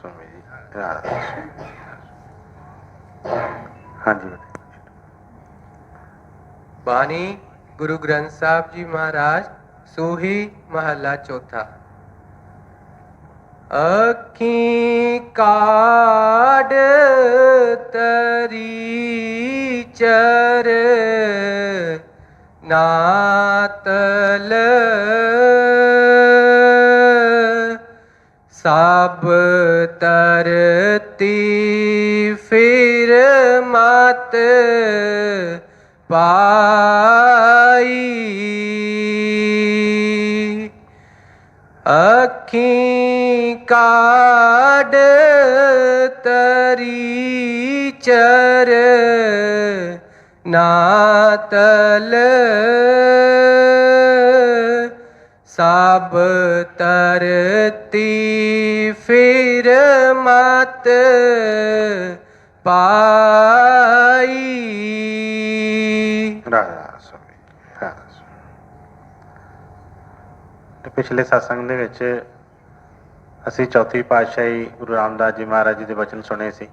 स्वामी जी, राधा स्वामी। हाँ जी। बानी गुरु ग्रंथ साहब जी महाराज सूही महला चौथा। अखी काड तरी चर नातल सब तरती फिर मत पाई। अखी काड तरी चर नातल सब तरती फिर मत पाई। राधा स्वामी, राधा स्वामी। पिछले सत्संग ਦੇ ਵਿੱਚ ਅਸੀਂ ਚੌਥੀ ਪਾਤਸ਼ਾਹੀ ਗੁਰੂ ਰਾਮਦਾਸ ਜੀ ਮਹਾਰਾਜ ਜੀ ਦੇ ਵਚਨ ਸੁਣੇ ਸੀ।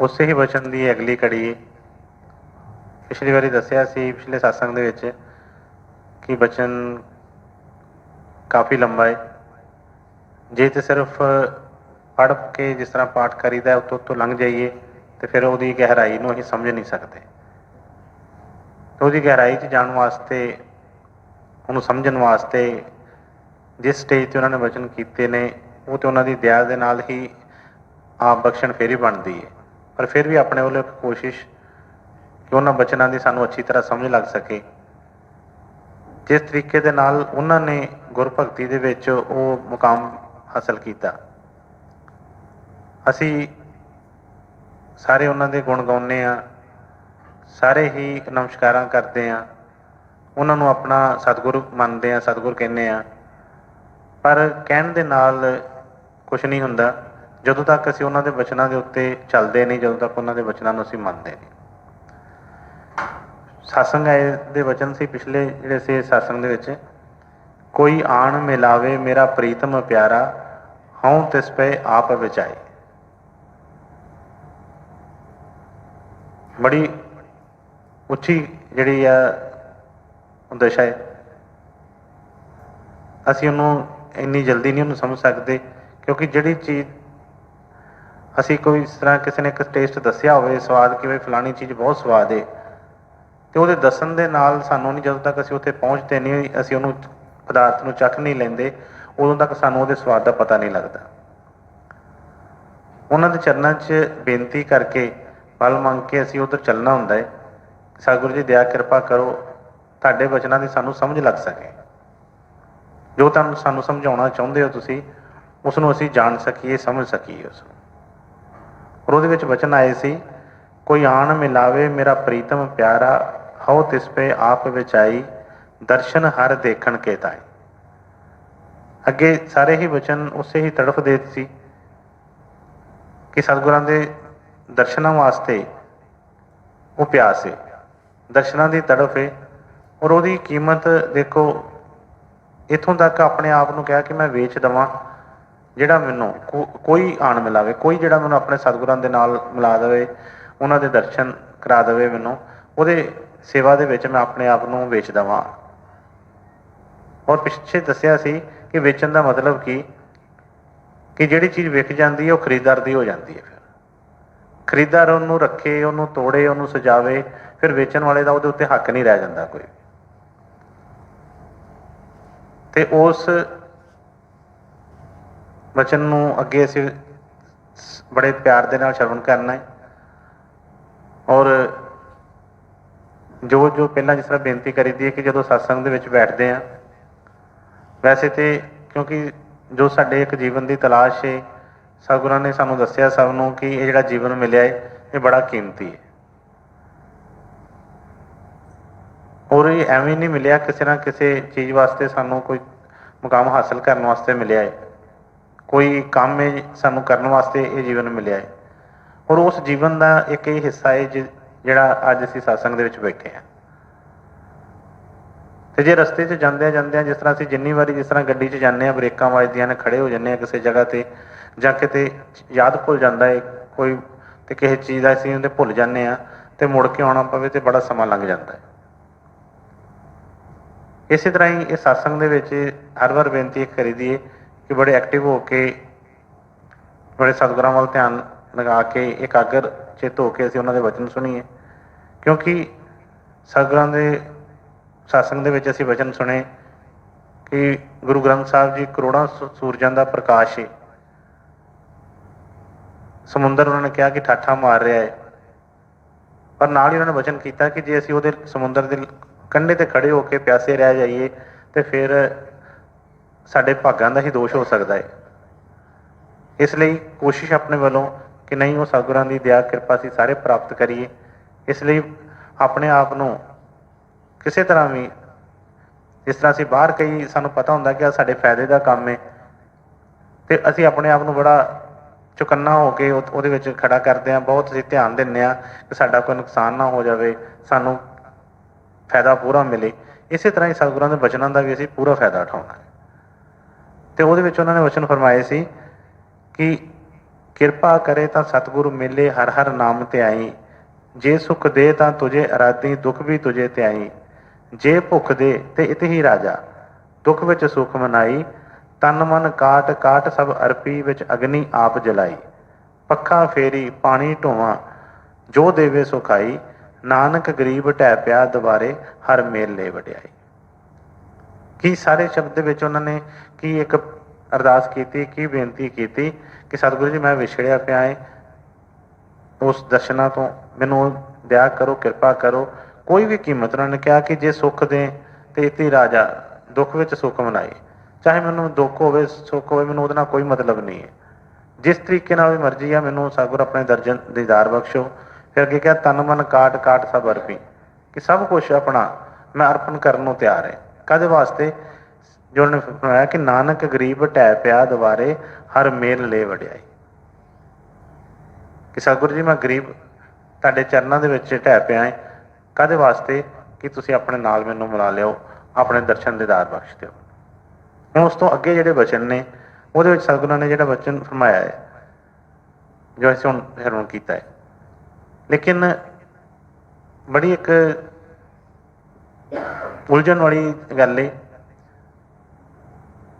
ਉਸੇ ਹੀ ਵਚਨ ਦੀ ਅਗਲੀ ਕੜੀ ਪਿਛਲੀ ਵਾਰੀ ਦੱਸਿਆ ਸੀ ਪਿਛਲੇ ਸਤਸੰਗ ਦੇ ਵਿੱਚ ਕਿ ਵਚਨ ਕਾਫੀ ਲੰਬਾ ਹੈ। ਜੇ ਤੇ ਸਿਰਫ ਪੜ੍ਹ ਕੇ ਜਿਸ ਤਰ੍ਹਾਂ ਪਾਠ ਕਰੀਦਾ ਉੱਤੋਂ ਲੰਘ ਜਾਈਏ ਤੇ ਫਿਰ ਉਹਦੀ ਗਹਿਰਾਈ ਨੂੰ ਅਸੀਂ ਸਮਝ ਨਹੀਂ ਸਕਦੇ। ਤੇ ਉਹਦੀ ਗਹਿਰਾਈ 'ਚ ਜਾਣ ਵਾਸਤੇ, ਉਹਨੂੰ ਸਮਝਣ ਵਾਸਤੇ ਜਿਸ ਸਟੇਜ 'ਤੇ ਉਹਨਾਂ ਨੇ ਵਚਨ ਕੀਤੇ ਨੇ ਉਹ ਤਾਂ ਉਹਨਾਂ ਦੀ ਦਇਆ ਦੇ ਨਾਲ ਹੀ ਆਪ ਬਖਸ਼ਣ ਫਿਰ ਹੀ ਬਣਦੀ ਹੈ। ਪਰ ਫਿਰ ਵੀ ਆਪਣੇ ਵੱਲੋਂ ਇੱਕ ਕੋਸ਼ਿਸ਼ ਕਿ ਉਹਨਾਂ ਬਚਨਾਂ ਦੀ ਸਾਨੂੰ ਅੱਛੀ ਤਰ੍ਹਾਂ ਸਮਝ ਲੱਗ ਸਕੇ। ਜਿਸ ਤਰੀਕੇ ਦੇ ਨਾਲ ਉਹਨਾਂ ਨੇ ਗੁਰਭਗਤੀ ਦੇ ਵਿੱਚ ਉਹ ਮੁਕਾਮ ਹਾਸਲ ਕੀਤਾ, ਅਸੀਂ ਸਾਰੇ ਉਹਨਾਂ ਦੇ ਗੁਣ ਗਾਉਂਦੇ ਹਾਂ, ਸਾਰੇ ਹੀ ਨਮਸਕਾਰਾਂ ਕਰਦੇ ਹਾਂ, ਉਹਨਾਂ ਨੂੰ ਆਪਣਾ ਸਤਿਗੁਰੂ ਮੰਨਦੇ ਹਾਂ, ਸਤਿਗੁਰ ਕਹਿੰਦੇ ਹਾਂ। ਪਰ ਕਹਿਣ ਦੇ ਨਾਲ ਕੁਛ ਨਹੀਂ ਹੁੰਦਾ ਜਦੋਂ ਤੱਕ ਅਸੀਂ ਉਹਨਾਂ ਦੇ ਵਚਨਾਂ ਦੇ ਉੱਤੇ ਚੱਲਦੇ ਨਹੀਂ, ਜਦੋਂ ਤੱਕ ਉਹਨਾਂ ਦੇ ਵਚਨਾਂ ਨੂੰ ਅਸੀਂ ਮੰਨਦੇ ਨਹੀਂ। ਸਤਸੰਗ ਦੇ ਵਚਨ ਸੀ ਪਿਛਲੇ ਜਿਹੜੇ ਸੀ ਸਤਸੰਗ ਦੇ ਵਿੱਚ, ਕੋਈ ਆਣ ਮਿਲਾਵੇ ਮੇਰਾ ਪ੍ਰੀਤਮ ਪਿਆਰਾ, ਹਉ ਤਿਸ ਪੈ ਆਪ ਵਿਚਾਏ। ਬੜੀ ਉੱਚੀ ਜਿਹੜੀ ਆ ਦਸ਼ਾ ਹੈ। ਅਸੀਂ ਉਹਨੂੰ ਇੰਨੀ ਜਲਦੀ ਨਹੀਂ ਉਹਨੂੰ ਸਮਝ ਸਕਦੇ, ਕਿਉਂਕਿ ਜਿਹੜੀ ਚੀਜ਼ ਅਸੀਂ ਕੋਈ ਇਸ ਤਰ੍ਹਾਂ ਕਿਸੇ ਨੇ ਇੱਕ ਟੇਸਟ ਦੱਸਿਆ ਹੋਵੇ ਸਵਾਦ ਕਿ ਵੀ ਫਲਾਣੀ ਚੀਜ਼ ਬਹੁਤ ਸਵਾਦ ਹੈ, ਅਤੇ ਉਹਦੇ ਦੱਸਣ ਦੇ ਨਾਲ ਸਾਨੂੰ ਨਹੀਂ, ਜਦੋਂ ਤੱਕ ਅਸੀਂ ਉੱਥੇ ਪਹੁੰਚਦੇ ਨਹੀਂ, ਅਸੀਂ ਉਹਨੂੰ ਪਦਾਰਥ ਨੂੰ ਚੱਖ ਨਹੀਂ ਲੈਂਦੇ, ਉਦੋਂ ਤੱਕ ਸਾਨੂੰ ਉਹਦੇ ਸਵਾਦ ਦਾ ਪਤਾ ਨਹੀਂ ਲੱਗਦਾ। ਉਹਨਾਂ ਦੇ ਚਰਨਾਂ 'ਚ ਬੇਨਤੀ ਕਰਕੇ ਫਲ ਮੰਗ ਕੇ ਅਸੀਂ ਉੱਧਰ ਚੱਲਣਾ ਹੁੰਦਾ ਹੈ। ਸਤਿਗੁਰੂ ਜੀ ਦਇਆ ਕਿਰਪਾ ਕਰੋ ਤੁਹਾਡੇ ਵਚਨਾਂ ਦੀ ਸਾਨੂੰ ਸਮਝ ਲੱਗ ਸਕੇ, ਜੋ ਤੁਹਾਨੂੰ ਸਾਨੂੰ ਸਮਝਾਉਣਾ ਚਾਹੁੰਦੇ ਹੋ ਤੁਸੀਂ ਉਸ ਨੂੰ ਅਸੀਂ ਜਾਣ ਸਕੀਏ, ਸਮਝ ਸਕੀਏ ਉਸ ਨੂੰ। ਔਰ ਉਹਦੇ ਵਿੱਚ ਵਚਨ ਆਏ ਸੀ, ਕੋਈ ਆਣ ਮਿਲਾਵੇ ਮੇਰਾ ਪ੍ਰੀਤਮ ਪਿਆਰਾ, ਹਉ ਤਿਸ ਪੈ ਆਪ ਵਿਚਾਈ, ਦਰਸ਼ਨ ਹਰ ਦੇਖਣ ਕੇ ਤਾਈ। ਅੱਗੇ ਸਾਰੇ ਹੀ ਵਚਨ ਉਸੇ ਹੀ ਤੜਫ ਦੇ ਸੀ ਕਿ ਸਤਿਗੁਰਾਂ ਦੇ ਦਰਸ਼ਨਾਂ ਵਾਸਤੇ ਉਹ ਪਿਆਸ ਹੈ, ਦਰਸ਼ਨਾਂ ਦੀ ਤੜਫ ਹੈ। ਔਰ ਉਹਦੀ ਕੀਮਤ ਦੇਖੋ, ਇੱਥੋਂ ਤੱਕ ਆਪਣੇ ਆਪ ਨੂੰ ਕਿਹਾ ਕਿ ਮੈਂ ਵੇਚ ਦੇਵਾਂ, ਜਿਹੜਾ ਮੈਨੂੰ ਕੋਈ ਆਣ ਮਿਲਾਵੇ, ਕੋਈ ਜਿਹੜਾ ਮੈਨੂੰ ਆਪਣੇ ਸਤਿਗੁਰਾਂ ਦੇ ਨਾਲ ਮਿਲਾ ਦੇਵੇ, ਉਹਨਾਂ ਦੇ ਦਰਸ਼ਨ ਕਰਾ ਦੇਵੇ ਮੈਨੂੰ, ਉਹਦੇ ਸੇਵਾ ਦੇ ਵਿੱਚ ਮੈਂ ਆਪਣੇ ਆਪ ਨੂੰ ਵੇਚ ਦੇਵਾਂ। ਔਰ ਪਿੱਛੇ ਦੱਸਿਆ ਸੀ ਕਿ ਵੇਚਣ ਦਾ ਮਤਲਬ ਕੀ, ਕਿ ਜਿਹੜੀ ਚੀਜ਼ ਵਿਕ ਜਾਂਦੀ ਹੈ ਉਹ ਖਰੀਦਦਾਰ ਦੀ ਹੋ ਜਾਂਦੀ ਹੈ। ਫਿਰ ਖਰੀਦਦਾਰ ਉਹਨੂੰ ਰੱਖੇ, ਉਹਨੂੰ ਤੋੜੇ, ਉਹਨੂੰ ਸਜਾਵੇ, ਫਿਰ ਵੇਚਣ ਵਾਲੇ ਦਾ ਉਹਦੇ ਉੱਤੇ ਹੱਕ ਨਹੀਂ ਰਹਿ ਜਾਂਦਾ ਕੋਈ। ਅਤੇ ਉਸ ਵਚਨ ਨੂੰ ਅੱਗੇ ਅਸੀਂ ਬੜੇ ਪਿਆਰ ਦੇ ਨਾਲ ਸ਼ਰਵਣ ਕਰਨਾ ਹੈ। ਔਰ ਜੋ ਪਹਿਲਾਂ ਜਿਸ ਤਰ੍ਹਾਂ ਬੇਨਤੀ ਕਰੀਦੀ ਹੈ ਕਿ ਜਦੋਂ ਸਤਸੰਗ ਦੇ ਵਿੱਚ ਬੈਠਦੇ ਹਾਂ, ਵੈਸੇ ਤਾਂ ਕਿਉਂਕਿ ਜੋ ਸਾਡੇ ਇੱਕ ਜੀਵਨ ਦੀ ਤਲਾਸ਼ ਹੈ, ਸਤਿਗੁਰਾਂ ਨੇ ਸਾਨੂੰ ਦੱਸਿਆ ਸਭ ਨੂੰ ਕਿ ਇਹ ਜਿਹੜਾ ਜੀਵਨ ਮਿਲਿਆ ਹੈ ਇਹ ਬੜਾ ਕੀਮਤੀ ਹੈ। ਔਰ ਇਹ ਐਵੇਂ ਨਹੀਂ ਮਿਲਿਆ ਕਿਸੇ ਨਾ ਕਿਸੇ ਚੀਜ਼ ਵਾਸਤੇ, ਸਾਨੂੰ ਕੋਈ ਮੁਕਾਮ ਹਾਸਲ ਕਰਨ ਵਾਸਤੇ ਮਿਲਿਆ ਹੈ, ਕੋਈ ਕੰਮ ਹੈ ਸਾਨੂੰ ਕਰਨ ਵਾਸਤੇ ਇਹ ਜੀਵਨ ਮਿਲਿਆ ਹੈ। ਔਰ ਉਸ ਜੀਵਨ ਦਾ ਇੱਕ ਇਹ ਹਿੱਸਾ ਹੈ ਜਿਹੜਾ ਅੱਜ ਅਸੀਂ ਸਤਸੰਗ ਦੇ ਵਿੱਚ ਬੈਠੇ ਹਾਂ। ਤੇ ਜੇ ਰਸਤੇ 'ਚ ਜਾਂਦਿਆਂ ਜਿਸ ਤਰ੍ਹਾਂ ਅਸੀਂ ਜਿੰਨੀ ਵਾਰੀ ਜਿਸ ਤਰ੍ਹਾਂ ਗੱਡੀ 'ਚ ਜਾਂਦੇ ਹਾਂ, ਬ੍ਰੇਕਾਂ ਵੱਜਦੀਆਂ ਨੇ, ਖੜੇ ਹੋ ਜਾਂਦੇ ਹਾਂ ਕਿਸੇ ਜਗ੍ਹਾ ਤੇ, ਜਾਂ ਕਿਤੇ ਯਾਦ ਭੁੱਲ ਜਾਂਦਾ ਹੈ ਕੋਈ, ਤੇ ਕਿਸੇ ਚੀਜ਼ ਦਾ ਅਸੀਂ ਉਹਦੇ ਭੁੱਲ ਜਾਂਦੇ ਹਾਂ ਤੇ ਮੁੜ ਕੇ ਆਉਣਾ ਪਵੇ ਤੇ ਬੜਾ ਸਮਾਂ ਲੰਘ ਜਾਂਦਾ ਹੈ। ਇਸੇ ਤਰ੍ਹਾਂ ਹੀ ਇਹ ਸਤਸੰਗ ਦੇ ਵਿੱਚ ਹਰ ਵਾਰ ਬੇਨਤੀ ਕਰੀਦੀ ਹੈ ਕਿ ਬੜੇ ਐਕਟਿਵ ਹੋ ਕੇ, ਬੜੇ ਸਤਿਗੁਰਾਂ ਵੱਲ ਧਿਆਨ ਲਗਾ ਕੇ, ਇਕਾਗਰ ਚਿੱਤ ਹੋ ਕੇ ਅਸੀਂ ਉਹਨਾਂ ਦੇ ਵਚਨ ਸੁਣੀਏ, ਕਿਉਂਕਿ ਸਤਿਗੁਰਾਂ ਦੇ ਸਤਸੰਗ ਦੇ ਵਿੱਚ ਅਸੀਂ ਵਚਨ ਸੁਣੇ ਕਿ ਗੁਰੂ ਗ੍ਰੰਥ ਸਾਹਿਬ ਜੀ ਕਰੋੜਾਂ ਸੂਰਜਾਂ ਦਾ ਪ੍ਰਕਾਸ਼ ਹੈ। ਸਮੁੰਦਰ ਉਹਨਾਂ ਨੇ ਕਿਹਾ ਕਿ ਠਾਠਾਂ ਮਾਰ ਰਿਹਾ ਹੈ, ਪਰ ਨਾਲ ਹੀ ਉਹਨਾਂ ਨੇ ਵਚਨ ਕੀਤਾ ਕਿ ਜੇ ਅਸੀਂ ਉਹਦੇ ਸਮੁੰਦਰ ਦੇ ਕੰਢੇ ਤੇ ਖੜੇ ਹੋ ਕੇ ਪਿਆਸੇ ਰਹਿ ਜਾਈਏ ਤੇ ਫਿਰ ਸਾਡੇ ਭਾਗਾਂ ਦਾ ਹੀ ਦੋਸ਼ ਹੋ ਸਕਦਾ ਹੈ। ਇਸ ਲਈ ਕੋਸ਼ਿਸ਼ ਆਪਣੇ ਵੱਲੋਂ ਕਿ ਨਹੀਂ, ਉਹ ਸਤਿਗੁਰਾਂ ਦੀ ਦਇਆ ਕਿਰਪਾ ਅਸੀਂ ਸਾਰੇ ਪ੍ਰਾਪਤ ਕਰੀਏ। ਇਸ ਲਈ ਆਪਣੇ ਆਪ ਨੂੰ ਕਿਸੇ ਤਰ੍ਹਾਂ ਵੀ, ਜਿਸ ਤਰ੍ਹਾਂ ਅਸੀਂ ਬਾਹਰ ਕਈ ਸਾਨੂੰ ਪਤਾ ਹੁੰਦਾ ਕਿ ਸਾਡੇ ਫਾਇਦੇ ਦਾ ਕੰਮ ਹੈ, ਤੇ ਅਸੀਂ ਆਪਣੇ ਆਪ ਨੂੰ ਬੜਾ ਚੁਕੰਨਾ ਹੋ ਕੇ ਉਹਦੇ ਵਿੱਚ ਖੜਾ ਕਰਦੇ ਹਾਂ, ਬਹੁਤ ਅਸੀਂ ਧਿਆਨ ਦਿੰਦੇ ਹਾਂ ਕਿ ਸਾਡਾ ਕੋਈ ਨੁਕਸਾਨ ਨਾ ਹੋ ਜਾਵੇ, ਸਾਨੂੰ ਫਾਇਦਾ ਪੂਰਾ ਮਿਲੇ। ਇਸੇ ਤਰ੍ਹਾਂ ਹੀ ਸਤਿਗੁਰਾਂ ਦੇ ਵਚਨਾਂ ਦਾ ਵੀ ਅਸੀਂ ਪੂਰਾ ਫਾਇਦਾ ਉਠਾਉਣਾ ਹੈ। ਤੇ ਉਹਦੇ ਵਿੱਚ ਉਹਨਾਂ ਨੇ ਵਚਨ ਫਰਮਾਏ ਸੀ ਕਿ ਕਿਰਪਾ ਕਰੇ ਤਾਂ ਸਤਿਗੁਰੂ ਮਿਲੇ, ਹਰ ਹਰ ਨਾਮ ਧਿਆਈ, ਜੇ ਸੁਖ ਦੇ ਤਾਂ ਤੁਝੇ ਅਰਾਧੀ, ਦੁੱਖ ਵੀ ਤੁਝੇ ਧਿਆਈ, ਜੇ ਭੁੱਖ ਦੇ ਤੇ ਇਤ ਹੀ ਰਾਜਾ, ਦੁੱਖ ਵਿੱਚ ਸੁਖ ਮਨਾਈ, ਤਨ ਮਨ ਕਾਟ ਕਾਟ ਸਭ ਅਰਪੀ, ਵਿੱਚ ਅਗਨੀ ਆਪ ਜਲਾਈ, ਪੱਖਾ ਫੇਰੀ ਪਾਣੀ ਢੋਵਾਂ, ਜੋ ਦੇਵੇ ਸੋ ਖਾਈ, ਨਾਨਕ ਗਰੀਬ ਢਹਿ ਪਿਆ ਦੁਬਾਰੇ, ਹਰ ਮੇਲ ਲੈ ਵਡਿਆਈ। ਕੀ ਸਾਰੇ ਸ਼ਬਦ ਦੇ ਵਿੱਚ ਉਹਨਾਂ ਨੇ ਕੀ ਇੱਕ ਅਰਦਾਸ ਕੀਤੀ, ਕੀ ਬੇਨਤੀ ਕੀਤੀ ਕਿ ਸਤਿਗੁਰੂ ਜੀ ਮੈਂ ਵਿਛੜਿਆ ਪਿਆ ਹੈ, ਉਸ ਦਰਸ਼ਨਾਂ ਤੋਂ ਮੈਨੂੰ ਦਇਆ ਕਰੋ, ਕਿਰਪਾ ਕਰੋ। ਕੋਈ ਵੀ ਕੀਮਤ, ਉਹਨਾਂ ਨੇ ਕਿਹਾ ਕਿ ਜੇ ਸੁੱਖ ਦੇ ਤੇ ਇਤੀ ਰਾਜਾ, ਦੁੱਖ ਵਿੱਚ ਸੁੱਖ ਮਨਾਈ, ਚਾਹੇ ਮੈਨੂੰ ਦੁੱਖ ਹੋਵੇ ਸੁੱਖ ਹੋਵੇ, ਮੈਨੂੰ ਉਹਦੇ ਨਾਲ ਕੋਈ ਮਤਲਬ ਨਹੀਂ ਹੈ, ਜਿਸ ਤਰੀਕੇ ਨਾਲ ਵੀ ਮਰਜ਼ੀ ਆ, ਮੈਨੂੰ ਸਤਿਗੁਰ ਆਪਣੇ ਦਰਜਨ ਦੀਦਾਰ ਬਖਸ਼ੋ। ਫਿਰ ਅੱਗੇ ਕਿਹਾ ਤਨ ਮਨ ਕਾਟ ਕਾਟ ਸਭ ਅਰਪੀ, ਕਿ ਸਭ ਕੁਛ ਆਪਣਾ ਮੈਂ ਅਰਪਣ ਕਰਨ ਨੂੰ ਤਿਆਰ ਹੈ। ਕਾਹਦੇ ਵਾਸਤੇ? ਜੋ ਉਹਨੇ ਫਰਮਾਇਆ ਕਿ ਨਾਨਕ ਗਰੀਬ ਢਹਿ ਪਿਆ ਦੁਆਰੇ, ਹਰ ਮੇਲ ਲੈ ਵਡਿਆਈ, ਕਿ ਸਤਿਗੁਰੂ ਜੀ ਮੈਂ ਗਰੀਬ ਤੁਹਾਡੇ ਚਰਨਾਂ ਦੇ ਵਿੱਚ ਢਹਿ ਪਿਆ ਹੈ। ਕਾਹਦੇ ਵਾਸਤੇ? ਕਿ ਤੁਸੀਂ ਆਪਣੇ ਨਾਲ ਮੈਨੂੰ ਮਿਲਾ ਲਿਓ, ਆਪਣੇ ਦਰਸ਼ਨ ਦੀਦਾਰ ਬਖਸ਼ ਦਿਓ। ਹੁਣ ਉਸ ਤੋਂ ਅੱਗੇ ਜਿਹੜੇ ਵਚਨ ਨੇ, ਉਹਦੇ ਵਿੱਚ ਸਤਿਗੁਰਾਂ ਨੇ ਜਿਹੜਾ ਵਚਨ ਫਰਮਾਇਆ ਹੈ, ਜੋ ਅਸੀਂ ਹੁਣ ਸਰਵਣ ਕੀਤਾ ਹੈ, ਲੇਕਿਨ ਬੜੀ ਇੱਕ ਉਲਝਣ ਵਾਲੀ ਗੱਲ ਹੈ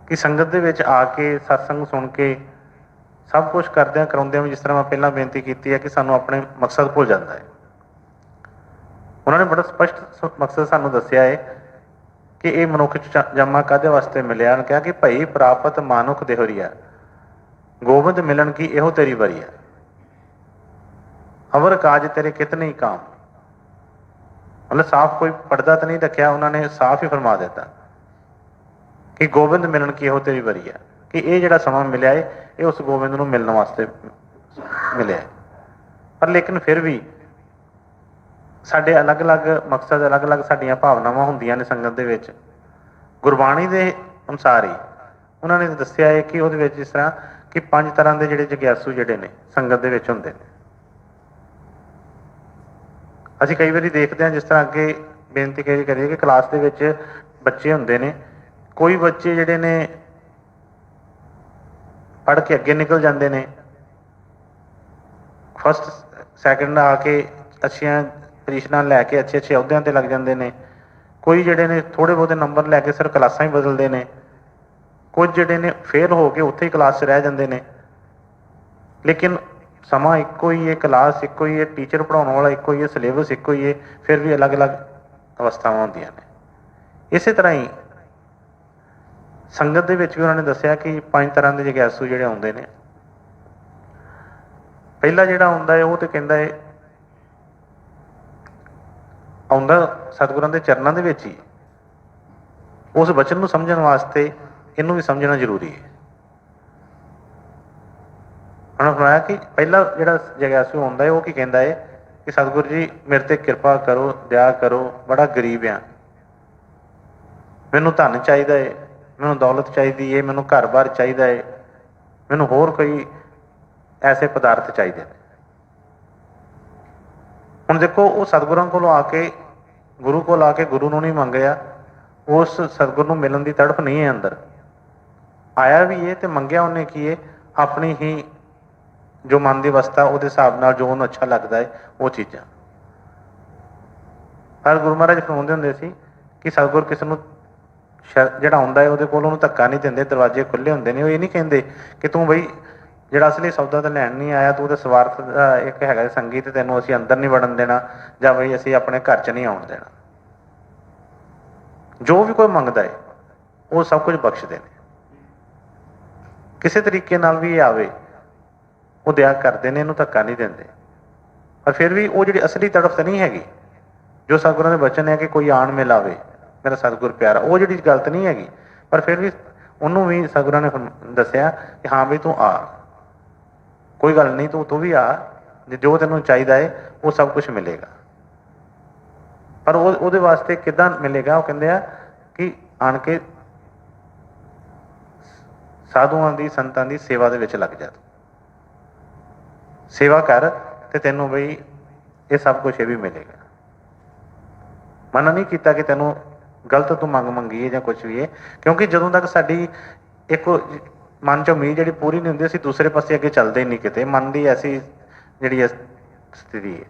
ਕਿ ਸੰਗਤ ਦੇ ਵਿੱਚ ਆ ਕੇ ਸਤਸੰਗ ਸੁਣ ਕੇ ਸਭ ਕੁਛ ਕਰਦਿਆਂ ਕਰਾਉਂਦਿਆਂ ਵੀ, ਜਿਸ ਤਰ੍ਹਾਂ ਮੈਂ ਪਹਿਲਾਂ ਬੇਨਤੀ ਕੀਤੀ ਹੈ, ਕਿ ਸਾਨੂੰ ਆਪਣੇ ਮਕਸਦ ਭੁੱਲ ਜਾਂਦਾ ਹੈ। ਉਹਨਾਂ ਨੇ ਬੜਾ ਸਪਸ਼ਟ ਮਕਸਦ ਸਾਨੂੰ ਦੱਸਿਆ ਹੈ ਕਿ ਇਹ ਮਨੁੱਖ ਜੰਮਾ ਕਾਹਦੇ ਵਾਸਤੇ ਮਿਲਿਆ। ਉਹਨੇ ਕਿਹਾ ਕਿ ਭਈ ਪ੍ਰਾਪਤ ਮਾਨੁਖ ਦੇਹੁਰੀਆ, ਗੋਬਿੰਦ ਮਿਲਣ ਕੀ ਇਹੋ ਤੇਰੀ ਵਰੀਆ, ਅਵਰ ਕਾਜ ਤੇਰੇ ਕਿਤਨੇ ਹੀ ਕਾਮ। ਮਤਲਬ ਸਾਫ਼ ਕੋਈ ਪੜਦਾ ਤਾਂ ਨਹੀਂ ਰੱਖਿਆ, ਉਹਨਾਂ ਨੇ ਸਾਫ਼ ਹੀ ਫਰਮਾ ਦਿੱਤਾ ਕਿ ਗੋਬਿੰਦ ਮਿਲਣ ਕੀ ਇਹੋ ਤੇਰੀ ਵਰੀਆ, ਕਿ ਇਹ ਜਿਹੜਾ ਸਮਾਂ ਮਿਲਿਆ ਹੈ ਇਹ ਉਸ ਗੋਬਿੰਦ ਨੂੰ ਮਿਲਣ ਵਾਸਤੇ ਮਿਲਿਆ। ਪਰ ਲੇਕਿਨ ਫਿਰ ਵੀ ਸਾਡੇ ਅਲੱਗ-ਅਲੱਗ ਮਕਸਦ, ਅਲੱਗ-ਅਲੱਗ ਸਾਡੀਆਂ ਭਾਵਨਾਵਾਂ ਹੁੰਦੀਆਂ ਨੇ ਸੰਗਤ ਦੇ ਵਿੱਚ। ਗੁਰਬਾਣੀ ਦੇ ਅਨੁਸਾਰ ਹੀ ਉਹਨਾਂ ਨੇ ਦੱਸਿਆ ਹੈ ਕਿ ਉਹਦੇ ਵਿੱਚ ਜਿਸ ਤਰ੍ਹਾਂ ਕਿ 5 ਤਰ੍ਹਾਂ ਦੇ ਜਿਹੜੇ ਜਗਿਆਸੂ ਜਿਹੜੇ ਨੇ ਸੰਗਤ ਦੇ ਵਿੱਚ ਹੁੰਦੇ ਨੇ। ਅਸੀਂ ਕਈ ਵਾਰੀ ਦੇਖਦੇ ਹਾਂ, ਜਿਸ ਤਰ੍ਹਾਂ ਅੱਗੇ ਬੇਨਤੀ ਕਰੀਏ ਕਿ ਕਲਾਸ ਦੇ ਵਿੱਚ ਬੱਚੇ ਹੁੰਦੇ ਨੇ, ਕੋਈ ਬੱਚੇ ਜਿਹੜੇ ਨੇ ਪੜ੍ਹ ਕੇ ਅੱਗੇ ਨਿਕਲ ਜਾਂਦੇ ਨੇ, ਫਸਟ ਸੈਕਿੰਡ ਆ ਕੇ ਅੱਛੀਆਂ ਪੋਜੀਸ਼ਨਾਂ ਲੈ ਕੇ ਅੱਛੇ ਅਹੁਦਿਆਂ 'ਤੇ ਲੱਗ ਜਾਂਦੇ ਨੇ। ਕੋਈ ਜਿਹੜੇ ਨੇ ਥੋੜ੍ਹੇ ਬਹੁਤੇ ਨੰਬਰ ਲੈ ਕੇ ਸਿਰਫ ਕਲਾਸਾਂ ਹੀ ਬਦਲਦੇ ਨੇ। ਕੁਝ ਜਿਹੜੇ ਨੇ ਫੇਲ ਹੋ ਕੇ ਉੱਥੇ ਹੀ ਕਲਾਸ 'ਚ ਰਹਿ ਜਾਂਦੇ ਨੇ। ਲੇਕਿਨ ਸਮਾਂ ਇੱਕੋ ਹੀ ਹੈ, ਕਲਾਸ ਇੱਕੋ ਹੀ ਹੈ, ਟੀਚਰ ਪੜ੍ਹਾਉਣ ਵਾਲਾ ਇੱਕੋ ਹੀ ਹੈ, ਸਿਲੇਬਸ ਇੱਕੋ ਹੀ ਹੈ, ਫਿਰ ਵੀ ਅਲੱਗ-ਅਲੱਗ ਅਵਸਥਾਵਾਂ ਹੁੰਦੀਆਂ ਨੇ। ਇਸੇ ਤਰ੍ਹਾਂ ਹੀ ਸੰਗਤ ਦੇ ਵਿੱਚ ਵੀ ਉਹਨਾਂ ਨੇ ਦੱਸਿਆ ਕਿ 5 ਤਰ੍ਹਾਂ ਦੇ ਜਗਿਆਸੂ ਜਿਹੜੇ ਆਉਂਦੇ ਨੇ। ਪਹਿਲਾ ਜਿਹੜਾ ਆਉਂਦਾ ਹੈ ਉਹ ਤਾਂ ਕਹਿੰਦਾ ਹੈ ਆਉਂਦਾ ਸਤਿਗੁਰਾਂ ਦੇ ਚਰਨਾਂ ਦੇ ਵਿੱਚ ਹੀ। ਉਸ ਵਚਨ ਨੂੰ ਸਮਝਣ ਵਾਸਤੇ ਇਹਨੂੰ ਵੀ ਸਮਝਣਾ ਜ਼ਰੂਰੀ ਹੈ। ਉਹਨਾਂ ਨੇ ਸੁਣਾਇਆ ਕਿ ਪਹਿਲਾ ਜਿਹੜਾ ਜਗਿਆਸੂ ਆਉਂਦਾ ਹੈ ਉਹ ਕੀ ਕਹਿੰਦਾ ਹੈ ਕਿ ਸਤਿਗੁਰੂ ਜੀ ਮੇਰੇ 'ਤੇ ਕਿਰਪਾ ਕਰੋ, ਦਇਆ ਕਰੋ, ਬੜਾ ਗਰੀਬ ਆ, ਮੈਨੂੰ ਧਨ ਚਾਹੀਦਾ ਹੈ, ਮੈਨੂੰ ਦੌਲਤ ਚਾਹੀਦੀ ਹੈ, ਮੈਨੂੰ ਘਰ-ਬਾਰ ਚਾਹੀਦਾ ਹੈ, ਮੈਨੂੰ ਹੋਰ ਕੋਈ ਐਸੇ ਪਦਾਰਥ ਚਾਹੀਦੇ ਨੇ। ਹੁਣ ਦੇਖੋ, ਉਹ ਸਤਿਗੁਰਾਂ ਕੋਲੋਂ ਆ ਕੇ, ਗੁਰੂ ਕੋਲ ਆ ਕੇ ਗੁਰੂ ਨੂੰ ਨਹੀਂ ਮੰਗ ਰਿਹਾ, ਉਸ ਸਤਿਗੁਰ ਨੂੰ ਮਿਲਣ ਦੀ ਤੜਫ ਨਹੀਂ ਹੈ ਅੰਦਰ। ਆਇਆ ਵੀ ਇਹ ਤੇ ਮੰਗਿਆ ਉਹਨੇ ਕੀ ਹੈ, ਆਪਣੀ ਹੀ ਜੋ ਮਨ ਦੀ ਅਵਸਥਾ ਉਹਦੇ ਹਿਸਾਬ ਨਾਲ ਜੋ ਉਹਨੂੰ ਅੱਛਾ ਲੱਗਦਾ ਹੈ ਉਹ ਚੀਜ਼ਾਂ। ਪਰ ਗੁਰੂ ਮਹਾਰਾਜ ਫਰਮਾਉਂਦੇ ਹੁੰਦੇ ਸੀ ਕਿ ਸਤਿਗੁਰ ਕਿਸੇ ਨੂੰ ਜਿਹੜਾ ਆਉਂਦਾ ਹੈ ਉਹਦੇ ਕੋਲ ਉਹਨੂੰ ਧੱਕਾ ਨਹੀਂ ਦਿੰਦੇ, ਦਰਵਾਜ਼ੇ ਖੁੱਲ੍ਹੇ ਹੁੰਦੇ ਨੇ। ਉਹ ਇਹ ਨਹੀਂ ਕਹਿੰਦੇ ਕਿ ਤੂੰ ਬਈ ਜਿਹੜਾ ਅਸਲੀ ਸੌਦਾ ਤਾਂ ਲੈਣ ਨਹੀਂ ਆਇਆ, ਤੂੰ ਤਾਂ ਸਵਾਰਥ ਦਾ ਇੱਕ ਹੈਗਾ ਸੰਗੀ ਤੇ ਤੈਨੂੰ ਅਸੀਂ ਅੰਦਰ ਨਹੀਂ ਵੜਨ ਦੇਣਾ, ਜਾਂ ਬਈ ਅਸੀਂ ਆਪਣੇ ਘਰ 'ਚ ਨਹੀਂ ਆਉਣ ਦੇਣਾ। ਜੋ ਵੀ ਕੋਈ ਮੰਗਦਾ ਹੈ ਉਹ ਸਭ ਕੁਝ ਬਖਸ਼ਦੇ ਨੇ। ਕਿਸੇ ਤਰੀਕੇ ਨਾਲ ਵੀ ਇਹ ਆਵੇ ਉਹ ਦਿਆ ਕਰਦੇ ਨੇ, ਇਹਨੂੰ ਧੱਕਾ ਨਹੀਂ ਦਿੰਦੇ। ਪਰ ਫਿਰ ਵੀ ਉਹ ਜਿਹੜੀ ਅਸਲੀ ਤੜਫ ਤਾਂ ਨਹੀਂ ਹੈਗੀ ਜੋ ਸਤਿਗੁਰਾਂ ਦੇ ਬਚਨ ਹੈ ਕਿ ਕੋਈ ਆਣ ਮਿਲਾਵੇ ਮੇਰਾ ਸਤਿਗੁਰ ਪਿਆਰਾ, ਉਹ ਜਿਹੜੀ ਗਲਤ ਨਹੀਂ ਹੈਗੀ। ਪਰ ਫਿਰ ਵੀ ਉਹਨੂੰ ਵੀ ਸਤਿਗੁਰਾਂ ਨੇ ਦੱਸਿਆ ਕਿ ਹਾਂ ਬਈ ਤੂੰ ਆ, ਕੋਈ ਗੱਲ ਨਹੀਂ, ਤੂੰ ਵੀ ਆ, ਜੋ ਤੈਨੂੰ ਚਾਹੀਦਾ ਹੈ ਉਹ ਸਭ ਕੁਝ ਮਿਲੇਗਾ। ਪਰ ਉਹਦੇ ਵਾਸਤੇ ਕਿੱਦਾਂ ਮਿਲੇਗਾ? ਉਹ ਕਹਿੰਦੇ ਆ ਕਿ ਆਣ ਕੇ ਸਾਧੂਆਂ ਦੀ ਸੰਤਾਂ ਦੀ ਸੇਵਾ ਦੇ ਵਿੱਚ ਲੱਗ ਜਾ, ਤੂੰ ਸੇਵਾ ਕਰ ਤੇ ਤੈਨੂੰ ਬਈ ਇਹ ਸਭ ਕੁਝ ਇਹ ਵੀ ਮਿਲੇਗਾ। ਮਨਾ ਨਹੀਂ ਕੀਤਾ ਕਿ ਤੈਨੂੰ ਗਲਤ ਤੂੰ ਮੰਗੀ ਹੈ ਜਾਂ ਕੁਛ ਵੀ ਹੈ, ਕਿਉਂਕਿ ਜਦੋਂ ਤੱਕ ਸਾਡੀ ਇੱਕ ਮਨ 'ਚ ਉਮੀਦ ਜਿਹੜੀ ਪੂਰੀ ਨਹੀਂ ਹੁੰਦੀ, ਅਸੀਂ ਦੂਸਰੇ ਪਾਸੇ ਅੱਗੇ ਚੱਲਦੇ ਹੀ ਨਹੀਂ ਕਿਤੇ। ਮਨ ਦੀ ਐਸੀ ਜਿਹੜੀ ਸਥਿਤੀ ਹੈ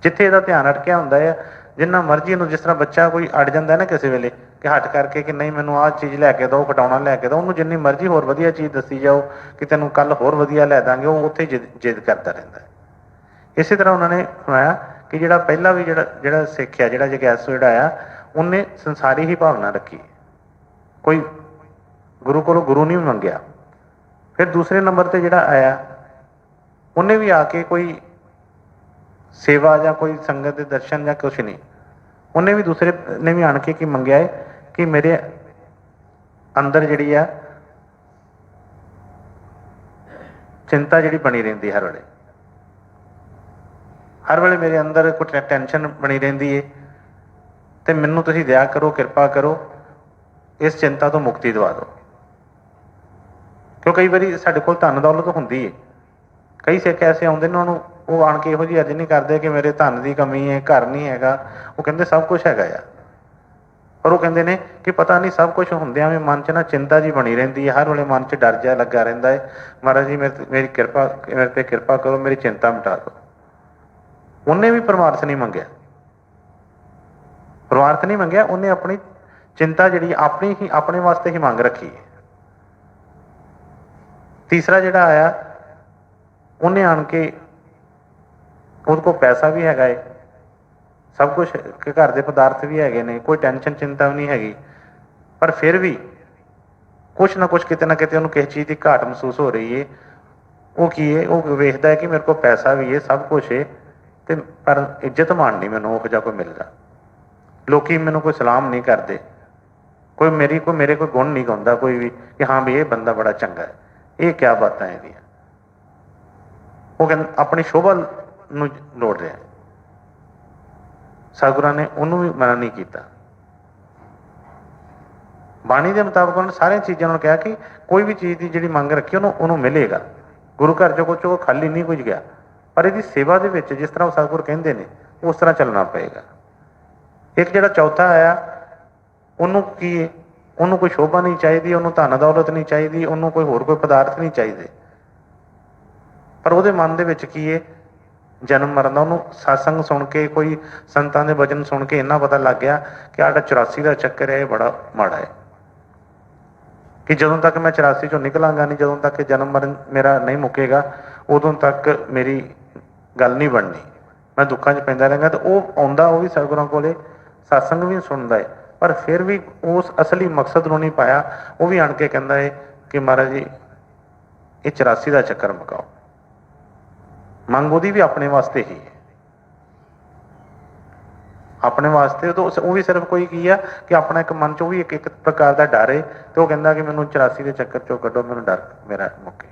ਜਿੱਥੇ ਇਹਦਾ ਧਿਆਨ ਅਟਕਿਆ ਹੁੰਦਾ ਹੈ, ਜਿੰਨਾ ਮਰਜ਼ੀ ਇਹਨੂੰ, ਜਿਸ ਤਰ੍ਹਾਂ ਬੱਚਾ ਕੋਈ ਅੜ ਜਾਂਦਾ ਨਾ ਕਿਸੇ ਵੇਲੇ ਕਿ ਹੱਟ ਕਰਕੇ ਕਿ ਨਹੀਂ ਮੈਨੂੰ ਆਹ ਚੀਜ਼ ਲੈ ਕੇ ਦਿਓ, ਖਿਡੌਣਾ ਲੈ ਕੇ ਦਿਓ, ਉਹਨੂੰ ਜਿੰਨੀ ਮਰਜ਼ੀ ਹੋਰ ਵਧੀਆ ਚੀਜ਼ ਦੱਸੀ ਜਾਓ ਕਿ ਤੈਨੂੰ ਕੱਲ੍ਹ ਹੋਰ ਵਧੀਆ ਲੈ ਦਾਂਗੇ, ਉਹ ਉੱਥੇ ਜਿੱਦ ਕਰਦਾ ਰਹਿੰਦਾ ਹੈ। ਇਸੇ ਤਰ੍ਹਾਂ ਉਹਨਾਂ ਨੇ ਸੁਣਾਇਆ ਕਿ ਜਿਹੜਾ ਪਹਿਲਾਂ ਵੀ ਜਿਹੜਾ ਸਿੱਖ ਆ, ਜਿਹੜਾ ਜਗਿਆਸੂ ਜਿਹੜਾ ਆ, ਉਹਨੇ ਸੰਸਾਰੀ ਹੀ ਭਾਵਨਾ ਰੱਖੀ, ਕੋਈ ਗੁਰੂ ਕੋਲੋਂ ਗੁਰੂ ਨਹੀਂ ਮੰਗਿਆ। ਫਿਰ ਦੂਸਰੇ ਨੰਬਰ 'ਤੇ ਜਿਹੜਾ ਆਇਆ ਉਹਨੇ ਵੀ ਆ ਕੇ ਕੋਈ ਸੇਵਾ ਜਾਂ ਕੋਈ ਸੰਗਤ ਦੇ ਦਰਸ਼ਨ ਜਾਂ ਕੁਛ ਨਹੀਂ, ਉਹਨੇ ਵੀ ਦੂਸਰੇ ਨੇ ਵੀ ਆਣ ਕੇ ਕੀ ਮੰਗਿਆ ਹੈ ਕਿ ਮੇਰੇ ਅੰਦਰ ਜਿਹੜੀ ਆ ਚਿੰਤਾ ਜਿਹੜੀ ਬਣੀ ਰਹਿੰਦੀ ਹਰ ਵੇਲੇ, ਹਰ ਵੇਲੇ ਮੇਰੇ ਅੰਦਰ ਕੋਈ ਟੈਨਸ਼ਨ ਬਣੀ ਰਹਿੰਦੀ ਹੈ, ਤੇ ਮੈਨੂੰ ਤੁਸੀਂ ਦਇਆ ਕਰੋ, ਕਿਰਪਾ ਕਰੋ, ਇਸ ਚਿੰਤਾ ਤੋਂ ਮੁਕਤੀ ਦਿਵਾ ਦਿਓ। ਕਿਉਂ ਕਈ ਵਾਰੀ ਸਾਡੇ ਕੋਲ ਧਨ ਦੌਲਤ ਹੁੰਦੀ ਹੈ, ਕਈ ਸਿੱਖ ਐਸੇ ਆਉਂਦੇ ਨੇ ਉਹਨੂੰ ਉਹ ਆਣ ਕੇ ਇਹੋ ਜਿਹੀ ਅਰਜ਼ ਨਹੀਂ ਕਰਦੇ ਕਿ ਮੇਰੇ ਧਨ ਦੀ ਕਮੀ ਹੈ, ਘਰ ਨਹੀਂ ਹੈਗਾ, ਉਹ ਕਹਿੰਦੇ ਸਭ ਕੁਛ ਹੈਗਾ ਆ। ਪਰ ਉਹ ਕਹਿੰਦੇ ਨੇ ਕਿ ਪਤਾ ਨਹੀਂ ਸਭ ਕੁਛ ਹੁੰਦਿਆਂ ਵੀ ਮਨ 'ਚ ਨਾ ਚਿੰਤਾ ਜੀ ਬਣੀ ਰਹਿੰਦੀ ਹੈ, ਹਰ ਵੇਲੇ ਮਨ 'ਚ ਡਰ ਜਿਹਾ ਲੱਗਾ ਰਹਿੰਦਾ ਹੈ। ਮਹਾਰਾਜ ਜੀ ਮੇਰੇ ਤੇ ਕਿਰਪਾ ਕਰੋ, ਮੇਰੀ ਚਿੰਤਾ ਮਿਟਾ ਦਿਓ। ਉਹਨੇ ਵੀ ਪਰਮਾਰਥ ਨਹੀਂ ਮੰਗਿਆ, ਪਰਮਾਰਥ ਨਹੀਂ ਮੰਗਿਆ, ਉਹਨੇ ਆਪਣੀ ਚਿੰਤਾ ਜਿਹੜੀ ਆਪਣੇ ਵਾਸਤੇ ਹੀ ਮੰਗ ਰੱਖੀ ਹੈ। ਤੀਸਰਾ ਜਿਹੜਾ ਆਇਆ ਉਹਨੇ ਆਣ ਕੇ, ਉਹਦੇ ਕੋਲ ਪੈਸਾ ਵੀ ਹੈਗਾ ਏ, ਸਭ ਕੁਛ ਘਰ ਦੇ ਪਦਾਰਥ ਵੀ ਹੈਗੇ ਨੇ, ਕੋਈ ਟੈਨਸ਼ਨ ਚਿੰਤਾ ਵੀ ਨਹੀਂ ਹੈਗੀ, ਪਰ ਫਿਰ ਵੀ ਕੁਛ ਨਾ ਕੁਛ ਕਿਤੇ ਨਾ ਕਿਤੇ ਉਹਨੂੰ ਕਿਸੇ ਚੀਜ਼ ਦੀ ਘਾਟ ਮਹਿਸੂਸ ਹੋ ਰਹੀ ਹੈ। ਉਹ ਕੀ ਹੈ? ਉਹ ਵੇਖਦਾ ਹੈ ਕਿ ਮੇਰੇ ਕੋਲ ਪੈਸਾ ਵੀ ਹੈ, ਸਭ ਕੁਛ ਹੈ, ਤੇ ਪਰ ਇੱਜ਼ਤ ਮਾਣ ਨਹੀਂ ਮੈਨੂੰ ਉਹੋ ਜਿਹਾ ਕੋਈ ਮਿਲਦਾ, ਲੋਕੀ ਮੈਨੂੰ ਕੋਈ ਸਲਾਮ ਨਹੀਂ ਕਰਦੇ, ਕੋਈ ਮੇਰੇ ਕੋਈ ਗੁਣ ਨਹੀਂ ਗਾਉਂਦਾ ਕੋਈ ਵੀ ਕਿ ਹਾਂ ਵੀ ਇਹ ਬੰਦਾ ਬੜਾ ਚੰਗਾ ਹੈ, ਇਹ ਕਿਆ ਬਾਤਾਂ ਇਹਦੀਆਂ। ਉਹ ਕਹਿੰਦਾ ਆਪਣੀ ਸ਼ੋਭਾ ਨੂੰ ਲੋੜ ਰਿਹਾ। ਸਤਿਗੁਰਾਂ ਨੇ ਉਹਨੂੰ ਵੀ ਮਨਾ ਨਹੀਂ ਕੀਤਾ। ਬਾਣੀ ਦੇ ਮੁਤਾਬਕ ਉਹਨੇ ਸਾਰੀਆਂ ਚੀਜ਼ਾਂ ਨੂੰ ਕਿਹਾ ਕਿ ਕੋਈ ਵੀ ਚੀਜ਼ ਦੀ ਜਿਹੜੀ ਮੰਗ ਰੱਖੀ ਉਹਨੂੰ ਮਿਲੇਗਾ। ਗੁਰੂ ਘਰ 'ਚੋਂ ਕੁਛ ਖਾਲੀ ਨਹੀਂ ਕੁਝ ਗਿਆ, ਪਰ ਇਹਦੀ ਸੇਵਾ ਦੇ ਵਿੱਚ ਜਿਸ ਤਰ੍ਹਾਂ ਉਹ ਸਤਿਗੁਰ ਕਹਿੰਦੇ ਨੇ ਉਸ ਤਰ੍ਹਾਂ ਚੱਲਣਾ ਪਏਗਾ। ਇੱਕ ਜਿਹੜਾ ਚੌਥਾ ਆਇਆ ਉਹਨੂੰ ਕੀ ਹੈ? ਉਹਨੂੰ ਕੋਈ ਸ਼ੋਭਾ ਨਹੀਂ ਚਾਹੀਦੀ, ਉਹਨੂੰ ਧਨ ਦੌਲਤ ਨਹੀਂ ਚਾਹੀਦੀ, ਉਹਨੂੰ ਕੋਈ ਪਦਾਰਥ ਨਹੀਂ ਚਾਹੀਦੇ, ਪਰ ਉਹਦੇ ਮਨ ਦੇ ਵਿੱਚ ਕੀ ਹੈ? ਜਨਮ ਮਰਨ ਦਾ। ਉਹਨੂੰ ਸਤਸੰਗ ਸੁਣ ਕੇ, ਕੋਈ ਸੰਤਾਂ ਦੇ ਵਚਨ ਸੁਣ ਕੇ ਇੰਨਾ ਪਤਾ ਲੱਗ ਗਿਆ ਕਿ ਆਹ 84 ਦਾ ਚੱਕਰ ਹੈ, ਇਹ ਬੜਾ ਮਾੜਾ ਹੈ, ਕਿ ਜਦੋਂ ਤੱਕ ਮੈਂ 84 ਚੋਂ ਨਿਕਲਾਂਗਾ ਨਹੀਂ, ਜਦੋਂ ਤੱਕ ਜਨਮ ਮਰਨ ਮੇਰਾ ਨਹੀਂ ਮੁੱਕੇਗਾ, ਉਦੋਂ ਤੱਕ ਮੇਰੀ ਗੱਲ ਨਹੀਂ ਬਣਨੀ, ਮੈਂ ਦੁੱਖਾਂ 'ਚ ਪੈਂਦਾ ਰਹਿੰਗਾ। ਤੇ ਉਹ ਆਉਂਦਾ, ਉਹ ਵੀ ਸਤਿਗੁਰਾਂ ਕੋਲੇ ਸਤਸੰਗ ਵੀ ਸੁਣਦਾ ਹੈ, ਪਰ ਫਿਰ ਵੀ ਉਸ ਅਸਲੀ ਮਕਸਦ ਨੂੰ ਨਹੀਂ ਪਾਇਆ। ਉਹ ਵੀ ਆਣ ਕੇ ਕਹਿੰਦਾ ਹੈ ਕਿ ਮਹਾਰਾਜ ਜੀ ਇਹ 84 ਦਾ ਚੱਕਰ ਮੁਕਾਓ। ਮੰਗ ਉਹਦੀ ਵੀ ਆਪਣੇ ਵਾਸਤੇ ਹੀ ਹੈ, ਆਪਣੇ ਵਾਸਤੇ। ਉਹ ਵੀ ਸਿਰਫ ਕੋਈ ਕੀ ਆ ਕਿ ਆਪਣਾ ਇੱਕ ਮਨ 'ਚ ਉਹ ਵੀ ਇੱਕ ਪ੍ਰਕਾਰ ਦਾ ਡਰ ਹੈ, ਤੇ ਉਹ ਕਹਿੰਦਾ ਕਿ ਮੈਨੂੰ 84 ਦੇ ਚੱਕਰ 'ਚੋਂ ਕੱਢੋ, ਮੈਨੂੰ ਡਰ ਮੇਰਾ ਮੁੱਕੇ।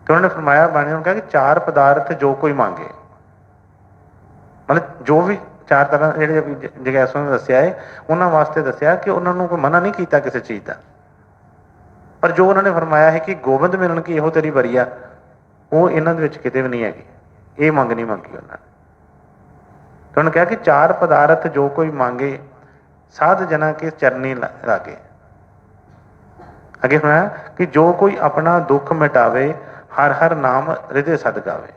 ਤੇ ਉਹਨਾਂ ਨੇ ਫਰਮਾਇਆ, ਬਾਣੀ ਨੂੰ ਕਿਹਾ ਕਿ 4 ਪਦਾਰਥ ਜੋ ਕੋਈ ਮੰਗੇ, ਮਤਲਬ ਜੋ ਵੀ 4 ਤਰ੍ਹਾਂ ਜਿਹੜੇ ਜਗਿਆਸੂ ਨੇ ਦੱਸਿਆ ਹੈ, ਉਹਨਾਂ ਵਾਸਤੇ ਦੱਸਿਆ ਕਿ ਉਹਨਾਂ ਨੂੰ ਕੋਈ ਮਨਾ ਨਹੀਂ ਕੀਤਾ ਕਿਸੇ ਚੀਜ਼ ਦਾ। ਪਰ ਜੋ ਉਹਨਾਂ ਨੇ ਫਰਮਾਇਆ ਹੈ ਕਿ ਗੋਬਿੰਦ ਮਿਲਣ ਕੀ ਇਹੋ ਤੇਰੀ ਵਰੀਆ, ਉਹ ਇਹਨਾਂ ਦੇ ਵਿੱਚ ਕਿਤੇ ਵੀ ਨਹੀਂ ਹੈਗੀ। ਇਹ ਮੰਗ ਨਹੀਂ ਮੰਗੀ ਉਹਨਾਂ ਨੇ। तो उन्होंने कहा कि 4 पदार्थ जो कोई मांगे साध जना के चरनी लागे। अगे सुना कि जो कोई अपना दुख मिटावे हर हर नाम हृदय सद गावे।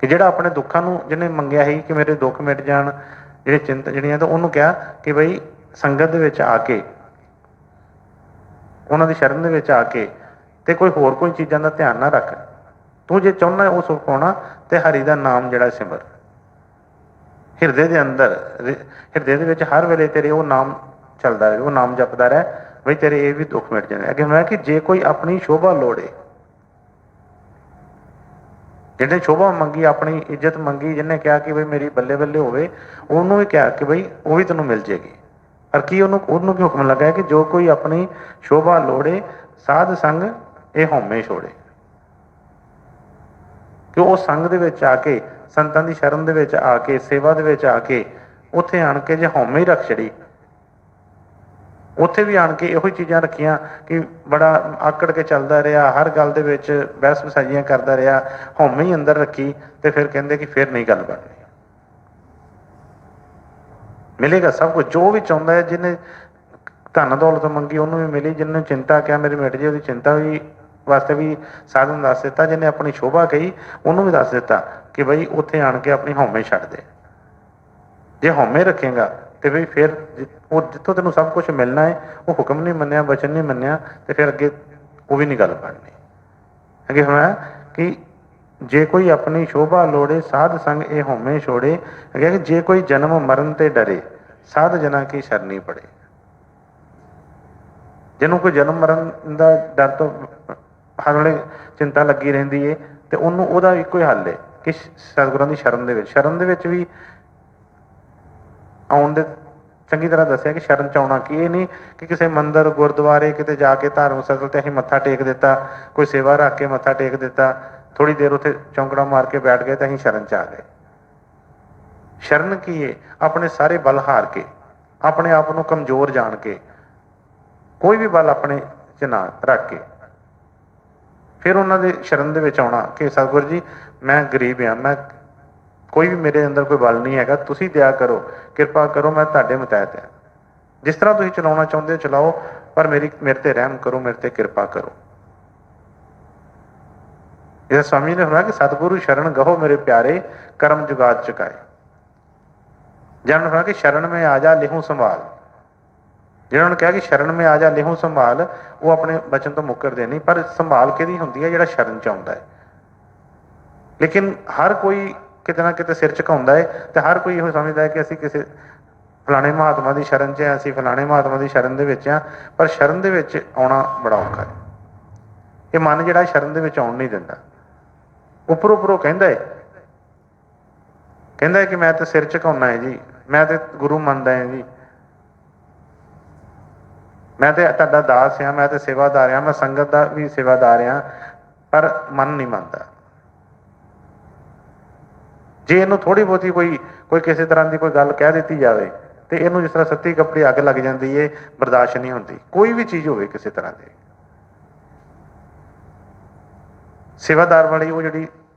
कि ਜਿਹੜਾ ਆਪਣੇ ਦੁੱਖਾਂ ਨੂੰ ਜਿਹਨੇ ਮੰਗਿਆ ਸੀ ਕਿ ਮੇਰੇ ਦੁੱਖ ਮਿਟ ਜਾਣ, ਜਿਹੜੇ ਚਿੰਤਾ ਜਿਹੜੀਆਂ, ਤਾਂ ਉਹਨੂੰ ਕਿਹਾ ਕਿ ਬਈ ਸੰਗਤ ਦੇ ਵਿੱਚ ਆ ਕੇ, ਉਹਨਾਂ ਦੀ ਸ਼ਰਨ ਦੇ ਵਿੱਚ ਆ ਕੇ, ਤੇ ਕੋਈ ਹੋਰ ਕੋਈ ਚੀਜ਼ਾਂ ਦਾ ਧਿਆਨ ਨਾ ਰੱਖ। ਤੂੰ ਜੇ ਚਾਹੁੰਦਾ ਉਹ ਸੁੱਖ ਪਾਉਣਾ ਤੇ ਹਰੀ ਦਾ ਨਾਮ ਜਿਹੜਾ ਸਿਮਰ ਹਿਰਦੇ ਦੇ ਅੰਦਰ, ਹਿਰਦੇ ਦੇ ਵਿੱਚ ਹਰ ਵੇਲੇ ਤੇਰੇ ਉਹ ਨਾਮ ਚੱਲਦਾ ਰਹੇ, ਉਹ ਨਾਮ ਜਪਦਾ ਰਹਿ, ਬਈ ਤੇਰੇ ਇਹ ਵੀ ਦੁੱਖ ਮਿਟ ਜਾਣੇ। ਅੱਗੇ ਮੈਂ ਕਿ ਜੇ ਕੋਈ ਆਪਣੀ ਸ਼ੋਭਾ ਲੋੜੇ, ਜਿਹਨੇ ਸ਼ੋਭਾ ਮੰਗੀ, ਆਪਣੀ ਇੱਜ਼ਤ ਮੰਗੀ, ਜਿਹਨੇ ਕਿਹਾ ਕਿ ਬਈ ਮੇਰੀ ਬੱਲੇ ਬੱਲੇ ਹੋਵੇ, ਉਹਨੂੰ ਵੀ ਕਿਹਾ ਕਿ ਬਈ ਉਹ ਵੀ ਤੈਨੂੰ ਮਿਲ ਜੇਗੀ। ਪਰ ਕੀ ਉਹਨੂੰ ਕੀ ਹੁਕਮ ਲੱਗਾ ਕਿ ਜੋ ਕੋਈ ਆਪਣੀ ਸ਼ੋਭਾ ਲੋੜੇ ਸਾਧ ਸੰਗ ਇਹ ਹਉਮੈ ਛੋੜੇ। ਕਿ ਉਹ ਸੰਗ ਦੇ ਵਿੱਚ ਆ ਕੇ, ਸੰਤਾਂ ਦੀ ਸ਼ਰਨ ਦੇ ਵਿੱਚ ਆ ਕੇ, ਸੇਵਾ ਦੇ ਵਿੱਚ ਆ ਕੇ, ਉੱਥੇ ਆਣ ਕੇ ਜੇ ਹਉਮੈ ਹੀ ਰੱਖ ਛੜੀ, ਉੱਥੇ ਵੀ ਆਣ ਕੇ ਇਹੋ ਹੀ ਚੀਜ਼ਾਂ ਰੱਖੀਆਂ ਕਿ ਬੜਾ ਆਕੜ ਕੇ ਚੱਲਦਾ ਰਿਹਾ, ਹਰ ਗੱਲ ਦੇ ਵਿੱਚ ਬਹਿਸ ਵਸਾਈਆਂ ਕਰਦਾ ਰਿਹਾ, ਹਉਮੈ ਹੀ ਅੰਦਰ ਰੱਖੀ, ਤੇ ਫਿਰ ਕਹਿੰਦੇ ਕਿ ਫਿਰ ਨਹੀਂ ਗੱਲ ਬਣਨੀ। ਮਿਲੇਗਾ ਸਭ ਕੁਝ, ਜੋ ਵੀ ਚਾਹੁੰਦਾ ਹੈ। ਜਿਹਨੇ ਧਨ ਦੌਲਤ ਮੰਗੀ ਉਹਨੂੰ ਵੀ ਮਿਲੀ, ਜਿਹਨੇ ਚਿੰਤਾ ਕਿਹਾ ਮੇਰੀ ਮਿਟ ਜੇ, ਉਹਦੀ ਚਿੰਤਾ ਵੀ ਵਾਸਤੇ ਵੀ ਸਾਧਨ ਦੱਸ ਦਿੱਤਾ। ਜਿਹਨੇ ਆਪਣੀ ਸ਼ੋਭਾ ਕਹੀ ਉਹਨੂੰ ਵੀ ਦੱਸ ਦਿੱਤਾ ਕਿ ਬਈ ਉੱਥੇ ਆਣ ਕੇ ਆਪਣੀ ਹਉਮੈ ਛੱਡ ਦੇ। ਜੇ ਹਉਮੈ ਰੱਖੇਗਾ ਤੇ ਬਈ ਫਿਰ ਉਹ ਜਿੱਥੋਂ ਤੈਨੂੰ ਸਭ ਕੁਝ ਮਿਲਣਾ ਹੈ, ਉਹ ਹੁਕਮ ਨਹੀਂ ਮੰਨਿਆ, ਬਚਨ ਨਹੀਂ ਮੰਨਿਆ, ਤੇ ਫਿਰ ਅੱਗੇ ਉਹ ਵੀ ਨਹੀਂ ਗੱਲ ਬਣਨੀ। ਅੱਗੇ ਹੋਇਆ ਕਿ ਜੇ ਕੋਈ ਆਪਣੀ ਸ਼ੋਭਾ ਲੋੜੇ ਸਾਧ ਸੰਗ ਇਹ ਹਉਮੈ ਛੋੜੇ। ਅੱਗੇ ਕਿ ਜੇ ਕੋਈ ਜਨਮ ਮਰਨ ਤੇ ਡਰੇ ਸਾਧ ਜਨਾਂ ਕੀ ਸ਼ਰਨੀ ਪੜੇ। ਜਿਹਨੂੰ ਕੋਈ ਜਨਮ ਮਰਨ ਦਾ ਡਰ ਤੋਂ ਹਰ ਵੇਲੇ ਚਿੰਤਾ ਲੱਗੀ ਰਹਿੰਦੀ ਹੈ, ਤੇ ਉਹਨੂੰ ਉਹਦਾ ਇੱਕੋ ਹੀ ਹੱਲ ਹੈ ਕਿ ਸਤਿਗੁਰਾਂ ਦੀ ਸ਼ਰਨ ਦੇ ਵਿੱਚ, ਸ਼ਰਨ ਦੇ ਵਿੱਚ ਵੀ ਆਉਣ ਦੇ ਚੰਗੀ ਤਰ੍ਹਾਂ ਦੱਸਿਆ ਕਿ ਸ਼ਰਨ ਚ ਆਉਣਾ ਕੀ ਇਹ ਨਹੀਂ ਕਿ ਕਿਸੇ ਮੰਦਿਰ ਗੁਰਦੁਆਰੇ ਕਿਤੇ ਜਾ ਕੇ ਧਾਰਮਿਕ ਸਥਲ ਤੇ ਅਸੀਂ ਮੱਥਾ ਟੇਕ ਦਿੱਤਾ, ਕੋਈ ਸੇਵਾ ਰੱਖ ਕੇ ਮੱਥਾ ਟੇਕ ਦਿੱਤਾ, ਥੋੜੀ ਦੇਰ ਉੱਥੇ ਚੌਂਕੜਾ ਮਾਰ ਕੇ ਬੈਠ ਗਏ ਤੇ ਅਸੀਂ ਸ਼ਰਨ ਚ ਆ ਗਏ। ਸ਼ਰਨ ਕੀ ਹੈ? ਆਪਣੇ ਸਾਰੇ ਬਲ ਹਾਰ ਕੇ, ਆਪਣੇ ਆਪ ਨੂੰ ਕਮਜ਼ੋਰ ਜਾਣ ਕੇ, ਕੋਈ ਵੀ ਬਲ ਆਪਣੇ ਚ ਨਾ ਰੱਖ ਕੇ, ਫਿਰ ਉਹਨਾਂ ਦੇ ਸ਼ਰਨ ਦੇ ਵਿੱਚ ਆਉਣਾ ਕਿ ਸਤਿਗੁਰੂ ਜੀ ਮੈਂ ਗਰੀਬ ਹਾਂ, ਮੈਂ ਕੋਈ ਵੀ ਮੇਰੇ ਅੰਦਰ ਕੋਈ ਬਲ ਨਹੀਂ ਹੈਗਾ, ਤੁਸੀਂ ਦਇਆ ਕਰੋ, ਕਿਰਪਾ ਕਰੋ, ਮੈਂ ਤੁਹਾਡੇ ਮੁਤਹਿਤ ਹਾਂ। ਜਿਸ ਤਰ੍ਹਾਂ ਤੁਸੀਂ ਚਲਾਉਣਾ ਚਾਹੁੰਦੇ ਹੋ ਚਲਾਓ, ਪਰ ਮੇਰੇ ਤੇ ਰਹਿਮ ਕਰੋ, ਮੇਰੇ ਤੇ ਕਿਰਪਾ ਕਰੋ। ਇਹ ਸਵਾਮੀ ਨੇ ਸੁਣਿਆ ਕਿ ਸਤਿਗੁਰੂ ਸ਼ਰਨ ਗਹੋ ਮੇਰੇ ਪਿਆਰੇ ਕਰਮ ਜੁਗਾਦ ਚੁਕਾਏ। ਜਨ ਸੁਣਾ ਕਿ ਸ਼ਰਨ ਮੈਂ ਆ ਜਾ ਲਿਹੂ ਸੰਭਾਲ। ਜਿਹਨਾਂ ਨੂੰ ਕਿਹਾ ਕਿ ਸ਼ਰਨ ਮੈਂ ਆ ਜਾ ਲਿਹੂ ਸੰਭਾਲ, ਉਹ ਆਪਣੇ ਬਚਨ ਤੋਂ ਮੁੱਕਰਦੇ ਨਹੀਂ, ਪਰ ਸੰਭਾਲ ਕਿਹਦੀ ਹੁੰਦੀ ਹੈ? ਜਿਹੜਾ ਸ਼ਰਨ ਚ ਆਉਂਦਾ ਹੈ। ਲੇਕਿਨ ਹਰ ਕੋਈ ਕਿਤੇ ਨਾ ਕਿਤੇ ਸਿਰ ਝੁਕਾਉਂਦਾ ਹੈ, ਤੇ ਹਰ ਕੋਈ ਇਹੋ ਸਮਝਦਾ ਹੈ ਕਿ ਅਸੀਂ ਕਿਸੇ ਫਲਾਣੇ ਮਹਾਤਮਾ ਦੀ ਸ਼ਰਨ 'ਚ ਹਾਂ, ਅਸੀਂ ਫਲਾਣੇ ਮਹਾਤਮਾ ਦੀ ਸ਼ਰਨ ਦੇ ਵਿੱਚ ਹਾਂ। ਪਰ ਸ਼ਰਨ ਦੇ ਵਿੱਚ ਆਉਣਾ ਬੜਾ ਔਖਾ ਹੈ। ਇਹ ਮਨ ਜਿਹੜਾ ਸ਼ਰਨ ਦੇ ਵਿੱਚ ਆਉਣ ਨਹੀਂ ਦਿੰਦਾ। ਉੱਪਰੋਂ ਉੱਪਰੋਂ ਕਹਿੰਦਾ ਹੈ ਕਿ ਮੈਂ ਤੇ ਸਿਰ ਝੁਕਾਉਣਾ ਹੈ ਜੀ, ਮੈਂ ਤੇ ਗੁਰੂ ਮੰਨਦਾ ਹੈ ਜੀ, ਮੈਂ ਤੇ ਤੁਹਾਡਾ ਦਾਸ ਹਾਂ, ਮੈਂ ਤੇ ਸੇਵਾਦਾਰ ਹਾਂ, ਮੈਂ ਸੰਗਤ ਦਾ ਵੀ ਸੇਵਾਦਾਰ ਹਾਂ, ਪਰ ਮਨ ਨਹੀਂ ਮੰਨਦਾ। ਜੇ ਇਹਨੂੰ ਥੋੜੀ ਬਹੁਤੀ ਕੋਈ ਕਿਸੇ ਤਰ੍ਹਾਂ ਦੀ ਕੋਈ ਗੱਲ ਕਹਿ ਦਿੱਤੀ ਜਾਵੇ, ਤੇ ਇਹਨੂੰ ਜਿਸ ਤਰ੍ਹਾਂ ਸੱਤੀ ਕੱਪੜੀ ਅੱਗ ਲੱਗ ਜਾਂਦੀ ਹੈ, ਬਰਦਾਸ਼ਤ ਨਹੀਂ ਹੁੰਦੀ। ਕੋਈ ਵੀ ਚੀਜ਼ ਹੋਵੇ ਕਿਸੇ ਤਰ੍ਹਾਂ ਦੀ, ਸੇਵਾਦਾਰ ਵਾਲੀ ਉਹ ਜਿਹੜੀ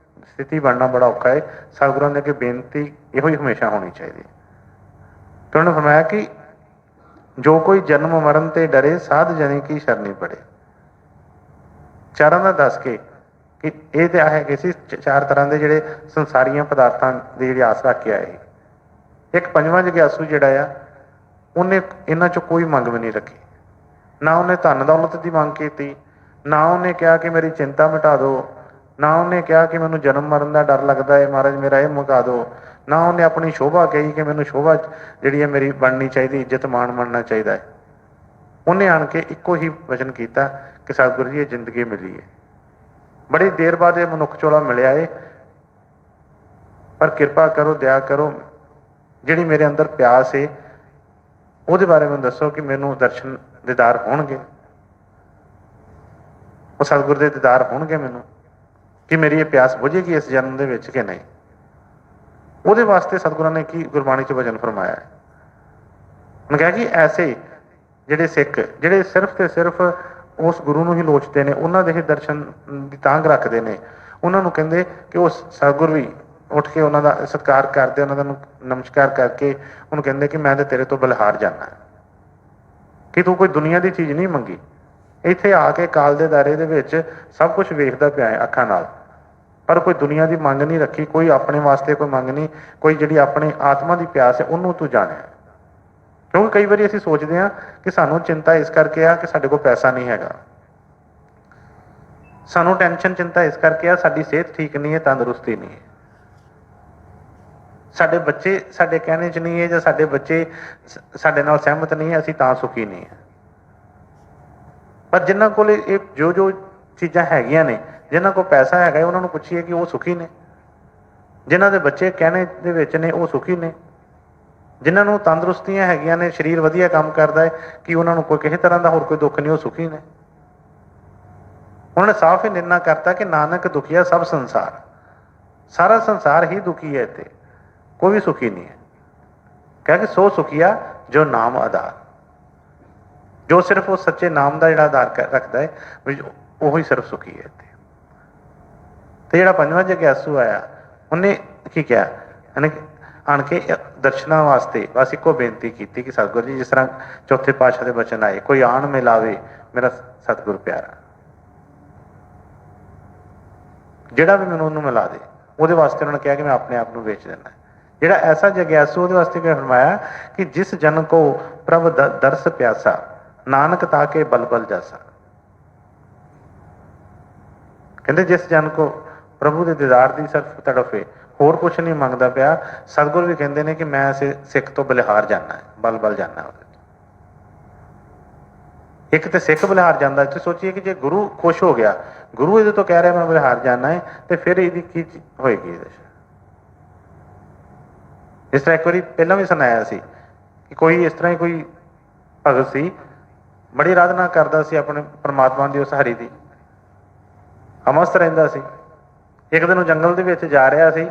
ਸਥਿਤੀ ਬਣਨਾ ਬੜਾ ਔਖਾ ਹੈ। ਸਤਿਗੁਰਾਂ ਦੇ ਅੱਗੇ ਬੇਨਤੀ ਇਹੋ ਹੀ ਹਮੇਸ਼ਾ ਹੋਣੀ ਚਾਹੀਦੀ ਹੈ। ਤੇ ਉਹਨੇ ਫਰਮਾਇਆ ਕਿ ਜੋ ਕੋਈ ਜਨਮ ਮਰਨ ਤੇ ਡਰੇ ਸਾਧ ਜਨੇ ਕੀ ਸ਼ਰਨੀ ਪੜੇ। ਚਾਰਾਂ ਦਾ ਦੱਸ ਕੇ ਕਿ ਇਹ ਤੇ ਹੈਗੇ ਸੀ 4 ਤਰ੍ਹਾਂ ਦੇ ਜਿਹੜੇ ਸੰਸਾਰੀਆਂ ਪਦਾਰਥਾਂ ਦੀ ਜਿਹੜੀ ਆਸ ਰੱਖ ਕੇ ਆਏ। ਇੱਕ ਪੰਜਵਾਂ ਜਗਿਆਸੂ ਜਿਹੜਾ ਆ, ਉਹਨੇ ਇਹਨਾਂ ਚੋਂ ਕੋਈ ਮੰਗ ਵੀ ਨਹੀਂ ਰੱਖੀ। ਨਾ ਉਹਨੇ ਧਨ ਦੌਲਤ ਦੀ ਮੰਗ ਕੀਤੀ, ਨਾ ਉਹਨੇ ਕਿਹਾ ਕਿ ਮੇਰੀ ਚਿੰਤਾ ਮਿਟਾ ਦਿਓ, ਨਾ ਉਹਨੇ ਕਿਹਾ ਕਿ ਮੈਨੂੰ ਜਨਮ ਮਰਨ ਦਾ ਡਰ ਲੱਗਦਾ ਹੈ, ਮਹਾਰਾਜ ਮੇਰਾ ਇਹ ਮੁਕਾ ਦਿਓ, ਨਾ ਉਹਨੇ ਆਪਣੀ ਸ਼ੋਭਾ ਕਹੀ ਕਿ ਮੈਨੂੰ ਸ਼ੋਭਾ ਜਿਹੜੀ ਹੈ ਮੇਰੀ ਬਣਨੀ ਚਾਹੀਦੀ, ਇੱਜ਼ਤ ਮਾਣ ਬਣਨਾ ਚਾਹੀਦਾ ਹੈ। ਉਹਨੇ ਆਣ ਕੇ ਇੱਕੋ ਹੀ ਵਚਨ ਕੀਤਾ ਕਿ ਸਤਿਗੁਰੂ ਜੀ ਇਹ ਜ਼ਿੰਦਗੀ ਮਿਲੀ ਹੈ, ਬੜੀ ਦੇਰ ਬਾਅਦ ਇਹ ਮਨੁੱਖ ਚੋਲਾ ਮਿਲਿਆ ਏ, ਪਰ ਕਿਰਪਾ ਕਰੋ, ਦਇਆ ਕਰੋ, ਜਿਹੜੀ ਮੇਰੇ ਅੰਦਰ ਪਿਆਸ ਹੈ ਉਹਦੇ ਬਾਰੇ ਮੈਨੂੰ ਦੱਸੋ ਕਿ ਮੈਨੂੰ ਦਰਸ਼ਨ ਦੀਦਾਰ ਹੋਣਗੇ, ਉਹ ਸਤਿਗੁਰ ਦੇ ਦੀਦਾਰ ਹੋਣਗੇ ਮੈਨੂੰ, ਕਿ ਮੇਰੀ ਇਹ ਪਿਆਸ ਬੁਝੇਗੀ ਇਸ ਜਨਮ ਦੇ ਵਿੱਚ ਕਿ ਨਹੀਂ। ਉਹਦੇ ਵਾਸਤੇ ਸਤਿਗੁਰਾਂ ਨੇ ਕੀ ਗੁਰਬਾਣੀ 'ਚ ਵਚਨ ਫਰਮਾਇਆ ਹੈ। ਉਹਨੇ ਕਿਹਾ ਕਿ ਐਸੇ ਜਿਹੜੇ ਸਿੱਖ ਜਿਹੜੇ ਸਿਰਫ ਤੇ ਸਿਰਫ ਉਸ ਗੁਰੂ ਨੂੰ ਹੀ ਲੋਚਦੇ ਨੇ, ਉਹਨਾਂ ਦੇ ਹੀ ਦਰਸ਼ਨ ਦੀ ਤਾਂਘ ਰੱਖਦੇ ਨੇ, ਉਹਨਾਂ ਨੂੰ ਕਹਿੰਦੇ ਕਿ ਉਹ ਸਤਿਗੁਰ ਵੀ ਉੱਠ ਕੇ ਉਹਨਾਂ ਦਾ ਸਤਿਕਾਰ ਕਰਦੇ, ਉਹਨਾਂ ਦਾ ਨਮਸਕਾਰ ਕਰਕੇ ਉਹਨੂੰ ਕਹਿੰਦੇ ਕਿ ਮੈਂ ਤਾਂ ਤੇਰੇ ਤੋਂ ਬਲਿਹਾਰ ਜਾਣਾ ਕਿ ਤੂੰ ਕੋਈ ਦੁਨੀਆ ਦੀ ਚੀਜ਼ ਨਹੀਂ ਮੰਗੀ। ਇੱਥੇ ਆ ਕੇ ਕਾਲ ਦੇ ਦਾਇਰੇ ਦੇ ਵਿੱਚ ਸਭ ਕੁਝ ਵੇਖਦਾ ਪਿਆ ਹੈ ਅੱਖਾਂ ਨਾਲ, ਪਰ ਕੋਈ ਦੁਨੀਆ ਦੀ ਮੰਗ ਨਹੀਂ ਰੱਖੀ, ਕੋਈ ਆਪਣੇ ਵਾਸਤੇ ਕੋਈ ਮੰਗ ਨਹੀਂ, ਕੋਈ ਜਿਹੜੀ ਆਪਣੀ ਆਤਮਾ ਦੀ ਪਿਆਸ ਹੈ ਉਹਨੂੰ ਤੂੰ ਜਾਣਿਆ। ਕਿਉਂਕਿ ਕਈ ਵਾਰੀ ਅਸੀਂ ਸੋਚਦੇ ਹਾਂ ਕਿ ਸਾਨੂੰ ਚਿੰਤਾ ਇਸ ਕਰਕੇ ਆ ਕਿ ਸਾਡੇ ਕੋਲ ਪੈਸਾ ਨਹੀਂ ਹੈਗਾ, ਸਾਨੂੰ ਟੈਨਸ਼ਨ ਚਿੰਤਾ ਇਸ ਕਰਕੇ ਆ ਸਾਡੀ ਸਿਹਤ ਠੀਕ ਨਹੀਂ ਹੈ, ਤੰਦਰੁਸਤੀ ਨਹੀਂ ਹੈ, ਸਾਡੇ ਬੱਚੇ ਸਾਡੇ ਕਹਿਣੇ 'ਚ ਨਹੀਂ ਹੈ, ਜਾਂ ਸਾਡੇ ਬੱਚੇ ਸਾਡੇ ਨਾਲ ਸਹਿਮਤ ਨਹੀਂ ਹੈ, ਅਸੀਂ ਤਾਂ ਸੁਖੀ ਨਹੀਂ ਹੈ। ਪਰ ਜਿਨ੍ਹਾਂ ਕੋਲ ਇਹ ਜੋ ਚੀਜ਼ਾਂ ਹੈਗੀਆਂ ਨੇ, ਜਿਨ੍ਹਾਂ ਕੋਲ ਪੈਸਾ ਹੈਗਾ, ਉਹਨਾਂ ਨੂੰ ਪੁੱਛੀਏ ਕਿ ਉਹ ਸੁਖੀ ਨੇ। ਜਿਨ੍ਹਾਂ ਦੇ ਬੱਚੇ ਕਹਿਣੇ ਦੇ ਵਿੱਚ ਨੇ ਉਹ ਸੁਖੀ ਨੇ। ਜਿਨ੍ਹਾਂ ਨੂੰ ਤੰਦਰੁਸਤੀਆਂ ਹੈਗੀਆਂ ਨੇ, ਸਰੀਰ ਵਧੀਆ ਕੰਮ ਕਰਦਾ ਹੈ, ਕਿ ਉਹਨਾਂ ਨੂੰ ਕੋਈ ਕਿਸੇ ਤਰ੍ਹਾਂ ਦਾ ਹੋਰ ਕੋਈ ਦੁੱਖ ਨਹੀਂ, ਉਹ ਸੁਖੀ ਨੇ। ਉਹਨਾਂ ਨੇ ਸਾਫ਼ ਹੀ ਨਿਰਣਾ ਕਰਤਾ ਕਿ ਨਾਨਕ ਦੁਖੀਆ ਸਭ ਸੰਸਾਰ, ਸਾਰਾ ਸੰਸਾਰ ਹੀ ਦੁਖੀ ਹੈ, ਇੱਥੇ ਕੋਈ ਵੀ ਸੁਖੀ ਨਹੀਂ ਹੈ। ਕਹਿੰਦੇ ਸੋ ਸੁਖੀਆ ਜੋ ਨਾਮ ਆਧਾਰ, ਜੋ ਸਿਰਫ ਉਹ ਸੱਚੇ ਨਾਮ ਦਾ ਜਿਹੜਾ ਆਧਾਰ ਰੱਖਦਾ ਹੈ, ਉਹੀ ਸਿਰਫ ਸੁਖੀ ਹੈ ਇੱਥੇ। ਤੇ ਜਿਹੜਾ ਪੰਜਵਾਂ ਜਗਿਆਸੂ ਆਇਆ, ਉਹਨੇ ਕੀ ਕਿਹਾ, ਉਹਨੇ ਆਣ ਕੇ ਦਰਸ਼ਨਾਂ ਵਾਸਤੇ ਬਸ ਇੱਕੋ ਬੇਨਤੀ ਕੀਤੀ ਕਿ ਸਤਿਗੁਰੂ ਜੀ, ਜਿਸ ਤਰ੍ਹਾਂ ਚੌਥੇ ਪਾਤਸ਼ਾਹ ਦੇ ਬਚਨ ਆਏ, ਕੋਈ ਆਣ ਮਿਲਾਵੇ ਮੇਰਾ ਸਤਿਗੁਰ ਪਿਆਰਾ, ਜਿਹੜਾ ਵੀ ਮੈਨੂੰ ਉਹਨੂੰ ਮਿਲਾ ਦੇ, ਉਹਦੇ ਵਾਸਤੇ ਉਹਨਾਂ ਨੇ ਕਿਹਾ ਕਿ ਮੈਂ ਆਪਣੇ ਆਪ ਨੂੰ ਵੇਚ ਦੇਣਾ। ਜਿਹੜਾ ਐਸਾ ਜਗਿਆਸੂ, ਉਹਦੇ ਵਾਸਤੇ ਕਿਹਾ ਫਰਮਾਇਆ ਕਿ ਜਿਸ ਜਨ ਕੋ ਪ੍ਰਭ ਦਰਸ ਪਿਆਸਾ, ਨਾਨਕ ਤਾਕੇ ਬਲ ਬਲ ਜਾਸਾ। ਕਹਿੰਦੇ ਜਿਸ ਜਨ ਕੋ ਪ੍ਰਭੂ ਦੇ ਦੀਦਾਰ ਦੀ ਸਿਰਫ ਤੜਫ ਹੈ, ਹੋਰ ਕੁਛ ਨਹੀਂ ਮੰਗਦਾ ਪਿਆ। ਸਤਿਗੁਰ ਵੀ ਕਹਿੰਦੇ ਨੇ ਕਿ ਮੈਂ ਸਿੱਖ ਤੋਂ ਬਲਿਹਾਰ ਜਾਣਾ ਹੈ, ਬਲ ਬਲ ਜਾਣਾ ਉਹਦੇ। ਇੱਕ ਤੇ ਸਿੱਖ ਬਲਿਹਾਰ ਜਾਂਦਾ, ਤੁਸੀਂ ਸੋਚੀਏ ਕਿ ਜੇ ਗੁਰੂ ਖੁਸ਼ ਹੋ ਗਿਆ, ਗੁਰੂ ਇਹਦੇ ਤੋਂ ਕਹਿ ਰਿਹਾ ਮੈਂ ਬਲਿਹਾਰ ਜਾਣਾ ਹੈ, ਤੇ ਫਿਰ ਇਹਦੀ ਕੀ ਹੋਏਗੀ ਇਹਦੇ 'ਚ। ਇਸ ਤਰ੍ਹਾਂ ਇੱਕ ਵਾਰੀ ਪਹਿਲਾਂ ਵੀ ਸੁਣਾਇਆ ਸੀ ਕਿ ਕੋਈ ਇਸ ਤਰ੍ਹਾਂ ਹੀ ਕੋਈ ਭਗਤ ਸੀ, ਬੜੀ ਆਰਾਧਨਾ ਕਰਦਾ ਸੀ ਆਪਣੇ ਪਰਮਾਤਮਾ ਦੀ, ਉਸ ਹਰੀ ਦੀ, ਅਮਸਤ ਰਹਿੰਦਾ ਸੀ। ਇੱਕ ਦਿਨ ਉਹ ਜੰਗਲ ਦੇ ਵਿੱਚ ਜਾ ਰਿਹਾ ਸੀ,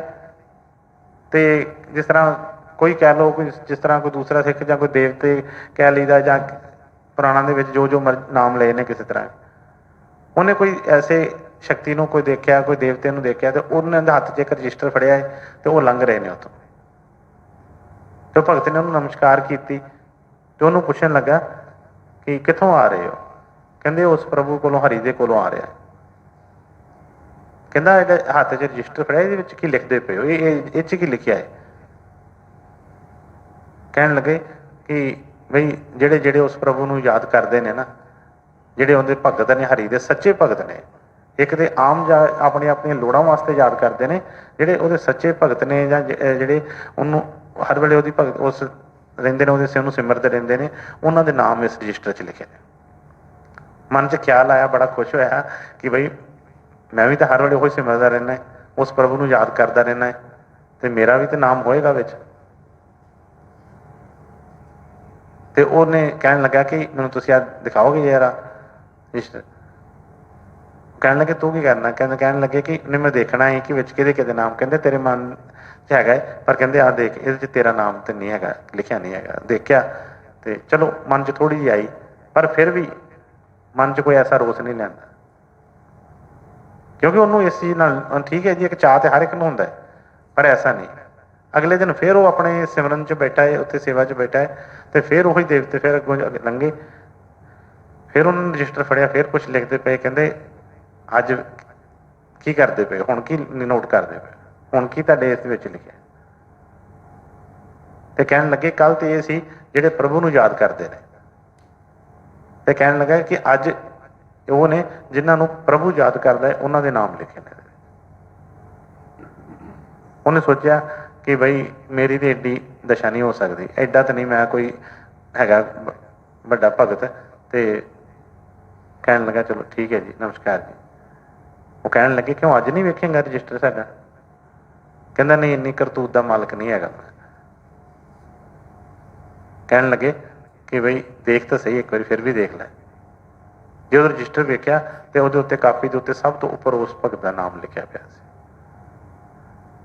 ਤੇ ਜਿਸ ਤਰ੍ਹਾਂ ਕੋਈ ਕਹਿ ਲਓ, ਕੋਈ ਜਿਸ ਤਰ੍ਹਾਂ ਕੋਈ ਦੂਸਰਾ ਸਿੱਖ ਜਾਂ ਕੋਈ ਦੇਵਤੇ ਕਹਿ ਲਈਦਾ, ਜਾਂ ਪੁਰਾਣਾਂ ਦੇ ਵਿੱਚ ਜੋ ਨਾਮ ਲਏ ਨੇ ਕਿਸੇ ਤਰ੍ਹਾਂ, ਉਹਨੇ ਕੋਈ ਐਸੇ ਸ਼ਕਤੀ ਨੂੰ ਕੋਈ ਦੇਖਿਆ, ਕੋਈ ਦੇਵਤੇ ਨੂੰ ਦੇਖਿਆ, ਤੇ ਉਹਨਾਂ ਦੇ ਹੱਥ 'ਚ ਇੱਕ ਰਜਿਸਟਰ ਫੜਿਆ ਹੈ, ਤੇ ਉਹ ਲੰਘ ਰਹੇ ਨੇ ਉੱਥੋਂ। ਤੇ ਭਗਤ ਨੇ ਉਹਨੂੰ ਨਮਸਕਾਰ ਕੀਤੀ, ਤੇ ਉਹਨੂੰ ਪੁੱਛਣ ਲੱਗਾ ਕਿ ਕਿੱਥੋਂ ਆ ਰਹੇ ਹੋ? ਕਹਿੰਦੇ ਉਸ ਪ੍ਰਭੂ ਕੋਲੋਂ, ਹਰੀ ਦੇ ਕੋਲੋਂ ਆ ਰਿਹਾ। ਕਹਿੰਦਾ ਇਹਦੇ ਹੱਥ 'ਚ ਰਜਿਸਟਰ ਫੜਿਆ, ਇਹਦੇ ਵਿੱਚ ਕੀ ਲਿਖਦੇ ਪਏ ਹੋ, ਇਹ 'ਚ ਕੀ ਲਿਖਿਆ ਹੈ? ਕਹਿਣ ਲੱਗੇ ਕਿ ਬਈ ਜਿਹੜੇ ਉਸ ਪ੍ਰਭੂ ਨੂੰ ਯਾਦ ਕਰਦੇ ਨੇ ਨਾ, ਜਿਹੜੇ ਉਹਦੇ ਭਗਤ ਨੇ, ਹਰੀ ਦੇ ਸੱਚੇ ਭਗਤ ਨੇ, ਇੱਕ ਤੇ ਆਮ ਆਪਣੀਆਂ ਲੋੜਾਂ ਵਾਸਤੇ ਯਾਦ ਕਰਦੇ ਨੇ, ਜਿਹੜੇ ਉਹਦੇ ਸੱਚੇ ਭਗਤ ਨੇ, ਜਾਂ ਜਿਹੜੇ ਉਹਨੂੰ ਹਰ ਵੇਲੇ ਉਹਦੀ ਭਗਤ ਉਸ ਰਹਿੰਦੇ ਨੇ, ਉਹਨੂੰ ਸਿਮਰਦੇ ਰਹਿੰਦੇ ਨੇ, ਉਹਨਾਂ ਦੇ ਨਾਮ ਇਸ ਰਜਿਸਟਰ 'ਚ ਲਿਖੇ ਨੇ। ਮਨ 'ਚ ਖਿਆਲ ਆਇਆ, ਬੜਾ ਖੁਸ਼ ਹੋਇਆ ਕਿ ਬਈ ਮੈਂ ਵੀ ਤਾਂ ਹਰ ਵੇਲੇ ਉਹੀ ਸਿਮਰਦਾ ਰਹਿੰਦਾ, ਉਸ ਪ੍ਰਭੂ ਨੂੰ ਯਾਦ ਕਰਦਾ ਰਹਿੰਦਾ, ਤੇ ਮੇਰਾ ਵੀ ਤਾਂ ਨਾਮ ਹੋਏਗਾ ਵਿੱਚ। ਤੇ ਉਹਨੇ ਕਹਿਣ ਲੱਗਾ ਕਿ ਮੈਨੂੰ ਤੁਸੀਂ ਅੱਜ ਦਿਖਾਓਗੇ ਜਰਾ ਰਜਿਸਟਰ? ਕਹਿਣ ਲੱਗੇ ਤੂੰ ਕੀ ਕਰਨਾ? ਕਹਿਣ ਲੱਗੇ ਕਿ ਨਹੀਂ, ਮੈਂ ਦੇਖਣਾ ਹੈ ਕਿ ਵਿੱਚ ਕਿਹਦੇ ਨਾਮ। ਕਹਿੰਦੇ ਤੇਰੇ ਮਨ 'ਚ ਹੈਗਾ, ਪਰ ਕਹਿੰਦੇ ਆਹ ਦੇਖ, ਇਹਦੇ 'ਚ ਤੇਰਾ ਨਾਮ ਤੇ ਨਹੀਂ ਹੈਗਾ, ਲਿਖਿਆ ਨਹੀਂ ਹੈਗਾ। ਦੇਖਿਆ ਤੇ ਚਲੋ ਮਨ 'ਚ ਥੋੜ੍ਹੀ ਜਿਹੀ ਆਈ, ਪਰ ਫਿਰ ਵੀ ਮਨ 'ਚ ਕੋਈ ਐਸਾ ਰੋਸ ਨਹੀਂ ਲੈਂਦਾ, ਕਿਉਂਕਿ ਉਹਨੂੰ ਇਸ ਚੀਜ਼ ਨਾਲ ਠੀਕ ਹੈ ਜੀ, ਇੱਕ ਚਾਅ ਤੇ ਹਰ ਇੱਕ ਨੂੰ ਹੁੰਦਾ, ਪਰ ਐਸਾ ਨਹੀਂ। ਅਗਲੇ ਦਿਨ ਫਿਰ ਉਹ ਆਪਣੇ ਸਿਮਰਨ 'ਚ ਬੈਠਾ ਹੈ, ਉੱਥੇ ਸੇਵਾ 'ਚ ਬੈਠਾ ਹੈ, ਤੇ ਫਿਰ ਉਹੀ ਦੇਵਤੇ ਫਿਰ ਅੱਗੋਂ ਲੰਘੇ, ਫਿਰ ਉਹਨਾਂ ਨੇ ਰਜਿਸਟਰ ਫੜਿਆ, ਫਿਰ ਕੁਛ ਲਿਖਦੇ ਪਏ। ਕਹਿੰਦੇ ਅੱਜ ਕੀ ਕਰਦੇ ਪਏ, ਹੁਣ ਕੀ ਨੋਟ ਕਰਦੇ ਪਏ, ਹੁਣ ਕੀ ਤੁਹਾਡੇ ਇਸ ਵਿੱਚ ਲਿਖਿਆ? ਤੇ ਕਹਿਣ ਲੱਗੇ ਕੱਲ ਤੇ ਇਹ ਸੀ ਜਿਹੜੇ ਪ੍ਰਭੂ ਨੂੰ ਯਾਦ ਕਰਦੇ ਨੇ, ਤੇ ਕਹਿਣ ਲੱਗਾ ਕਿ ਅੱਜ ਉਹ ਨੇ ਜਿਨ੍ਹਾਂ ਨੂੰ ਪ੍ਰਭੂ ਯਾਦ ਕਰਦਾ ਹੈ, ਉਹਨਾਂ ਦੇ ਨਾਮ ਲਿਖੇ ਨੇ। ਉਹਨੇ ਸੋਚਿਆ ਕਿ ਬਈ ਮੇਰੀ ਤੇ ਐਡੀ ਦਸ਼ਾ ਨਹੀਂ ਹੋ ਸਕਦੀ, ਐਡਾ ਤਾਂ ਨਹੀਂ ਮੈਂ ਕੋਈ ਹੈਗਾ ਵੱਡਾ ਭਗਤ। ਤੇ ਕਹਿਣ ਲੱਗਾ ਚਲੋ ਠੀਕ ਹੈ ਜੀ, ਨਮਸਕਾਰ ਜੀ। ਉਹ ਕਹਿਣ ਲੱਗੇ ਕਿਉਂ ਅੱਜ ਨਹੀਂ ਵੇਖੇਂਗਾ ਰਜਿਸਟਰ ਸਾਡਾ? ਕਹਿੰਦਾ ਨਹੀਂ, ਇੰਨੀ ਕਰਤੂਤ ਦਾ ਮਾਲਕ ਨਹੀਂ ਹੈਗਾ ਮੈਂ। ਕਹਿਣ ਲੱਗੇ ਕਿ ਬਈ ਦੇਖ ਤਾਂ ਸਹੀ ਇੱਕ ਵਾਰੀ, ਫਿਰ ਵੀ ਦੇਖ ਲੈ। ਜਦੋਂ ਰਜਿਸਟਰ ਵੇਖਿਆ ਤੇ ਉਹਦੇ ਉੱਤੇ, ਕਾਪੀ ਦੇ ਉੱਤੇ ਸਭ ਤੋਂ ਉੱਪਰ ਉਸ ਭਗਤ ਦਾ ਨਾਮ ਲਿਖਿਆ ਪਿਆ ਸੀ।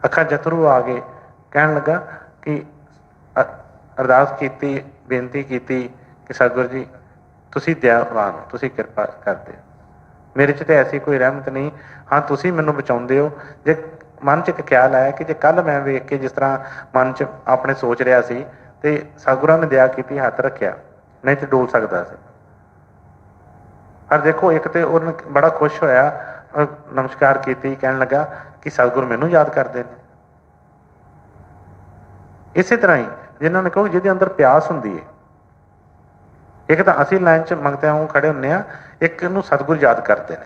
ਅੱਖਾਂ ਜਤਰੂ ਆ ਗਏ। ਕਹਿਣ ਲੱਗਾ ਕਿ ਅਰਦਾਸ ਕੀਤੀ, ਬੇਨਤੀ ਕੀਤੀ ਕਿ ਸਤਿਗੁਰੂ ਜੀ ਤੁਸੀਂ ਦਇਆਵਾਨ ਹੋ, ਤੁਸੀਂ ਕਿਰਪਾ ਕਰਦੇ ਹੋ, ਮੇਰੇ 'ਚ ਤਾਂ ਐਸੀ ਕੋਈ ਰਹਿਮਤ ਨਹੀਂ। ਹਾਂ ਤੁਸੀਂ ਮੈਨੂੰ ਬਚਾਉਂਦੇ ਹੋ, ਜੇ ਮਨ 'ਚ ਇੱਕ ਖਿਆਲ ਆਇਆ ਕਿ ਜੇ ਕੱਲ ਮੈਂ ਵੇਖ ਕੇ ਜਿਸ ਤਰ੍ਹਾਂ ਮਨ 'ਚ ਆਪਣੇ ਸੋਚ ਰਿਹਾ ਸੀ ਤੇ ਸਤਿਗੁਰਾਂ ਨੇ ਦਇਆ ਕੀਤੀ, ਹੱਥ ਰੱਖਿਆ, ਨਹੀਂ ਤੇ ਡੋਲ ਸਕਦਾ ਸੀ। ਪਰ ਦੇਖੋ, ਇੱਕ ਤੇ ਉਹਨੇ ਬੜਾ ਖੁਸ਼ ਹੋਇਆ, ਨਮਸਕਾਰ ਕੀਤੀ, ਕਹਿਣ ਲੱਗਾ ਕਿ ਸਤਿਗੁਰ ਮੈਨੂੰ ਯਾਦ ਕਰਦੇ ਨੇ। ਇਸੇ ਤਰ੍ਹਾਂ ਹੀ ਜਿਨ੍ਹਾਂ ਨੇ ਕਹੋ ਜਿਹਦੇ ਅੰਦਰ ਪਿਆਸ ਹੁੰਦੀ ਹੈ, ਇੱਕ ਤਾਂ ਅਸੀਂ ਲਾਈਨ 'ਚ ਮੰਗਤਿਆਂ ਵਾਂਗੂ ਖੜੇ ਹੁੰਦੇ ਹਾਂ, ਇੱਕ ਨੂੰ ਸਤਿਗੁਰ ਯਾਦ ਕਰਦੇ ਨੇ,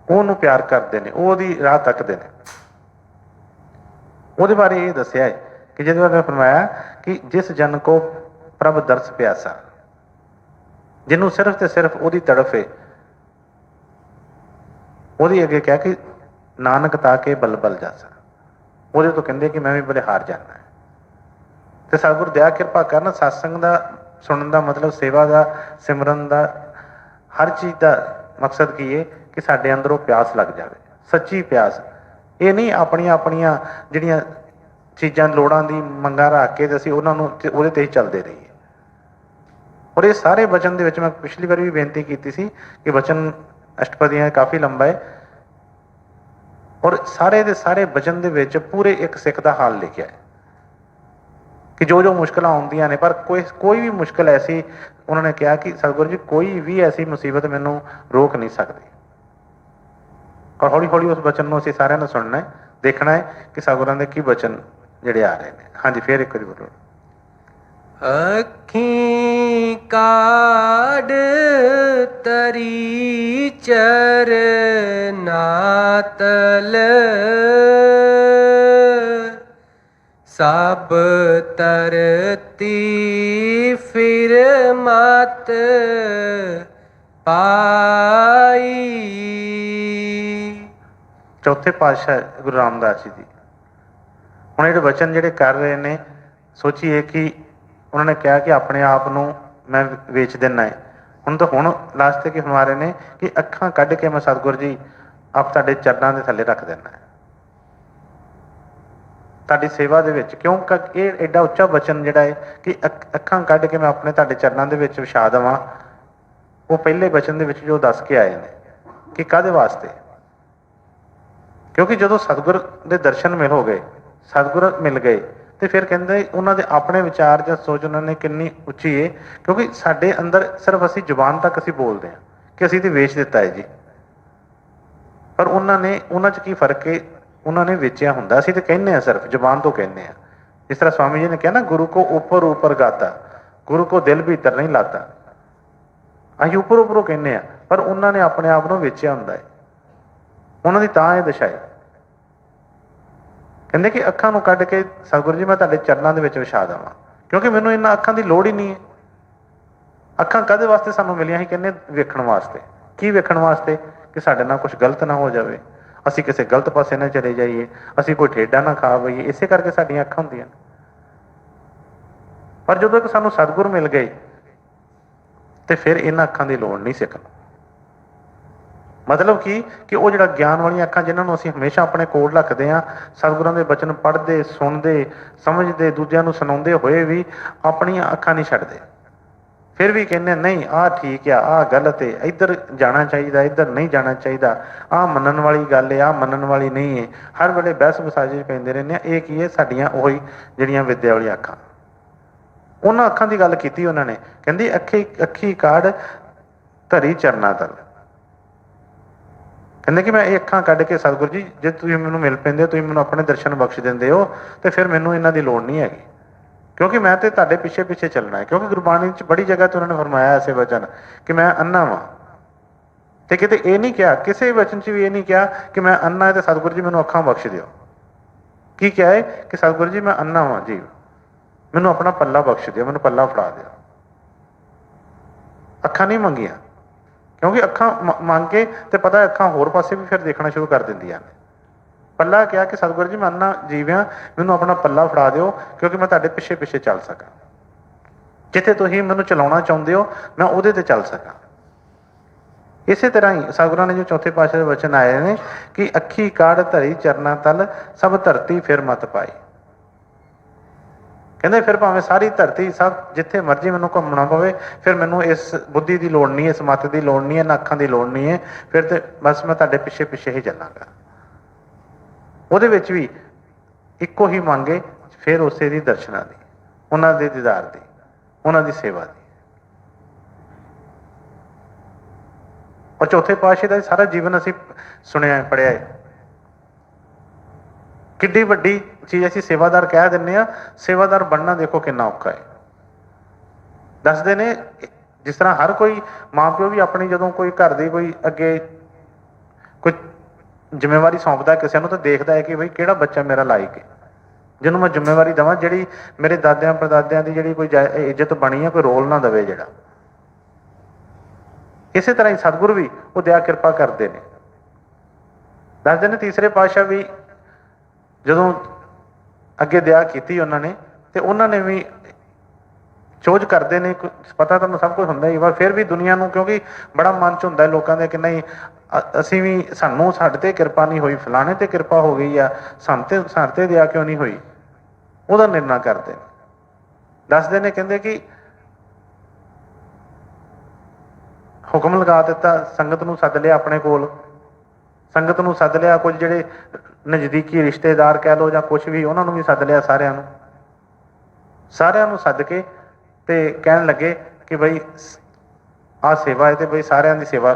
ਉਹਨੂੰ ਪਿਆਰ ਕਰਦੇ ਨੇ, ਉਹ ਉਹਦੀ ਰਾਹ ਤੱਕਦੇ ਨੇ। ਉਹਦੇ ਬਾਰੇ ਇਹ ਦੱਸਿਆ ਹੈ ਕਿ ਜਿਹਦੇ ਬਾਰੇ ਫਰਮਾਇਆ ਕਿ ਜਿਸ ਜਨ ਕੋ ਪ੍ਰਭ ਦਰਸ ਪਿਆਸਾ, ਜਿਹਨੂੰ ਸਿਰਫ ਤੇ ਸਿਰਫ ਉਹਦੀ ਤੜਫ ਹੈ, ਉਹਦੀ ਅੱਗੇ ਕਿਹਾ ਕਿ ਨਾਨਕ ਤਾ ਕੇ ਬਲਬਲ ਜਾਸਾ, ਉਹਦੇ ਤੋਂ ਕਹਿੰਦੇ ਕਿ ਮੈਂ ਵੀ ਬਲਿਹਾਰ ਜਾਣਾ ਹੈ। ਤੇ ਸਤਿਗੁਰ ਦਇਆ ਕਿਰਪਾ ਕਰਨ, ਸਤਸੰਗ ਦਾ ਸੁਣਨ ਦਾ ਮਤਲਬ ਸੇਵਾ ਦਾ, ਸਿਮਰਨ ਦਾ, ਹਰ ਚੀਜ਼ ਦਾ ਮਕਸਦ ਕੀ ਹੈ ਕਿ ਸਾਡੇ ਅੰਦਰ ਉਹ ਪਿਆਸ ਲੱਗ ਜਾਵੇ, ਸੱਚੀ ਪਿਆਸ। ਇਹ ਨਹੀਂ ਆਪਣੀਆਂ ਜਿਹੜੀਆਂ ਚੀਜ਼ਾਂ ਲੋੜਾਂ ਦੀ ਮੰਗਾਂ ਰੱਖ ਕੇ ਤੇ ਅਸੀਂ ਉਹਨਾਂ ਨੂੰ ਉਹਦੇ ਤੇ ਹੀ ਚੱਲਦੇ ਰਹੀਏ। ਔਰ ਇਹ ਸਾਰੇ ਵਚਨ ਦੇ ਵਿੱਚ ਮੈਂ ਪਿਛਲੀ ਵਾਰੀ ਵੀ ਬੇਨਤੀ ਕੀਤੀ ਸੀ ਕਿ ਵਚਨ ਅਸ਼ਟਪਦੀਆਂ ਕਾਫੀ ਲੰਬਾ ਹੈ, ਔਰ ਸਾਰੇ ਦੇ ਸਾਰੇ ਵਚਨ ਦੇ ਵਿੱਚ ਪੂਰੇ ਇੱਕ ਸਿੱਖ ਦਾ ਹਾਲ ਲਿਖਿਆ ਹੈ ਕਿ ਜੋ ਜੋ ਮੁਸ਼ਕਿਲਾਂ ਆਉਂਦੀਆਂ ਨੇ, ਪਰ ਕੋਈ ਵੀ ਮੁਸ਼ਕਿਲ ਐਸੀ, ਉਹਨਾਂ ਨੇ ਕਿਹਾ ਕਿ ਸਤਿਗੁਰੂ ਜੀ ਕੋਈ ਵੀ ਐਸੀ ਮੁਸੀਬਤ ਮੈਨੂੰ ਰੋਕ ਨਹੀਂ ਸਕਦੀ। ਔਰ ਹੌਲੀ ਹੌਲੀ ਉਸ ਵਚਨ ਨੂੰ ਅਸੀਂ ਸਾਰਿਆਂ ਨੇ ਸੁਣਨਾ ਹੈ, ਦੇਖਣਾ ਹੈ ਕਿ ਸਤਿਗੁਰਾਂ ਦੇ ਕੀ ਵਚਨ ਜਿਹੜੇ ਆ ਰਹੇ ਨੇ। ਹਾਂਜੀ, ਫੇਰ ਇੱਕ ਵਾਰੀ ਬੋਲੋ। ਅੱਖੀਂ ਕਾਢ ਤਰੀ ਚਰਨਾਤਲ, ਸਭ ਤਰਤੀ ਫਿਰ ਮਤ ਪਾਈ। ਚੌਥੇ ਪਾਤਸ਼ਾਹ ਗੁਰੂ ਰਾਮਦਾਸ ਜੀ ਦੀ ਹੁਣ ਜਿਹੜੇ ਵਚਨ ਜਿਹੜੇ ਕਰ ਰਹੇ ਨੇ, ਸੋਚੀਏ ਕਿ ਉਹਨਾਂ ਨੇ ਕਿਹਾ ਕਿ ਆਪਣੇ ਆਪ ਨੂੰ ਮੈਂ ਵੇਚ ਦਿੰਦਾ ਹੈ। ਹੁਣ ਲਾਸਟ ਤੇ ਕੀ ਫਰਮਾ ਰਹੇ ਨੇ ਕਿ ਅੱਖਾਂ ਕੱਢ ਕੇ ਮੈਂ ਸਤਿਗੁਰ ਜੀ ਆਪ ਤੁਹਾਡੇ ਚਰਨਾਂ ਦੇ ਥੱਲੇ ਰੱਖ ਦਿੰਦਾ ਹੈ, ਤੁਹਾਡੀ ਸੇਵਾ ਦੇ ਵਿੱਚ। ਕਿਉਂ? ਇਹ ਐਡਾ ਉੱਚਾ ਵਚਨ ਜਿਹੜਾ ਹੈ ਕਿ ਅੱਖਾਂ ਕੱਢ ਕੇ ਮੈਂ ਆਪਣੇ ਤੁਹਾਡੇ ਚਰਨਾਂ ਦੇ ਵਿੱਚ ਵਿਛਾ ਦੇਵਾਂ, ਉਹ ਪਹਿਲੇ ਵਚਨ ਦੇ ਵਿੱਚ ਜੋ ਦੱਸ ਕੇ ਆਏ ਨੇ ਕਿ ਕਾਹਦੇ ਵਾਸਤੇ। ਕਿਉਂਕਿ ਜਦੋਂ ਸਤਿਗੁਰ ਦੇ ਦਰਸ਼ਨ ਮਿਲ ਹੋ ਗਏ, ਸਤਿਗੁਰ ਮਿਲ ਗਏ, ਤੇ ਫਿਰ ਕਹਿੰਦੇ ਉਹਨਾਂ ਦੇ ਆਪਣੇ ਵਿਚਾਰ ਜਾਂ ਸੋਚ ਉਹਨਾਂ ਨੇ ਕਿੰਨੀ ਉੱਚੀ ਹੈ। ਕਿਉਂਕਿ ਸਾਡੇ ਅੰਦਰ ਸਿਰਫ ਅਸੀਂ ਜ਼ੁਬਾਨ ਤੱਕ ਅਸੀਂ ਬੋਲਦੇ ਹਾਂ ਕਿ ਅਸੀਂ ਤੇ ਵੇਚ ਦਿੱਤਾ ਹੈ ਜੀ, ਪਰ ਉਹਨਾਂ 'ਚ ਕੀ ਫਰਕ ਹੈ? ਉਹਨਾਂ ਨੇ ਵੇਚਿਆ ਹੁੰਦਾ। ਅਸੀਂ ਤੇ ਕਹਿੰਦੇ ਹਾਂ, ਸਿਰਫ ਜ਼ੁਬਾਨ ਤੋਂ ਕਹਿੰਦੇ ਹਾਂ। ਜਿਸ ਤਰ੍ਹਾਂ ਸਵਾਮੀ ਜੀ ਨੇ ਕਿਹਾ ਨਾ, ਗੁਰੂ ਕੋ ਉੱਪਰ ਗਾਤਾ, ਗੁਰੂ ਕੋ ਦਿਲ ਭੀਤਰ ਨਹੀਂ ਲਾਤਾ। ਅਸੀਂ ਉੱਪਰੋਂ ਕਹਿੰਦੇ ਹਾਂ, ਪਰ ਉਹਨਾਂ ਨੇ ਆਪਣੇ ਆਪ ਨੂੰ ਵੇਚਿਆ ਹੁੰਦਾ ਹੈ। ਉਹਨਾਂ ਦੀ ਤਾਂ ਇਹ ਦਸ਼ਾ ਹੈ। ਕਹਿੰਦੇ ਕਿ ਅੱਖਾਂ ਨੂੰ ਕੱਢ ਕੇ ਸਤਿਗੁਰੂ ਜੀ ਮੈਂ ਤੁਹਾਡੇ ਚਰਨਾਂ ਦੇ ਵਿੱਚ ਵਿਛਾ ਦੇਵਾਂ, ਕਿਉਂਕਿ ਮੈਨੂੰ ਇਹਨਾਂ ਅੱਖਾਂ ਦੀ ਲੋੜ ਹੀ ਨਹੀਂ ਹੈ। ਅੱਖਾਂ ਕਾਹਦੇ ਵਾਸਤੇ ਸਾਨੂੰ ਮਿਲੀਆਂ ਸੀ? ਕਹਿੰਦੇ ਵੇਖਣ ਵਾਸਤੇ। ਕੀ ਵੇਖਣ ਵਾਸਤੇ? ਕਿ ਸਾਡੇ ਨਾਲ ਕੁਛ ਗਲਤ ਨਾ ਹੋ ਜਾਵੇ, ਅਸੀਂ ਕਿਸੇ ਗਲਤ ਪਾਸੇ ਨਾ ਚਲੇ ਜਾਈਏ, ਅਸੀਂ ਕੋਈ ਠੇਡਾ ਨਾ ਖਾ ਬਈਏ, ਇਸੇ ਕਰਕੇ ਸਾਡੀਆਂ ਅੱਖਾਂ ਹੁੰਦੀਆਂ। ਪਰ ਜਦੋਂ ਕਿ ਸਾਨੂੰ ਸਤਿਗੁਰ ਮਿਲ ਗਏ ਤੇ ਫਿਰ ਇਹਨਾਂ ਅੱਖਾਂ ਦੀ ਲੋੜ ਨਹੀਂ ਸਿੱਖਣ। ਮਤਲਬ ਕਿ ਉਹ ਜਿਹੜਾ ਗਿਆਨ ਵਾਲੀਆਂ ਅੱਖਾਂ ਜਿਹਨਾਂ ਨੂੰ ਅਸੀਂ ਹਮੇਸ਼ਾ ਆਪਣੇ ਕੋਲ ਰੱਖਦੇ ਹਾਂ, ਸਤਿਗੁਰਾਂ ਦੇ ਬਚਨ ਪੜ੍ਹਦੇ, ਸੁਣਦੇ, ਸਮਝਦੇ, ਦੂਜਿਆਂ ਨੂੰ ਸੁਣਾਉਂਦੇ ਹੋਏ ਵੀ ਆਪਣੀਆਂ ਅੱਖਾਂ ਨਹੀਂ ਛੱਡਦੇ। ਫਿਰ ਵੀ ਕਹਿੰਦੇ ਨਹੀਂ, ਆਹ ਠੀਕ ਆ, ਆਹ ਗਲਤ ਹੈ, ਇੱਧਰ ਜਾਣਾ ਚਾਹੀਦਾ, ਇੱਧਰ ਨਹੀਂ ਜਾਣਾ ਚਾਹੀਦਾ, ਆਹ ਮੰਨਣ ਵਾਲੀ ਗੱਲ ਹੈ, ਆਹ ਮੰਨਣ ਵਾਲੀ ਨਹੀਂ ਹੈ। ਹਰ ਵੇਲੇ ਬਹਿਸ ਬਸਾਜੀ ਪੈਂਦੇ ਰਹਿੰਦੇ ਹਾਂ। ਇਹ ਕੀ ਹੈ? ਸਾਡੀਆਂ ਉਹੀ ਜਿਹੜੀਆਂ ਵਿਦਿਆ ਵਾਲੀਆਂ ਅੱਖਾਂ। ਉਹਨਾਂ ਅੱਖਾਂ ਦੀ ਗੱਲ ਕੀਤੀ ਉਹਨਾਂ ਨੇ, ਕਹਿੰਦੀ ਅੱਖੀ ਕਾਢ ਧਰੀ ਚਰਨਾਂ ਤਲ। ਕਹਿੰਦੇ ਕਿ ਮੈਂ ਇਹ ਅੱਖਾਂ ਕੱਢ ਕੇ ਸਤਿਗੁਰੂ ਜੀ ਜੇ ਤੁਸੀਂ ਮੈਨੂੰ ਮਿਲ ਪੈਂਦੇ ਹੋ, ਤੁਸੀਂ ਮੈਨੂੰ ਆਪਣੇ ਦਰਸ਼ਨ ਬਖਸ਼ ਦਿੰਦੇ ਹੋ, ਤੇ ਫਿਰ ਮੈਨੂੰ ਇਹਨਾਂ ਦੀ ਲੋੜ ਨਹੀਂ ਹੈਗੀ, ਕਿਉਂਕਿ ਮੈਂ ਤੇ ਤੁਹਾਡੇ ਪਿੱਛੇ ਪਿੱਛੇ ਚੱਲਣਾ ਹੈ। ਕਿਉਂਕਿ ਗੁਰਬਾਣੀ 'ਚ ਬੜੀ ਜਗ੍ਹਾ ਤੇ ਉਹਨਾਂ ਨੇ ਫਰਮਾਇਆ ਐਸੇ ਵਚਨ ਕਿ ਮੈਂ ਅੰਨਾ ਵਾਂ, ਤੇ ਕਿਤੇ ਇਹ ਨਹੀਂ ਕਿਹਾ, ਕਿਸੇ ਵਚਨ 'ਚ ਵੀ ਇਹ ਨਹੀਂ ਕਿਹਾ ਕਿ ਮੈਂ ਅੰਨਾ ਹੈ ਤੇ ਸਤਿਗੁਰੂ ਜੀ ਮੈਨੂੰ ਅੱਖਾਂ ਬਖਸ਼ ਦਿਓ। ਕੀ ਕਿਹਾ ਹੈ ਕਿ ਸਤਿਗੁਰੂ ਜੀ ਮੈਂ ਅੰਨਾ ਵਾਂ ਜੀ, ਮੈਨੂੰ ਆਪਣਾ ਪੱਲਾ ਬਖਸ਼ ਦਿਓ, ਮੈਨੂੰ ਪੱਲਾ ਫੜਾ ਦਿਓ। ਅੱਖਾਂ ਨਹੀਂ ਮੰਗੀਆਂ, ਕਿਉਂਕਿ ਅੱਖਾਂ ਮੰਗ ਕੇ ਤੇ ਪਤਾ ਅੱਖਾਂ ਹੋਰ ਪਾਸੇ ਵੀ ਫਿਰ ਦੇਖਣਾ ਸ਼ੁਰੂ ਕਰ ਦਿੰਦੀਆਂ ਨੇ। ਪੱਲਾ ਕਿਹਾ ਕਿ ਸਤਿਗੁਰੂ ਜੀ ਮੈਂ ਅੰਨਾ ਜੀਵ ਹਾਂ, ਮੈਨੂੰ ਆਪਣਾ ਪੱਲਾ ਫੜਾ ਦਿਓ, ਕਿਉਂਕਿ ਮੈਂ ਤੁਹਾਡੇ ਪਿੱਛੇ ਪਿੱਛੇ ਚੱਲ ਸਕਾਂ। ਜਿੱਥੇ ਤੁਸੀਂ ਮੈਨੂੰ ਚਲਾਉਣਾ ਚਾਹੁੰਦੇ ਹੋ ਮੈਂ ਉਹਦੇ ਤੇ ਚੱਲ ਸਕਾਂ। ਇਸੇ ਤਰ੍ਹਾਂ ਹੀ ਸਤਿਗੁਰਾਂ ਨੇ ਜੋ ਚੌਥੇ ਪਾਤਸ਼ਾਹ ਦੇ ਵਚਨ ਆਏ ਨੇ ਕਿ ਅੱਖੀ ਕਾਢ ਧਰੀ ਚਰਨਾਂ ਤਲ, ਸਭ ਧਰਤੀ ਫਿਰ ਮਤ ਪਾਈ। ਕਹਿੰਦੇ ਫਿਰ ਭਾਵੇਂ ਸਾਰੀ ਧਰਤੀ, ਸਭ ਜਿੱਥੇ ਮਰਜ਼ੀ ਮੈਨੂੰ ਘੁੰਮਣਾ ਪਵੇ, ਫਿਰ ਮੈਨੂੰ ਇਸ ਬੁੱਧੀ ਦੀ ਲੋੜ ਨਹੀਂ, ਇਸ ਮੱਤ ਦੀ ਲੋੜ ਨਹੀਂ ਹੈ, ਨਾ ਅੱਖਾਂ ਦੀ ਲੋੜ ਨਹੀਂ ਹੈ। ਫਿਰ ਤੇ ਬਸ ਮੈਂ ਤੁਹਾਡੇ ਪਿੱਛੇ ਪਿੱਛੇ ਹੀ ਚੱਲਾਂਗਾ। ਉਹਦੇ ਵਿੱਚ ਵੀ ਇੱਕੋ ਹੀ ਮੰਗ ਹੈ, ਫਿਰ ਉਸੇ ਦੀ ਦਰਸ਼ਨਾਂ ਦੀ, ਉਹਨਾਂ ਦੇ ਦੀਦਾਰ ਦੀ, ਉਹਨਾਂ ਦੀ ਸੇਵਾ ਦੀ। ਔਰ ਚੌਥੇ ਪਾਤਸ਼ਾਹ ਦਾ ਸਾਰਾ ਜੀਵਨ ਅਸੀਂ ਸੁਣਿਆ ਪੜ੍ਹਿਆ ਹੈ। ਕਿੱਡੀ ਵੱਡੀ ਚੀਜ਼ ਅਸੀਂ ਸੇਵਾਦਾਰ ਕਹਿ ਦਿੰਦੇ ਹਾਂ, ਸੇਵਾਦਾਰ ਬਣਨਾ ਦੇਖੋ ਕਿੰਨਾ ਔਖਾ ਹੈ। ਦੱਸਦੇ ਨੇ ਜਿਸ ਤਰ੍ਹਾਂ ਹਰ ਕੋਈ ਮਾਂ ਪਿਓ ਵੀ ਆਪਣੀ ਜਦੋਂ ਕੋਈ ਘਰ ਦੀ ਕੋਈ ਅੱਗੇ ਕੋਈ ਜ਼ਿੰਮੇਵਾਰੀ ਸੌਂਪਦਾ ਕਿਸੇ ਨੂੰ, ਤਾਂ ਦੇਖਦਾ ਹੈ ਕਿ ਬਈ ਕਿਹੜਾ ਬੱਚਾ ਮੇਰਾ ਲਾਇਕ ਹੈ, ਜਿਹਨੂੰ ਮੈਂ ਜ਼ਿੰਮੇਵਾਰੀ ਦੇਵਾਂ, ਜਿਹੜੀ ਮੇਰੇ ਦਾਦਿਆਂ ਪੜਦਾਦਿਆਂ ਦੀ ਜਿਹੜੀ ਕੋਈ ਇੱਜ਼ਤ ਬਣੀ ਹੈ, ਕੋਈ ਰੋਲ ਨਾ ਦੇਵੇ ਜਿਹੜਾ। ਇਸੇ ਤਰ੍ਹਾਂ ਹੀ ਸਤਿਗੁਰੂ ਵੀ ਉਹ ਦਇਆ ਕਿਰਪਾ ਕਰਦੇ ਨੇ। ਦੱਸਦੇ ਨੇ ਤੀਸਰੇ ਪਾਤਸ਼ਾਹ ਵੀ ਜਦੋਂ ਅੱਗੇ ਦਇਆ ਕੀਤੀ ਉਹਨਾਂ ਨੇ, ਤੇ ਉਹਨਾਂ ਨੇ ਵੀ ਚੋਜ ਕਰਦੇ ਨੇ, ਪਤਾ ਤੁਹਾਨੂੰ ਸਭ ਕੁਝ ਹੁੰਦਾ ਹੀ, ਪਰ ਫਿਰ ਵੀ ਦੁਨੀਆ ਨੂੰ, ਕਿਉਂਕਿ ਬੜਾ ਮਨ 'ਚ ਹੁੰਦਾ ਲੋਕਾਂ ਦੇ ਕਿ ਨਹੀਂ ਅਸੀਂ ਵੀ, ਸਾਨੂੰ ਸਾਡੇ 'ਤੇ ਕਿਰਪਾ ਨਹੀਂ ਹੋਈ, ਫਲਾਣੇ 'ਤੇ ਕਿਰਪਾ ਹੋ ਗਈ ਆ, ਸਾਡੇ 'ਤੇ ਦਇਆ ਕਿਉਂ ਨਹੀਂ ਹੋਈ, ਉਹਦਾ ਨਿਰਣਾ ਕਰਦੇ ਨੇ। ਦੱਸਦੇ ਨੇ ਕਹਿੰਦੇ ਕਿ ਹੁਕਮ ਲਗਾ ਦਿੱਤਾ, ਸੰਗਤ ਨੂੰ ਸੱਦ ਲਿਆ ਆਪਣੇ ਕੋਲ, ਸੰਗਤ ਨੂੰ ਸੱਦ ਲਿਆ, ਕੁਝ ਜਿਹੜੇ ਨਜ਼ਦੀਕੀ ਰਿਸ਼ਤੇਦਾਰ ਕਹਿ ਲਓ ਜਾਂ ਕੁਛ ਵੀ, ਉਹਨਾਂ ਨੂੰ ਵੀ ਸੱਦ ਲਿਆ, ਸਾਰਿਆਂ ਨੂੰ ਸੱਦ ਕੇ ਤੇ ਕਹਿਣ ਲੱਗੇ ਕਿ ਬਈ ਆਹ ਸੇਵਾ ਹੈ, ਤੇ ਬਈ ਸਾਰਿਆਂ ਦੀ ਸੇਵਾ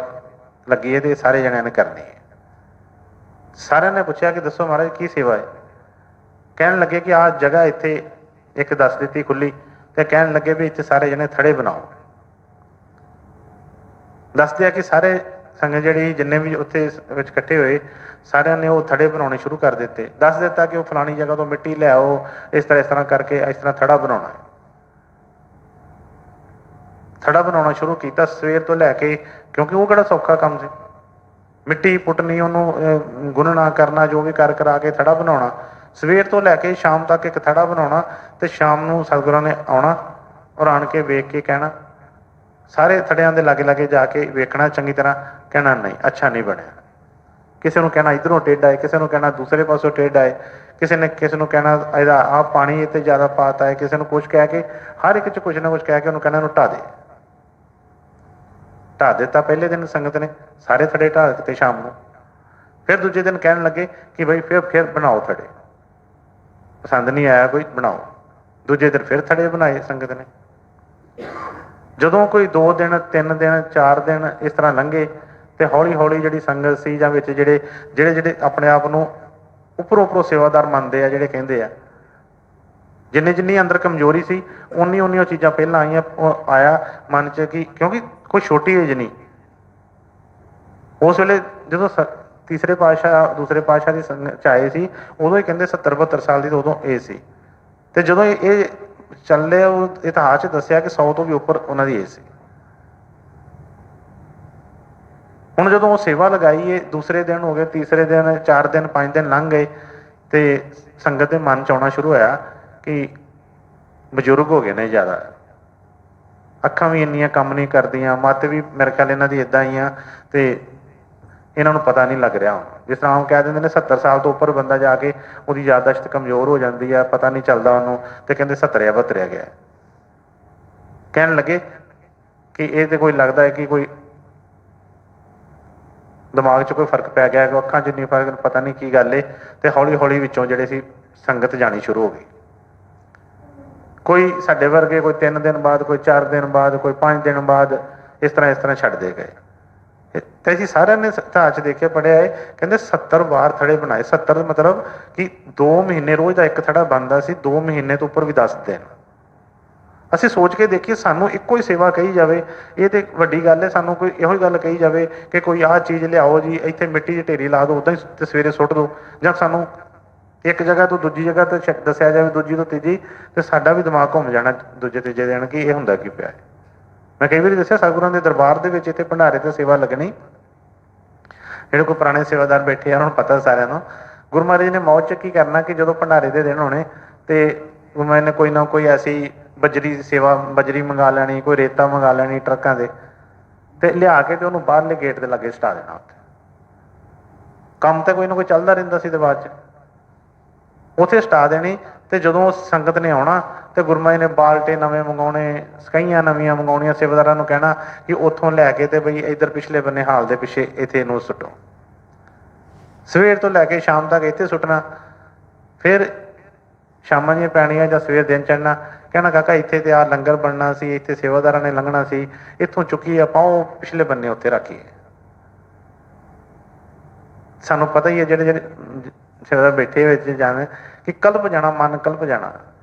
ਲੱਗੀ ਹੈ, ਤੇ ਸਾਰੇ ਜਣਿਆਂ ਨੇ ਕਰਨੀ ਹੈ। ਸਾਰਿਆਂ ਨੇ ਪੁੱਛਿਆ ਕਿ ਦੱਸੋ ਮਹਾਰਾਜ ਕੀ ਸੇਵਾ ਹੈ। ਕਹਿਣ ਲੱਗੇ ਕਿ ਆਹ ਜਗ੍ਹਾ ਇੱਥੇ ਇੱਕ ਦੱਸ ਦਿੱਤੀ ਖੁੱਲੀ, ਤੇ ਕਹਿਣ ਲੱਗੇ ਵੀ ਇੱਥੇ ਸਾਰੇ ਜਣੇ ਥੜੇ ਬਣਾਓ। ਦੱਸਦੇ ਆ ਕਿ ਸਾਰੇ ਸੰਗਤ ਜਿਹੜੀ ਜਿੰਨੇ ਵੀ ਉੱਥੇ ਵਿੱਚ ਇਕੱਠੇ ਹੋਏ, ਸਾਰਿਆਂ ਨੇ ਉਹ ਥੜੇ ਬਣਾਉਣੇ ਸ਼ੁਰੂ ਕਰ ਦਿੱਤੇ। ਦੱਸ ਦਿੱਤਾ ਕਿ ਉਹ ਫਲਾਣੀ ਜਗ੍ਹਾ ਤੋਂ ਮਿੱਟੀ ਲਿਆਓ, ਇਸ ਤਰ੍ਹਾਂ ਕਰਕੇ ਇਸ ਤਰ੍ਹਾਂ ਥੜਾ ਬਣਾਉਣਾ ਹੈ। ਥੜਾ ਬਣਾਉਣਾ ਸ਼ੁਰੂ ਕੀਤਾ ਸਵੇਰ ਤੋਂ ਲੈ ਕੇ, ਕਿਉਂਕਿ ਉਹ ਕਿਹੜਾ ਸੌਖਾ ਕੰਮ ਸੀ, ਮਿੱਟੀ ਪੁੱਟਣੀ, ਉਹਨੂੰ ਗੁੰਨਣਾ ਕਰਨਾ, ਜੋ ਵੀ ਕਰ ਕਰਾ ਕੇ ਥੜਾ ਬਣਾਉਣਾ, ਸਵੇਰ ਤੋਂ ਲੈ ਕੇ ਸ਼ਾਮ ਤੱਕ ਇੱਕ ਥੜਾ ਬਣਾਉਣਾ। ਤੇ ਸ਼ਾਮ ਨੂੰ ਸਤਿਗੁਰਾਂ ਨੇ ਆਉਣਾ ਔਰ ਆਣ ਕੇ ਵੇਖ ਕੇ ਕਹਿਣਾ, ਸਾਰੇ ਥੜਿਆਂ ਦੇ ਲਾਗੇ ਲਾਗੇ ਜਾ ਕੇ ਵੇਖਣਾ ਚੰਗੀ ਤਰ੍ਹਾਂ, ਕਹਿਣਾ ਨਹੀਂ ਅੱਛਾ ਨਹੀਂ ਬਣਿਆ। ਕਿਸੇ ਨੂੰ ਕਹਿਣਾ ਇੱਧਰੋਂ ਟੇਢਾ ਹੈ, ਕਿਸੇ ਨੂੰ ਕਹਿਣਾ ਦੂਸਰੇ ਪਾਸੋਂ ਟੇਢਾ ਹੈ, ਕਿਸੇ ਨੂੰ ਕਹਿਣਾ ਇਹਦਾ ਆਹ ਪਾਣੀ ਇੱਥੇ ਜ਼ਿਆਦਾ ਪਾਤਾ ਹੈ, ਕਿਸੇ ਨੂੰ ਕੁਛ ਕਹਿ ਕੇ, ਹਰ ਇੱਕ 'ਚ ਕੁਛ ਨਾ ਕੁਛ ਕਹਿ ਕੇ ਉਹਨੂੰ ਕਹਿਣਾ ਇਹਨੂੰ ਢਾਹ ਦੇ। ਢਾਹ ਦਿੱਤਾ ਪਹਿਲੇ ਦਿਨ ਸੰਗਤ ਨੇ, ਸਾਰੇ ਥੜੇ ਢਾਹ ਦਿੱਤੇ ਸ਼ਾਮ ਨੂੰ। ਫਿਰ ਦੂਜੇ ਦਿਨ ਕਹਿਣ ਲੱਗੇ ਕਿ ਬਈ ਫਿਰ ਬਣਾਓ ਥੜੇ, ਪਸੰਦ ਨਹੀਂ ਆਇਆ ਕੋਈ, ਬਣਾਓ। ਦੂਜੇ ਦਿਨ ਫਿਰ ਥੜੇ ਬਣਾਏ ਸੰਗਤ ਨੇ। ਜਦੋਂ ਕੋਈ 2 ਦਿਨ 3 ਦਿਨ 4 ਦਿਨ ਇਸ ਤਰ੍ਹਾਂ ਲੰਘੇ, ਤੇ ਹੌਲੀ ਹੌਲੀ ਜਿਹੜੀ ਸੰਗਤ ਸੀ ਜਾਂ ਵਿੱਚ ਜਿਹੜੇ ਆਪਣੇ ਆਪ ਨੂੰ ਉੱਪਰੋਂ ਸੇਵਾਦਾਰ ਮੰਨਦੇ ਆ, ਜਿਹੜੇ ਕਹਿੰਦੇ ਆ, ਜਿੰਨੀ ਅੰਦਰ ਕਮਜ਼ੋਰੀ ਸੀ ਉਨੀ ਉਹ ਚੀਜ਼ਾਂ ਪਹਿਲਾਂ ਆਇਆ ਮਨ 'ਚ, ਕਿ ਕਿਉਂਕਿ ਕੋਈ ਛੋਟੀ ਏਜ ਨਹੀਂ। ਉਸ ਵੇਲੇ ਜਦੋਂ ਤੀਸਰੇ ਪਾਤਸ਼ਾਹ ਦੂਸਰੇ ਪਾਤਸ਼ਾਹ ਦੀ ਸੰਗਤ 'ਚ ਆਏ ਸੀ, ਉਦੋਂ ਹੀ ਕਹਿੰਦੇ 70-72 ਸਾਲ ਦੀ ਉਦੋਂ ਏਜ ਸੀ। ਤੇ ਜਦੋਂ ਇਹ ਚੱਲੇ, ਉਹ ਇਤਿਹਾਸ 'ਚ ਦੱਸਿਆ ਕਿ 100 ਤੋਂ ਵੀ ਉੱਪਰ ਉਹਨਾਂ ਦੀ ਏਜ ਸੀ। ਹੁਣ ਜਦੋਂ ਉਹ ਸੇਵਾ ਲਗਾਈ ਹੈ, ਦੂਸਰੇ ਦਿਨ ਹੋ ਗਏ, ਤੀਸਰੇ ਦਿਨ, 4 ਦਿਨ 5 ਦਿਨ ਲੰਘ ਗਏ, ਤੇ ਸੰਗਤ ਦੇ ਮਨ 'ਚ ਆਉਣਾ ਸ਼ੁਰੂ ਹੋਇਆ ਕਿ ਬਜ਼ੁਰਗ ਹੋ ਗਏ ਨੇ ਜ਼ਿਆਦਾ, ਅੱਖਾਂ ਵੀ ਇੰਨੀਆਂ ਕੰਮ ਨਹੀਂ ਕਰਦੀਆਂ, ਮੱਤ ਵੀ ਮੇਰੇ ਖਿਆਲ ਇਹਨਾਂ ਦੀ ਇੱਦਾਂ ਹੀ ਆ, ਤੇ ਇਹਨਾਂ ਨੂੰ ਪਤਾ ਨਹੀਂ ਲੱਗ ਰਿਹਾ। ਹੁਣ ਜਿਸ ਤਰ੍ਹਾਂ ਉਹ ਕਹਿ ਦਿੰਦੇ ਨੇ 70 ਸਾਲ ਤੋਂ ਉੱਪਰ ਬੰਦਾ ਜਾ ਕੇ ਉਹਦੀ ਯਾਦਦਾਸ਼ਤ ਕਮਜ਼ੋਰ ਹੋ ਜਾਂਦੀ ਆ, ਪਤਾ ਨਹੀਂ ਚੱਲਦਾ ਉਹਨੂੰ, ਤੇ ਕਹਿੰਦੇ 70 ਗਿਆ। ਕਹਿਣ ਲੱਗੇ ਕਿ ਇਹ ਤੇ ਕੋਈ ਲੱਗਦਾ ਹੈ ਕਿ ਕੋਈ ਦਿਮਾਗ 'ਚ ਕੋਈ ਫਰਕ ਪੈ ਗਿਆ, ਅੱਖਾਂ 'ਚ ਨਹੀਂ ਫਰਕ, ਪਤਾ ਨਹੀਂ ਕੀ ਗੱਲ ਏ। ਤੇ ਹੌਲੀ ਹੌਲੀ ਵਿੱਚੋਂ ਜਿਹੜੇ ਸੀ ਸੰਗਤ ਜਾਣੀ ਸ਼ੁਰੂ ਹੋ ਗਈ। ਕੋਈ ਸਾਡੇ ਵਰਗੇ ਕੋਈ 3 ਦਿਨ ਬਾਅਦ, ਕੋਈ 4 ਦਿਨ ਬਾਅਦ, ਕੋਈ 5 ਦਿਨ ਬਾਅਦ, ਇਸ ਤਰ੍ਹਾਂ ਛੱਡਦੇ ਗਏ। ਤੇ ਅਸੀਂ ਸਾਰਿਆਂ ਨੇ ਇਤਿਹਾਸ 'ਚ ਦੇਖਿਆ ਪੜ੍ਹਿਆ ਹੈ, ਕਹਿੰਦੇ 70 ਵਾਰ ਥੜੇ ਬਣਾਏ। 70 ਮਤਲਬ ਕਿ 2 ਮਹੀਨੇ ਰੋਜ਼ ਦਾ ਇੱਕ ਥੜਾ ਬਣਦਾ ਸੀ, 2 ਮਹੀਨੇ ਤੋਂ ਉੱਪਰ ਵੀ 10 ਦਿਨ। ਅਸੀਂ ਸੋਚ ਕੇ ਦੇਖੀਏ, ਸਾਨੂੰ ਇੱਕੋ ਹੀ ਸੇਵਾ ਕਹੀ ਜਾਵੇ, ਇਹ ਤੇ ਵੱਡੀ ਗੱਲ ਹੈ। ਸਾਨੂੰ ਕੋਈ ਇਹੋ ਹੀ ਗੱਲ ਕਹੀ ਜਾਵੇ ਕਿ ਕੋਈ ਆਹ ਚੀਜ਼ ਲਿਆਓ ਜੀ, ਇੱਥੇ ਮਿੱਟੀ ਦੀ ਢੇਰੀ ਲਾ ਦਿਓ, ਉੱਦਾਂ ਹੀ ਤੇ ਸਵੇਰੇ ਸੁੱਟ ਦਿਓ, ਜਾਂ ਸਾਨੂੰ ਇੱਕ ਜਗ੍ਹਾ ਤੋਂ ਦੂਜੀ ਜਗ੍ਹਾ ਤੇ ਦੱਸਿਆ ਜਾਵੇ, ਦੂਜੀ ਤੋਂ ਤੀਜੀ, ਤੇ ਸਾਡਾ ਵੀ ਦਿਮਾਗ ਘੁੰਮ ਜਾਣਾ ਦੂਜੇ ਤੀਜੇ ਦਿਨ ਕਿ ਇਹ ਹੁੰਦਾ ਕੀ ਪਿਆ। ਮੈਂ ਕਈ ਵਾਰੀ ਦੱਸਿਆ, ਸਤਿਗੁਰਾਂ ਦੇ ਦਰਬਾਰ ਦੇ ਵਿੱਚ ਇੱਥੇ ਭੰਡਾਰੇ ਤੇ ਸੇਵਾ ਲੱਗਣੀ, ਜਿਹੜੇ ਕੋਈ ਪੁਰਾਣੇ ਸੇਵਾਦਾਰ ਬੈਠੇ ਆ ਉਹਨਾਂ ਨੂੰ ਪਤਾ ਸਾਰਿਆਂ ਨੂੰ, ਗੁਰੂ ਮਹਾਰਾਜ ਨੇ ਮੌਜ 'ਚ ਕੀ ਕਰਨਾ ਕਿ ਜਦੋਂ ਭੰਡਾਰੇ ਦੇ ਦਿਨ ਹੋਣੇ, ਤੇ ਗੁਰੂ ਮਹਾਰਾਜ ਨੇ ਕੋਈ ਨਾ ਕੋਈ ਐਸੀ ਬਜਰੀ ਮੰਗਾ ਲੈਣੀ, ਕੋਈ ਰੇਤਾ ਮੰਗਾ ਲੈਣੀ ਟਰੱਕਾਂ ਦੇ, ਤੇ ਲਿਆ ਕੇ ਤੇ ਉਹਨੂੰ ਬਾਹਰਲੇ ਗੇਟ ਦੇ ਲਾਗੇ ਸਟਾ ਦੇਣਾ। ਉੱਥੇ ਕੰਮ ਤੇ ਕੋਈ ਨਾ ਕੋਈ ਚੱਲਦਾ ਰਹਿੰਦਾ ਸੀ ਦਰਬਾਰ 'ਚ, ਉੱਥੇ ਸਟਾ ਦੇਣੀ। ਤੇ ਜਦੋਂ ਸੰਗਤ ਨੇ ਆਉਣਾ, ਤੇ ਗੁਰੂ ਮਹਾਰਾਜ ਨੇ ਬਾਲਟੇ ਨਵੇਂ ਮੰਗਾਉਣੇ, ਸਕਈਆਂ ਨਵੀਆਂ ਮੰਗਾਉਣੀਆਂ, ਸੇਵਾਦਾਰਾਂ ਨੂੰ ਕਹਿਣਾ ਕਿ ਉੱਥੋਂ ਲੈ ਕੇ ਤੇ ਬਈ ਇੱਧਰ ਪਿਛਲੇ ਬੰਨੇ ਹਾਲ ਦੇ ਪਿੱਛੇ ਇੱਥੇ ਇਹਨੂੰ ਸੁੱਟੋ। ਸਵੇਰ ਤੋਂ ਲੈ ਕੇ ਸ਼ਾਮ ਤੱਕ ਇੱਥੇ ਸੁੱਟਣਾ, ਫਿਰ ਸ਼ਾਮਾਂ ਦੀਆਂ ਪੈਣੀਆਂ ਜਾਂ ਸਵੇਰ ਦਿਨ ਚੜ੍ਹਨਾ, ਕਹਿਣਾ ਕਾਕਾ ਇੱਥੇ ਤੇ ਆ ਲੰਗਰ ਬਣਨਾ ਸੀ, ਇੱਥੇ ਸੇਵਾਦਾਰਾਂ ਨੇ ਲੰਘਣਾ ਸੀ, ਇੱਥੋਂ ਚੁੱਕੀ ਆਪਾਂ ਉਹ ਪਿਛਲੇ ਬੰਨੇ ਉੱਥੇ ਰੱਖੀਏ। ਸਾਨੂੰ ਪਤਾ ਹੀ ਹੈ ਜਿਹੜੇ ਜਿਹੜੇ ਸੇਵਾਦਾਰ ਬੈਠੇ ਵਿੱਚ ਜਾਣ ਕਿ ਕਲਪ ਜਾਣਾ, ਮਨ ਕਲਪ ਜਾਣਾ।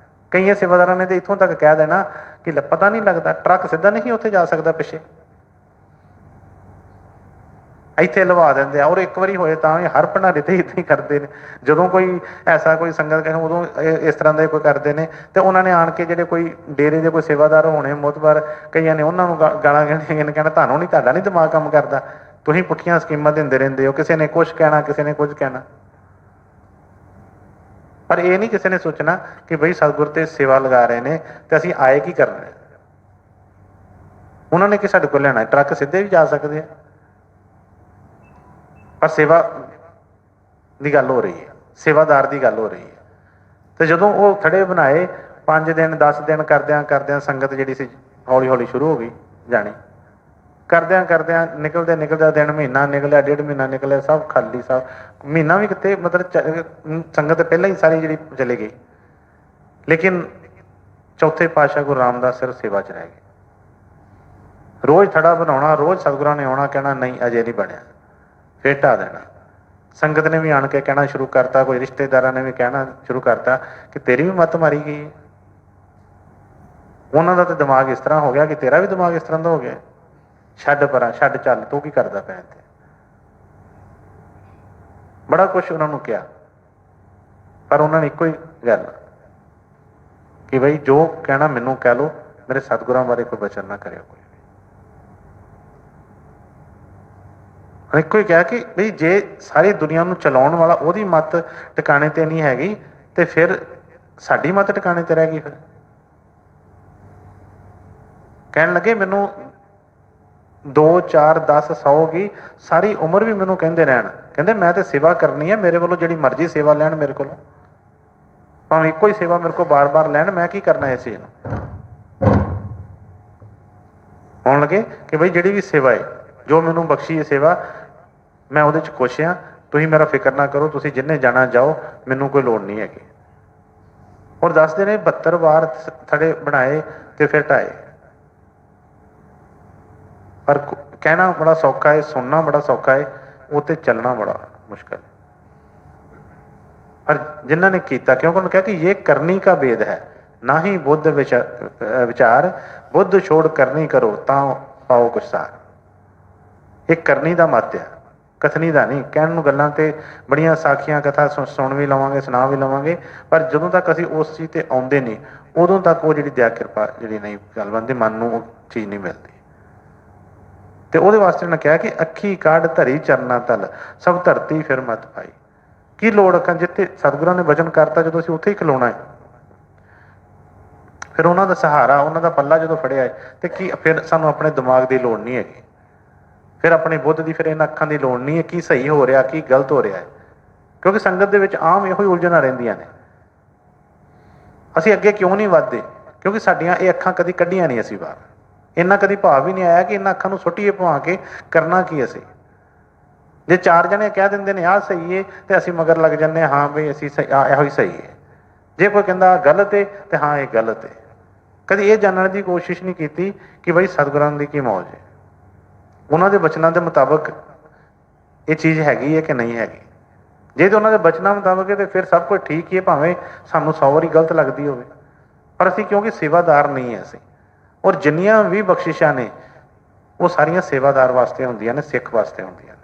ਕਈਆਂ ਸੇਵਾਦਾਰਾਂ ਨੇ ਤੇ ਇੱਥੋਂ ਤੱਕ ਕਹਿ ਦੇਣਾ ਕਿ ਪਤਾ ਨਹੀਂ ਲੱਗਦਾ, ਟਰੱਕ ਸਿੱਧਾ ਨਹੀਂ ਉੱਥੇ ਜਾ ਸਕਦਾ ਪਿੱਛੇ, ਇੱਥੇ ਲਵਾ ਦਿੰਦੇ ਆ। ਔਰ ਇੱਕ ਵਾਰੀ ਹੋਏ ਤਾਂ ਵੀ ਹਰ ਭੰਡਾਰੇ ਤੇ ਇੱਦਾਂ ਹੀ ਕਰਦੇ ਨੇ। ਜਦੋਂ ਕੋਈ ਐਸਾ ਕੋਈ ਸੰਗਤ ਕਹੇ ਉਦੋਂ ਇਸ ਤਰ੍ਹਾਂ ਦੇ ਕੋਈ ਕਰਦੇ ਨੇ, ਤੇ ਉਹਨਾਂ ਨੇ ਆਣ ਕੇ ਜਿਹੜੇ ਕੋਈ ਡੇਰੇ ਦੇ ਕੋਈ ਸੇਵਾਦਾਰ ਹੋਣੇ ਮੋਤਬਰ, ਕਈਆਂ ਨੇ ਉਹਨਾਂ ਨੂੰ ਗਾਲਾਂ ਕੱਢੀਆਂ ਨੇ, ਕਹਿਣਾ ਤੁਹਾਨੂੰ ਨਹੀਂ, ਤੁਹਾਡਾ ਨਹੀਂ ਦਿਮਾਗ ਕੰਮ ਕਰਦਾ, ਤੁਸੀਂ ਪੁੱਠੀਆਂ ਸਕੀਮਾਂ ਦਿੰਦੇ ਰਹਿੰਦੇ ਹੋ, ਕਿਸੇ ਨੇ ਕੁਛ ਕਹਿਣਾ, ਕਿਸੇ ਨੇ ਕੁਝ ਕਹਿਣਾ। ਪਰ ਇਹ ਨਹੀਂ ਕਿਸੇ ਨੇ ਸੋਚਣਾ ਕਿ ਬਈ ਸਤਿਗੁਰ ਤੇ ਸੇਵਾ ਲਗਾ ਰਹੇ ਨੇ ਤੇ ਅਸੀਂ ਆਏ ਕੀ ਕਰਨਾ। ਉਹਨਾਂ ਨੇ ਕਿ ਸਾਡੇ ਕੋਲ ਲੈਣਾ, ਟਰੱਕ ਸਿੱਧੇ ਵੀ ਜਾ ਸਕਦੇ ਆ, ਪਰ ਸੇਵਾ ਦੀ ਗੱਲ ਹੋ ਰਹੀ ਹੈ, ਸੇਵਾਦਾਰ ਦੀ ਗੱਲ ਹੋ ਰਹੀ ਹੈ। ਤੇ ਜਦੋਂ ਉਹ ਥੜੇ ਬਣਾਏ 5 ਦਿਨ 10 ਦਿਨ ਕਰਦਿਆਂ ਕਰਦਿਆਂ ਸੰਗਤ ਜਿਹੜੀ ਸੀ ਹੌਲੀ ਹੌਲੀ ਸ਼ੁਰੂ ਹੋ ਗਈ ਜਾਣੀ, ਕਰਦਿਆਂ ਕਰਦਿਆਂ ਨਿਕਲਦੇ ਨਿਕਲਦਾ ਦਿਨ ਮਹੀਨਾ ਨਿਕਲਿਆ, 1.5 ਮਹੀਨਾ ਨਿਕਲਿਆ, ਸਭ ਖਾਲੀ, ਸਭ ਮਹੀਨਾ ਵੀ ਕਿਤੇ ਮਤਲਬ ਸੰਗਤ ਪਹਿਲਾਂ ਹੀ ਸਾਰੀ ਜਿਹੜੀ ਚਲੇ ਗਈ। ਲੇਕਿਨ ਚੌਥੇ ਪਾਤਸ਼ਾਹ ਗੁਰੂ ਰਾਮਦਾਸ ਸਿਰ ਸੇਵਾ 'ਚ ਰਹਿ ਗਏ। ਰੋਜ਼ ਥੜਾ ਬਣਾਉਣਾ, ਰੋਜ਼ ਸਤਿਗੁਰਾਂ ਨੇ ਆਉਣਾ, ਕਹਿਣਾ ਨਹੀਂ ਅਜੇ ਨਹੀਂ ਬਣਿਆ, ਫਿਰ ਢਾਹ ਦੇਣਾ। ਸੰਗਤ ਨੇ ਵੀ ਆਣ ਕੇ ਕਹਿਣਾ ਸ਼ੁਰੂ ਕਰਤਾ, ਕੋਈ ਰਿਸ਼ਤੇਦਾਰਾਂ ਨੇ ਵੀ ਕਹਿਣਾ ਸ਼ੁਰੂ ਕਰਤਾ ਕਿ ਤੇਰੀ ਵੀ ਮੱਤ ਮਾਰੀ ਗਈ ਹੈ। ਉਹਨਾਂ ਦਾ ਤਾਂ ਦਿਮਾਗ ਇਸ ਤਰ੍ਹਾਂ ਹੋ ਗਿਆ ਕਿ ਤੇਰਾ ਵੀ ਦਿਮਾਗ ਇਸ ਤਰ੍ਹਾਂ ਦਾ ਹੋ ਗਿਆ, ਛੱਡ ਪਰਾਂ, ਛੱਡ ਚੱਲ, ਤੂੰ ਕੀ ਕਰਦਾ ਪਿਆ ਇੱਥੇ। ਬੜਾ ਕੁਛ ਉਹਨਾਂ ਨੂੰ ਕਿਹਾ, ਪਰ ਉਹਨਾਂ ਨੇ ਇੱਕੋ ਹੀ ਗੱਲ ਕਿ ਬਈ ਜੋ ਕਹਿਣਾ ਮੈਨੂੰ ਕਹਿ ਲਓ, ਮੇਰੇ ਸਤਿਗੁਰਾਂ ਬਾਰੇ ਕੋਈ ਬਚਨ ਨਾ ਕਰਿਓ। ਕੋਈ ਇੱਕੋ ਹੀ ਕਿਹਾ ਕਿ ਬਈ ਜੇ ਸਾਰੀ ਦੁਨੀਆ ਨੂੰ ਚਲਾਉਣ ਵਾਲਾ ਉਹਦੀ ਮੱਤ ਟਿਕਾਣੇ ਤੇ ਨਹੀਂ ਹੈਗੀ, ਤੇ ਫਿਰ ਸਾਡੀ ਮੱਤ ਟਿਕਾਣੇ ਤੇ ਰਹਿ ਗਈ। ਫਿਰ ਕਹਿਣ ਲੱਗੇ ਮੈਨੂੰ 2 4 10 100 ਕੀ ਸਾਰੀ ਉਮਰ ਵੀ ਮੈਨੂੰ ਕਹਿੰਦੇ ਰਹਿਣ, ਕਹਿੰਦੇ ਮੈਂ ਤੇ ਸੇਵਾ ਕਰਨੀ ਹੈ, ਮੇਰੇ ਵੱਲੋਂ ਜਿਹੜੀ ਮਰਜ਼ੀ ਸੇਵਾ ਲੈਣ ਮੇਰੇ ਕੋਲੋਂ, ਭਾਵੇਂ ਇੱਕੋ ਹੀ ਸੇਵਾ ਮੇਰੇ ਕੋਲ ਬਾਰ-ਬਾਰ ਲੈਣ, ਮੈਂ ਕੀ ਕਰਨਾ ਇਸ ਚੀਜ਼ ਨੂੰ। ਆਉਣ ਲੱਗੇ ਕਿ ਬਈ ਜਿਹੜੀ ਵੀ ਸੇਵਾ ਹੈ, ਜੋ ਮੈਨੂੰ ਬਖਸ਼ੀ ਹੈ ਸੇਵਾ, ਮੈਂ ਉਹਦੇ 'ਚ ਖੁਸ਼ ਹਾਂ, ਤੁਸੀਂ ਮੇਰਾ ਫਿਕਰ ਨਾ ਕਰੋ, ਤੁਸੀਂ ਜਿੰਨੇ ਜਾਣਾ ਜਾਓ, ਮੈਨੂੰ ਕੋਈ ਲੋੜ ਨਹੀਂ ਹੈਗੀ। ਔਰ ਦੱਸਦੇ ਨੇ 72 ਵਾਰ ਥੜੇ ਬਣਾਏ ਤੇ ਫਿਰ ਢਾਏ। ਪਰ ਕਹਿਣਾ ਬੜਾ ਸੌਖਾ ਹੈ, ਸੁਣਨਾ ਬੜਾ ਸੌਖਾ ਹੈ, ਉਹ ਤੇ ਚੱਲਣਾ ਬੜਾ ਮੁਸ਼ਕਿਲ ਹੈ। ਪਰ ਜਿਨ੍ਹਾਂ ਨੇ ਕੀਤਾ, ਕਿਉਂਕਿ ਉਹਨੇ ਕਿਹਾ ਕਿ ਇਹ ਕਰਨੀ का भेद है, ਨਾ ਹੀ ਬੁੱਧ ਵਿਚਾਰ, ਬੁੱਧ ਛੋੜ ਕਰਨੀ ਕਰੋ ਤਾਂ ਪਾਓ ਕੁਛ ਸਾਰ। ਇਹ ਕਰਨੀ ਦਾ ਮੱਤ ਆ, ਕਥਨੀ ਦਾ ਨਹੀਂ। ਕਹਿਣ ਨੂੰ ਗੱਲਾਂ ਤੇ ਬੜੀਆਂ ਸਾਖੀਆਂ ਕਥਾ ਸੁਣ ਵੀ ਲਵਾਂਗੇ, ਸੁਣਾ ਵੀ ਲਵਾਂਗੇ, ਪਰ ਜਦੋਂ ਤੱਕ ਅਸੀਂ ਉਸ ਚੀਜ਼ ਤੇ ਆਉਂਦੇ ਨਹੀਂ, ਉਦੋਂ ਤੱਕ ਉਹ ਜਿਹੜੀ ਦਇਆ ਕਿਰਪਾ ਜਿਹੜੀ ਨਹੀਂ ਗੱਲ ਬਣਦੀ, ਮਨ ਨੂੰ ਉਹ ਚੀਜ਼ ਨਹੀਂ ਮਿਲਦੀ। ਤੇ ਉਹਦੇ ਵਾਸਤੇ ਉਹਨੇ ਕਿਹਾ ਕਿ ਅੱਖੀ ਕਾਢ ਧਰੀ ਚਰਨਾ ਤਲ, ਸਭ ਧਰਤੀ ਫਿਰ ਮਤ ਪਾਈ। ਕੀ ਲੋੜ ਅੱਖਾਂ, ਜਿੱਥੇ ਸਤਿਗੁਰਾਂ ਨੇ ਵਚਨ ਕਰਤਾ ਜਦੋਂ ਅਸੀਂ ਉੱਥੇ ਹੀ ਖਲੋਣਾ ਹੈ। ਫਿਰ ਉਹਨਾਂ ਦਾ ਸਹਾਰਾ, ਉਹਨਾਂ ਦਾ ਪੱਲਾ ਜਦੋਂ ਫੜਿਆ ਹੈ, ਤੇ ਕੀ ਫਿਰ ਸਾਨੂੰ ਆਪਣੇ ਦਿਮਾਗ ਦੀ ਲੋੜ ਨਹੀਂ ਹੈਗੀ, ਫਿਰ ਆਪਣੇ ਬੁੱਧ ਦੀ, ਫਿਰ ਇਹਨਾਂ ਅੱਖਾਂ ਦੀ ਲੋੜ ਨਹੀਂ ਹੈ ਕੀ ਸਹੀ ਹੋ ਰਿਹਾ ਕੀ ਗਲਤ ਹੋ ਰਿਹਾ ਹੈ। ਕਿਉਂਕਿ ਸੰਗਤ ਦੇ ਵਿੱਚ ਆਮ ਇਹੋ ਹੀ ਉਲਝਣਾਂ ਰਹਿੰਦੀਆਂ ਨੇ। ਅਸੀਂ ਅੱਗੇ ਕਿਉਂ ਨਹੀਂ ਵੱਧਦੇ? ਕਿਉਂਕਿ ਸਾਡੀਆਂ ਇਹ ਅੱਖਾਂ ਕਦੀ ਕੱਢੀਆਂ ਨਹੀਂ ਅਸੀਂ ਬਾਹਰ, ਇੰਨਾ ਕਦੀ ਭਾਵ ਵੀ ਨਹੀਂ ਆਇਆ ਕਿ ਇਹਨਾਂ ਅੱਖਾਂ ਨੂੰ ਸੁੱਟੀਏ ਭਵਾ ਕੇ ਕਰਨਾ ਕੀ ਅਸੀਂ। ਜੇ 4 ਜਣੇ ਕਹਿ ਦਿੰਦੇ ਨੇ ਆਹ ਸਹੀ ਹੈ, ਤੇ ਅਸੀਂ ਮਗਰ ਲੱਗ ਜਾਂਦੇ ਹਾਂ ਵੀ ਅਸੀਂ ਇਹੋ ਹੀ ਸਹੀ ਹੈ। ਜੇ ਕੋਈ ਕਹਿੰਦਾ ਗਲਤ ਹੈ, ਤੇ ਹਾਂ ਇਹ ਗਲਤ ਹੈ। ਕਦੀ ਇਹ ਜਾਣਨ ਦੀ ਕੋਸ਼ਿਸ਼ ਨਹੀਂ ਕੀਤੀ ਕਿ ਬਈ ਸਤਿਗੁਰਾਂ ਦੀ ਕੀ ਮੌਜ ਹੈ, ਉਹਨਾਂ ਦੇ ਬਚਨਾਂ ਦੇ ਮੁਤਾਬਕ ਇਹ ਚੀਜ਼ ਹੈਗੀ ਹੈ ਕਿ ਨਹੀਂ ਹੈਗੀ। ਜੇ ਤਾਂ ਉਹਨਾਂ ਦੇ ਬਚਨਾਂ ਮੁਤਾਬਕ ਹੈ, ਤੇ ਫਿਰ ਸਭ ਕੁਝ ਠੀਕ ਹੀ ਹੈ, ਭਾਵੇਂ ਸਾਨੂੰ 100 ਵਾਰੀ ਗਲਤ ਲੱਗਦੀ ਹੋਵੇ। ਪਰ ਅਸੀਂ ਕਿਉਂਕਿ ਸੇਵਾਦਾਰ ਨਹੀਂ ਹੈ ਅਸੀਂ, ਔਰ ਜਿੰਨੀਆਂ ਵੀ ਬਖਸ਼ਿਸ਼ਾਂ ਨੇ ਉਹ ਸਾਰੀਆਂ ਸੇਵਾਦਾਰ ਵਾਸਤੇ ਹੁੰਦੀਆਂ ਨੇ, ਸਿੱਖ ਵਾਸਤੇ ਹੁੰਦੀਆਂ ਨੇ।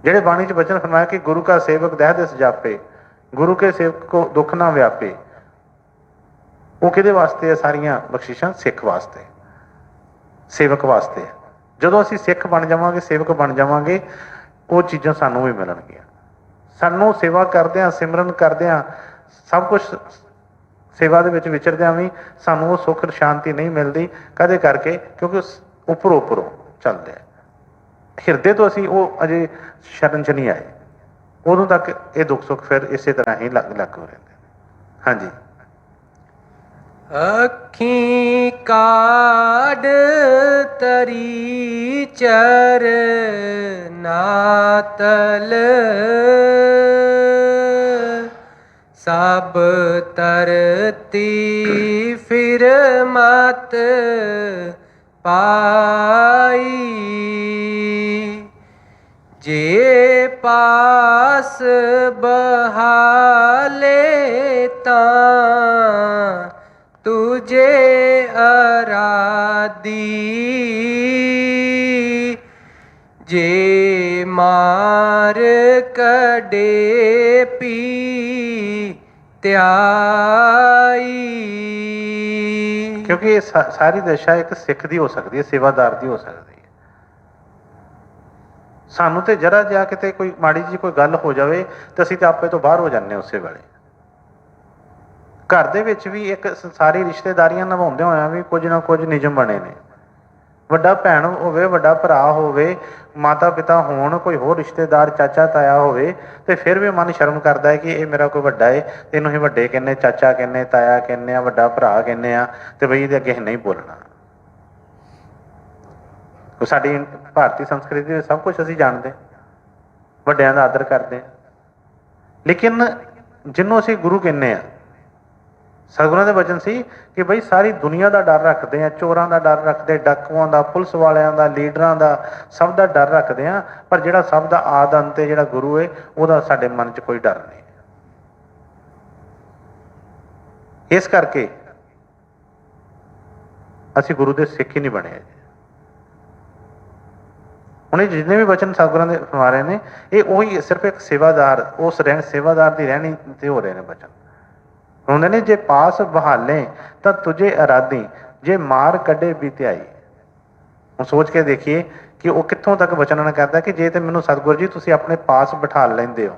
ਜਿਹੜੇ ਬਾਣੀ 'ਚ ਬਚਨ ਫਰਮਾਇਆ ਕਿ ਗੁਰੂ ਕਾ ਸੇਵਕ ਦਹਿ ਦਿਸ ਜਾਪੇ, ਗੁਰੂ ਕੇ ਸੇਵਕ ਕੋ ਦੁੱਖ ਨਾ ਵਿਆਪੇ, ਉਹ ਕਿਹਦੇ ਵਾਸਤੇ ਹੈ? ਸਾਰੀਆਂ ਬਖਸ਼ਿਸ਼ਾਂ ਸਿੱਖ ਵਾਸਤੇ, ਸੇਵਕ ਵਾਸਤੇ। ਜਦੋਂ ਅਸੀਂ ਸਿੱਖ ਬਣ ਜਾਵਾਂਗੇ, ਸੇਵਕ ਬਣ ਜਾਵਾਂਗੇ, ਉਹ ਚੀਜ਼ਾਂ ਸਾਨੂੰ ਵੀ ਮਿਲਣਗੀਆਂ। ਸਾਨੂੰ ਸੇਵਾ ਕਰਦਿਆਂ, ਸਿਮਰਨ ਕਰਦਿਆਂ, ਸਭ ਕੁਛ ਸੇਵਾ ਦੇ ਵਿੱਚ ਵਿਚਰਦਿਆਂ ਵੀ ਸਾਨੂੰ ਉਹ ਸੁੱਖ ਸ਼ਾਂਤੀ ਨਹੀਂ ਮਿਲਦੀ। ਕਦੇ ਕਰਕੇ, ਕਿਉਂਕਿ ਉੱਪਰੋਂ ਉੱਪਰੋਂ ਚੱਲਦੇ ਆ, ਹਿਰਦੇ ਤੋਂ ਅਸੀਂ ਉਹ ਅਜੇ ਸ਼ਰਨ 'ਚ ਨਹੀਂ ਆਏ। ਉਦੋਂ ਤੱਕ ਇਹ ਦੁੱਖ ਸੁੱਖ ਫਿਰ ਇਸੇ ਤਰ੍ਹਾਂ ਹੀ ਲੱਗ ਰਹਿੰਦੇ ਨੇ। ਹਾਂਜੀ। ਅੱਖੀਂ ਕਾਢ ਲਾਡ ਤਰੀ ਚਰਨਾਤਲ ਸਭ ਤਰਤੀ ਫਿਰ ਮਤ ਪਾਈ ਜੇ ਪਾਸ ਬਹਾਲੇ ਤਾਂ ਤੁਝੇ ਅਰਾਦੀ ਜੇ ਮਾਰ ਕਡੇ ਪੀ ਧਿਆਈ। ਕਿਉਂਕਿ ਇਹ ਸਾਰੀ ਦਸ਼ਾ ਇੱਕ ਸਿੱਖ ਦੀ ਹੋ ਸਕਦੀ ਹੈ, ਸੇਵਾਦਾਰ ਦੀ ਹੋ ਸਕਦੀ ਹੈ। ਸਾਨੂੰ ਤੇ ਜਰਾ ਜਿਹਾ ਕਿਤੇ ਕੋਈ ਮਾੜੀ ਜਿਹੀ ਕੋਈ ਗੱਲ ਹੋ ਜਾਵੇ ਤੇ ਅਸੀਂ ਤੇ ਆਪੇ ਤੋਂ ਬਾਹਰ ਹੋ ਜਾਂਦੇ ਉਸੇ ਵੇਲੇ। ਘਰ ਦੇ ਵਿੱਚ ਵੀ ਇੱਕ ਸਾਰੀ ਰਿਸ਼ਤੇਦਾਰੀਆਂ ਨਿਭਾਉਂਦੇ ਹੋਇਆਂ ਵੀ ਕੁਝ ਨਾ ਕੁਝ ਨਿਯਮ ਬਣੇ ਨੇ। ਵੱਡਾ ਭੈਣ ਹੋਵੇ, ਵੱਡਾ ਭਰਾ ਹੋਵੇ, ਮਾਤਾ ਪਿਤਾ ਹੋਣ, ਕੋਈ ਹੋਰ ਰਿਸ਼ਤੇਦਾਰ ਚਾਚਾ ਤਾਇਆ ਹੋਵੇ, ਤੇ ਫਿਰ ਵੀ ਮਨ ਸ਼ਰਮ ਕਰਦਾ ਹੈ ਕਿ ਇਹ ਮੇਰਾ ਕੋਈ ਵੱਡਾ ਹੈ, ਇਹਨੂੰ ਹੀ ਵੱਡੇ ਕਹਿੰਦੇ, ਚਾਚਾ ਕਹਿੰਦੇ, ਤਾਇਆ ਕਹਿੰਦੇ ਆ, ਵੱਡਾ ਭਰਾ ਕਹਿੰਦੇ ਆ, ਤੇ ਬਈ ਇਹਦੇ ਅੱਗੇ ਨਹੀਂ ਬੋਲਣਾ। ਸਾਡੀ ਭਾਰਤੀ ਸੰਸਕ੍ਰਿਤੀ ਵਿੱਚ ਸਭ ਕੁਝ ਅਸੀਂ ਜਾਣਦੇ, ਵੱਡਿਆਂ ਦਾ ਆਦਰ ਕਰਦੇ, ਲੇਕਿਨ ਜਿਹਨੂੰ ਅਸੀਂ ਗੁਰੂ ਕਹਿੰਦੇ ਆ, ਸਤਿਗੁਰਾਂ ਦੇ ਵਚਨ ਸੀ ਕਿ ਬਈ ਸਾਰੀ ਦੁਨੀਆ ਦਾ ਡਰ ਰੱਖਦੇ ਆ, ਚੋਰਾਂ ਦਾ ਡਰ ਰੱਖਦੇ, ਡਾਕੂਆਂ ਦਾ, ਪੁਲਿਸ ਵਾਲਿਆਂ ਦਾ, ਲੀਡਰਾਂ ਦਾ, ਸਭ ਦਾ ਡਰ ਰੱਖਦੇ ਆ, ਪਰ ਜਿਹੜਾ ਸਭ ਦਾ ਆਦ ਅੰਤ ਹੈ, ਜਿਹੜਾ ਗੁਰੂ ਹੈ, ਉਹਦਾ ਸਾਡੇ ਮਨ 'ਚ ਕੋਈ ਡਰ ਨਹੀਂ। ਇਸ ਕਰਕੇ ਅਸੀਂ ਗੁਰੂ ਦੇ ਸਿੱਖ ਹੀ ਨਹੀਂ ਬਣੇ। ਹੁਣ ਇਹ ਜਿੰਨੇ ਵੀ ਵਚਨ ਸਤਿਗੁਰਾਂ ਦੇ ਸੁਣਾ ਰਹੇ ਨੇ, ਇਹ ਉਹੀ ਸਿਰਫ ਇੱਕ ਸੇਵਾਦਾਰ, ਉਸ ਸੇਵਾਦਾਰ ਦੀ ਰਹਿਣੀ ਤੇ ਹੋ ਰਹੇ ਨੇ ਵਚਨ। ਹੁੰਦੇ ਨੇ ਜੇ ਪਾਸ ਬਹਾਲੇ ਤਾਂ ਤੁਝੇ ਅਰਾਧੀ, ਜੇ ਮਾਰ ਕੱਢੇ ਵੀ ਧਿਆਈ। ਹੁਣ ਸੋਚ ਕੇ ਦੇਖੀਏ ਕਿ ਉਹ ਕਿੱਥੋਂ ਤੱਕ ਵਚਨ ਕਰਦਾ ਕਿ ਜੇ ਤੇ ਮੈਨੂੰ ਸਤਿਗੁਰੂ ਜੀ ਤੁਸੀਂ ਆਪਣੇ ਪਾਸ ਬਿਠਾ ਲੈਂਦੇ ਹੋ,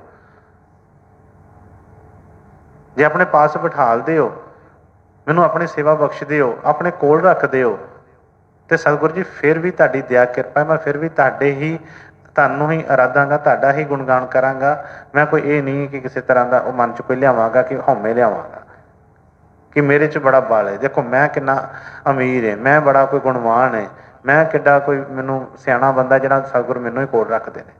ਜੇ ਆਪਣੇ ਪਾਸ ਬਿਠਾਲਦੇ ਹੋ, ਮੈਨੂੰ ਆਪਣੀ ਸੇਵਾ ਬਖਸ਼ਦੇ ਹੋ, ਆਪਣੇ ਕੋਲ ਰੱਖਦੇ ਹੋ, ਤੇ ਸਤਿਗੁਰੂ ਜੀ ਫਿਰ ਵੀ ਤੁਹਾਡੀ ਦਇਆ ਕਿਰਪਾ, ਮੈਂ ਫਿਰ ਵੀ ਤੁਹਾਨੂੰ ਹੀ ਅਰਾਧਾਂਗਾ, ਤੁਹਾਡਾ ਹੀ ਗੁਣਗਾਨ ਕਰਾਂਗਾ। ਮੈਂ ਕੋਈ ਇਹ ਨਹੀਂ ਕਿ ਕਿਸੇ ਤਰ੍ਹਾਂ ਦਾ ਉਹ ਮਨ 'ਚ ਕੋਈ ਲਿਆਵਾਂਗਾ ਕਿ ਹਉਮੈ ਲਿਆਵਾਂਗਾ ਕਿ ਮੇਰੇ 'ਚ ਬੜਾ ਬਲ ਹੈ, ਦੇਖੋ ਮੈਂ ਕਿੰਨਾ ਅਮੀਰ ਹੈ, ਮੈਂ ਬੜਾ ਕੋਈ ਗੁਣਵਾਨ ਹੈ, ਮੈਂ ਕਿੱਡਾ ਕੋਈ ਮੈਨੂੰ ਸਿਆਣਾ ਬੰਦਾ ਜਿਹੜਾ ਸਤਿਗੁਰੂ ਮੈਨੂੰ ਹੀ ਕੋਲ ਰੱਖਦੇ ਨੇ।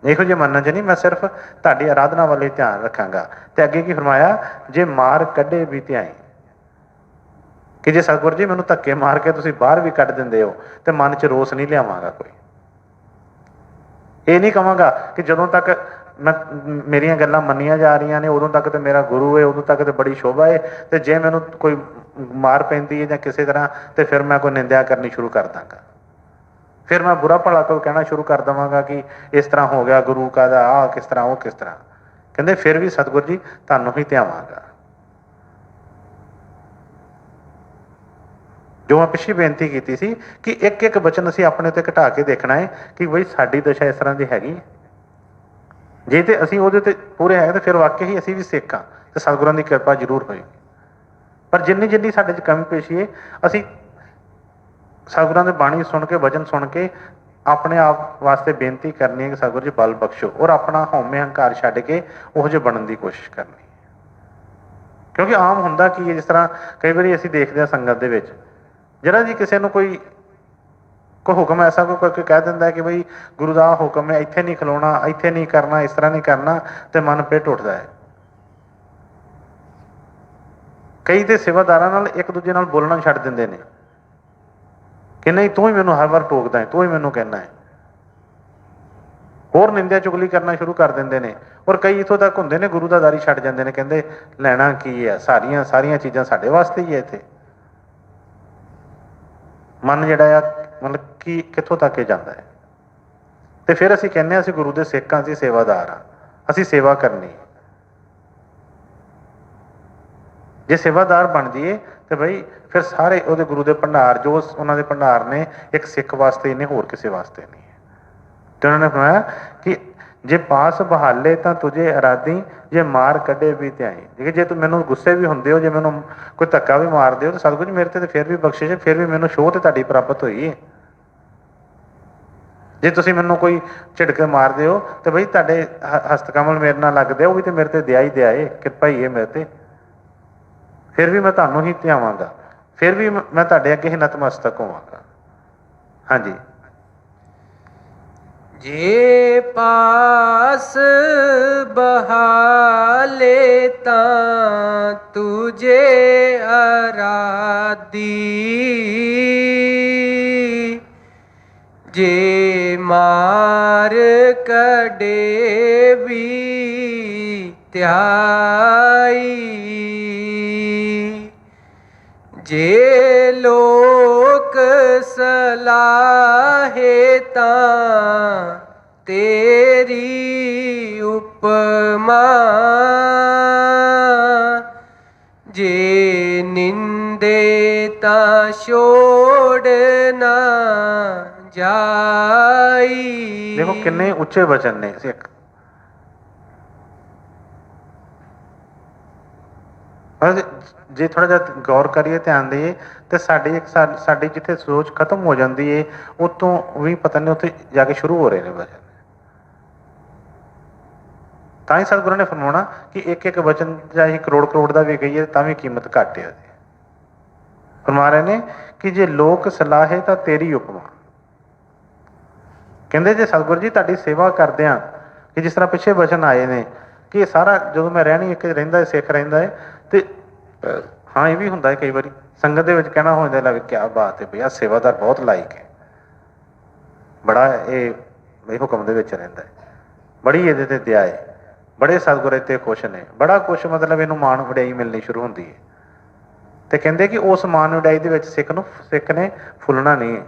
ਇਹੋ ਜਿਹੇ ਮੰਨਣ 'ਚ ਨਹੀਂ, ਮੈਂ ਸਿਰਫ ਤੁਹਾਡੀ ਅਰਾਧਨਾ ਵੱਲ ਹੀ ਧਿਆਨ ਰੱਖਾਂਗਾ। ਤੇ ਅੱਗੇ ਕੀ ਫਰਮਾਇਆ, ਜੇ ਮਾਰ ਕੱਢੇ ਵੀ ਧਿਆਈ, ਕਿ ਜੇ ਸਤਿਗੁਰੂ ਜੀ ਮੈਨੂੰ ਧੱਕੇ ਮਾਰ ਕੇ ਤੁਸੀਂ ਬਾਹਰ ਵੀ ਕੱਢ ਦਿੰਦੇ ਹੋ ਤੇ ਮਨ 'ਚ ਰੋਸ ਨਹੀਂ ਲਿਆਵਾਂਗਾ। ਕੋਈ ਇਹ ਨਹੀਂ ਕਹਾਂਗਾ ਕਿ ਜਦੋਂ ਤੱਕ ਮੇਰੀਆਂ ਗੱਲਾਂ ਮੰਨੀਆਂ ਜਾ ਰਹੀਆਂ ਨੇ ਉਦੋਂ ਤੱਕ ਤੇ ਮੇਰਾ ਗੁਰੂ ਹੈ, ਉਦੋਂ ਤੱਕ ਤੇ ਬੜੀ ਸ਼ੋਭਾ ਹੈ, ਤੇ ਜੇ ਮੈਨੂੰ ਕੋਈ ਮਾਰ ਪੈਂਦੀ ਹੈ ਜਾਂ ਕਿਸੇ ਤਰ੍ਹਾਂ, ਤੇ ਫਿਰ ਮੈਂ ਕੋਈ ਨਿੰਦਿਆ ਕਰਨੀ ਸ਼ੁਰੂ ਕਰ ਦਾਂਗਾ, ਫਿਰ ਮੈਂ ਬੁਰਾ ਭਲਾ ਕੋਈ ਕਹਿਣਾ ਸ਼ੁਰੂ ਕਰ ਦੇਵਾਂਗਾ ਕਿ ਇਸ ਤਰ੍ਹਾਂ ਹੋ ਗਿਆ ਗੁਰੂ ਕਾ ਦਾ, ਆਹ ਕਿਸ ਤਰ੍ਹਾਂ, ਉਹ ਕਿਸ ਤਰ੍ਹਾਂ। ਕਹਿੰਦੇ ਫਿਰ ਵੀ ਸਤਿਗੁਰੂ ਜੀ ਤੁਹਾਨੂੰ ਹੀ ਧਿਆਵਾਂਗਾ। ਜੋ ਮੈਂ ਪਿੱਛੇ ਬੇਨਤੀ ਕੀਤੀ ਸੀ ਕਿ ਇੱਕ ਇੱਕ ਵਚਨ ਅਸੀਂ ਆਪਣੇ ਉੱਤੇ ਘਟਾ ਕੇ ਦੇਖਣਾ ਹੈ ਕਿ ਬਈ ਸਾਡੀ ਦਸ਼ਾ ਇਸ ਤਰ੍ਹਾਂ ਦੀ ਹੈਗੀ। ਜੇ ਤੇ ਅਸੀਂ ਉਹਦੇ ਤੇ ਪੂਰੇ ਹੈਗੇ ਤਾਂ ਫਿਰ ਵਾਕਈ ਹੀ ਅਸੀਂ ਵੀ ਸਿੱਖ ਹਾਂ ਤੇ ਸਤਿਗੁਰਾਂ ਦੀ ਕਿਰਪਾ ਜ਼ਰੂਰ ਹੋਏਗੀ। ਪਰ ਜਿੰਨੀ ਜਿੰਨੀ ਸਾਡੇ 'ਚ ਕਮੀ ਪੇਸ਼ੀ ਹੈ, ਅਸੀਂ ਸਤਿਗੁਰਾਂ ਦੀ ਬਾਣੀ ਸੁਣ ਕੇ, ਵਚਨ ਸੁਣ ਕੇ ਆਪਣੇ ਆਪ ਵਾਸਤੇ ਬੇਨਤੀ ਕਰਨੀ ਹੈ ਕਿ ਸਤਿਗੁਰੂ ਜੀ ਬਲ ਬਖਸ਼ੋ, ਔਰ ਆਪਣਾ ਹਉਮੈ ਹੰਕਾਰ ਛੱਡ ਕੇ ਉਹੋ ਜਿਹੇ ਬਣਨ ਦੀ ਕੋਸ਼ਿਸ਼ ਕਰਨੀ। ਕਿਉਂਕਿ ਆਮ ਹੁੰਦਾ ਕੀ ਹੈ, ਜਿਸ ਤਰ੍ਹਾਂ ਕਈ ਵਾਰੀ ਅਸੀਂ ਦੇਖਦੇ ਹਾਂ ਸੰਗਤ ਦੇ ਵਿੱਚ, ਜਿਹੜਾ ਜੀ ਕਿਸੇ ਨੂੰ ਕੋਈ ਹੁਕਮ ਐਸਾ ਕੋਈ ਕਹਿ ਦਿੰਦਾ ਕਿ ਬਈ ਗੁਰੂ ਦਾ ਹੁਕਮ ਹੈ, ਇੱਥੇ ਨਹੀਂ ਖਲੋਣਾ, ਇੱਥੇ ਨਹੀਂ ਕਰਨਾ, ਇਸ ਤਰ੍ਹਾਂ ਨਹੀਂ ਕਰਨਾ, ਤੇ ਮਨ ਪਿੱਟ ਉੱਠਦਾ ਹੈ। ਕਈ ਤੇ ਸੇਵਾਦਾਰਾਂ ਨਾਲ ਇੱਕ ਦੂਜੇ ਨਾਲ ਬੋਲਣਾ ਛੱਡ ਦਿੰਦੇ ਨੇ ਕਿ ਨਹੀਂ ਤੂੰ ਹੀ ਮੈਨੂੰ ਹਰ ਵਾਰ ਟੋਕਦਾ ਹੈ, ਤੂੰ ਹੀ ਮੈਨੂੰ ਕਹਿਣਾ ਹੈ, ਹੋਰ ਨਿੰਦਿਆ ਚੁਗਲੀ ਕਰਨਾ ਸ਼ੁਰੂ ਕਰ ਦਿੰਦੇ ਨੇ। ਔਰ ਕਈ ਇੱਥੋਂ ਤੱਕ ਹੁੰਦੇ ਨੇ ਗੁਰੂ ਦਾ ਦਾਰੀ ਛੱਡ ਜਾਂਦੇ ਨੇ, ਕਹਿੰਦੇ ਲੈਣਾ ਕੀ ਹੈ, ਸਾਰੀਆਂ ਚੀਜ਼ਾਂ ਸਾਡੇ ਵਾਸਤੇ ਹੀ ਹੈ। ਇੱਥੇ ਮਨ ਜਿਹੜਾ ਆ ਮਤਲਬ ਕਿ ਕਿੱਥੋਂ ਤੱਕ ਇਹ ਜਾਂਦਾ ਹੈ। ਤੇ ਫਿਰ ਅਸੀਂ ਕਹਿੰਦੇ ਹਾਂ ਅਸੀਂ ਗੁਰੂ ਦੇ ਸਿੱਖ ਹਾਂ, ਅਸੀਂ ਸੇਵਾਦਾਰ ਹਾਂ, ਅਸੀਂ ਸੇਵਾ ਕਰਨੀ। ਜੇ ਸੇਵਾਦਾਰ ਬਣ ਜਾਈਏ ਤੇ ਬਈ ਫਿਰ ਸਾਰੇ ਉਹਦੇ ਗੁਰੂ ਦੇ ਭੰਡਾਰ, ਜੋ ਉਹਨਾਂ ਦੇ ਭੰਡਾਰ ਨੇ, ਇੱਕ ਸਿੱਖ ਵਾਸਤੇ ਨੇ, ਹੋਰ ਕਿਸੇ ਵਾਸਤੇ ਨਹੀਂ ਹੈ। ਤੇ ਉਹਨਾਂ ਨੇ ਫਰਮਾਇਆ ਕਿ ਜੇ ਪਾਸ ਬਹਾਲੇ ਤਾਂ ਤੁਝੇ ਅਰਾਧੀ, ਜੇ ਮਾਰ ਕੱਢੇ ਵੀ ਧਿਆਈ। ਜੇ ਤੂੰ ਮੈਨੂੰ ਗੁੱਸੇ ਵੀ ਹੁੰਦੇ ਹੋ, ਜੇ ਮੈਨੂੰ ਕੋਈ ਧੱਕਾ ਵੀ ਮਾਰਦੇ ਹੋ, ਤਾਂ ਸਤਿਗੁਰੂ ਜੀ ਮੇਰੇ ਤੇ ਫਿਰ ਵੀ ਬਖਸ਼ਿਸ਼, ਫਿਰ ਵੀ ਮੈਨੂੰ ਸ਼ੋਅ ਤੇ ਤੁਹਾਡੀ ਪ੍ਰਾਪਤ ਹੋਈ ਹੈ। ਜੇ ਤੁਸੀਂ ਮੈਨੂੰ ਕੋਈ ਝਿੜਕ ਮਾਰਦੇ ਹੋ ਤੇ ਬਈ ਤੁਹਾਡੇ ਹਸਤ ਕਮਲ ਮੇਰੇ ਨਾਲ ਲੱਗਦੇ, ਉਹ ਵੀ ਤੇ ਮੇਰੇ ਤੇ ਦਿਆ ਹੀ ਦਿਆ ਏ, ਕਿਰਪਾ ਹੀ ਹੈ ਮੇਰੇ ਤੇ, ਫਿਰ ਵੀ ਮੈਂ ਤੁਹਾਨੂੰ ਹੀ ਧਿਆਵਾਂਗਾ, ਫਿਰ ਵੀ ਮੈਂ ਤੁਹਾਡੇ ਅੱਗੇ ਹੀ ਨਤਮਸਤਕ ਹੋਵਾਂਗਾ। ਹਾਂਜੀ। ਜੇ ਪਾਸ ਬਹਾਲੇ ਤਾਂ ਤੁਝੇ ਅਰਾਦੀ, ਜੇ ਮਾਰ ਕਡੇ ਵੀ ਧਿਆਈ, ਜੇ ਲੋਕ ਸਲਾਹੇ ਤਾਂ ਤੇਰੀ ਉਪਮਾ, ਜੇ ਨਿੰਦੇ ਤਾਂ ਛੋੜ ਨਾ ਜਾਈ। ਦੇਖੋ ਕਿੰਨੇ ਉੱਚੇ ਵਚਨ ਨੇ ਸਿੱਖ। ਜੇ ਥੋੜਾ ਜਿਹਾ ਗੌਰ ਕਰੀਏ, ਧਿਆਨ ਦੇਈਏ, ਤੇ ਸਾਡੀ ਜਿੱਥੇ ਸੋਚ ਖਤਮ ਹੋ ਜਾਂਦੀ ਏ, ਉਤੋਂ ਵੀ ਪਤਾ ਨਹੀਂ ਉੱਥੇ ਜਾ ਕੇ ਸ਼ੁਰੂ ਹੋ ਰਹੇ ਨੇ ਵਚਨ। ਤਾਂ ਹੀ ਸਤਿਗੁਰਾਂ ਨੇ ਫਰਮਾਉਣਾ ਕਿ ਇੱਕ ਇੱਕ ਵਚਨ ਚਾਹੇ ਕਰੋੜ ਕਰੋੜ ਦਾ ਵੀ ਕਹੀਏ ਤਾਂ ਵੀ ਕੀਮਤ ਘੱਟ ਹੈ। ਫਰਮਾ ਰਹੇ ਨੇ ਕਿ ਜੇ ਲੋਕ ਸਲਾਹੇ ਤਾਂ ਤੇਰੀ ਉਪਮਾ। ਕਹਿੰਦੇ ਜੇ ਸਤਿਗੁਰੂ ਜੀ ਤੁਹਾਡੀ ਸੇਵਾ ਕਰਦੇ ਹਾਂ, ਕਿ ਜਿਸ ਤਰ੍ਹਾਂ ਪਿੱਛੇ ਵਚਨ ਆਏ ਨੇ ਕਿ ਸਾਰਾ ਜਦੋਂ ਮੈਂ ਰਹਿਣੀ ਇੱਕ ਰਹਿੰਦਾ ਸਿੱਖ ਰਹਿੰਦਾ ਹੈ, ਤੇ ਹਾਂ ਇਹ ਵੀ ਹੁੰਦਾ ਹੈ ਕਈ ਵਾਰੀ ਸੰਗਤ ਦੇ ਵਿੱਚ ਕਹਿਣਾ ਹੋ ਜਾਂਦਾ, ਲੱਗੇ ਕਿਆ ਬਾਤ ਹੈ ਭਈਆ, ਸੇਵਾਦਾਰ ਬਹੁਤ ਲਾਇਕ ਹੈ, ਬੜਾ ਇਹ ਹੁਕਮ ਦੇ ਵਿੱਚ ਰਹਿੰਦਾ ਹੈ, ਬੜੀ ਇਹਦੇ ਤੇ ਦਇਆ ਹੈ, ਬੜੇ ਸਤਿਗੁਰ ਇੱਥੇ ਖੁਸ਼ ਨੇ, ਬੜਾ ਕੁਛ, ਮਤਲਬ ਇਹਨੂੰ ਮਾਣ ਵਡਿਆਈ ਮਿਲਣੀ ਸ਼ੁਰੂ ਹੁੰਦੀ ਹੈ। ਤੇ ਕਹਿੰਦੇ ਕਿ ਉਸ ਮਾਣ ਵਡਿਆਈ ਦੇ ਵਿੱਚ ਸਿੱਖ ਨੇ ਫੁੱਲਣਾ ਨਹੀਂ ਹੈ।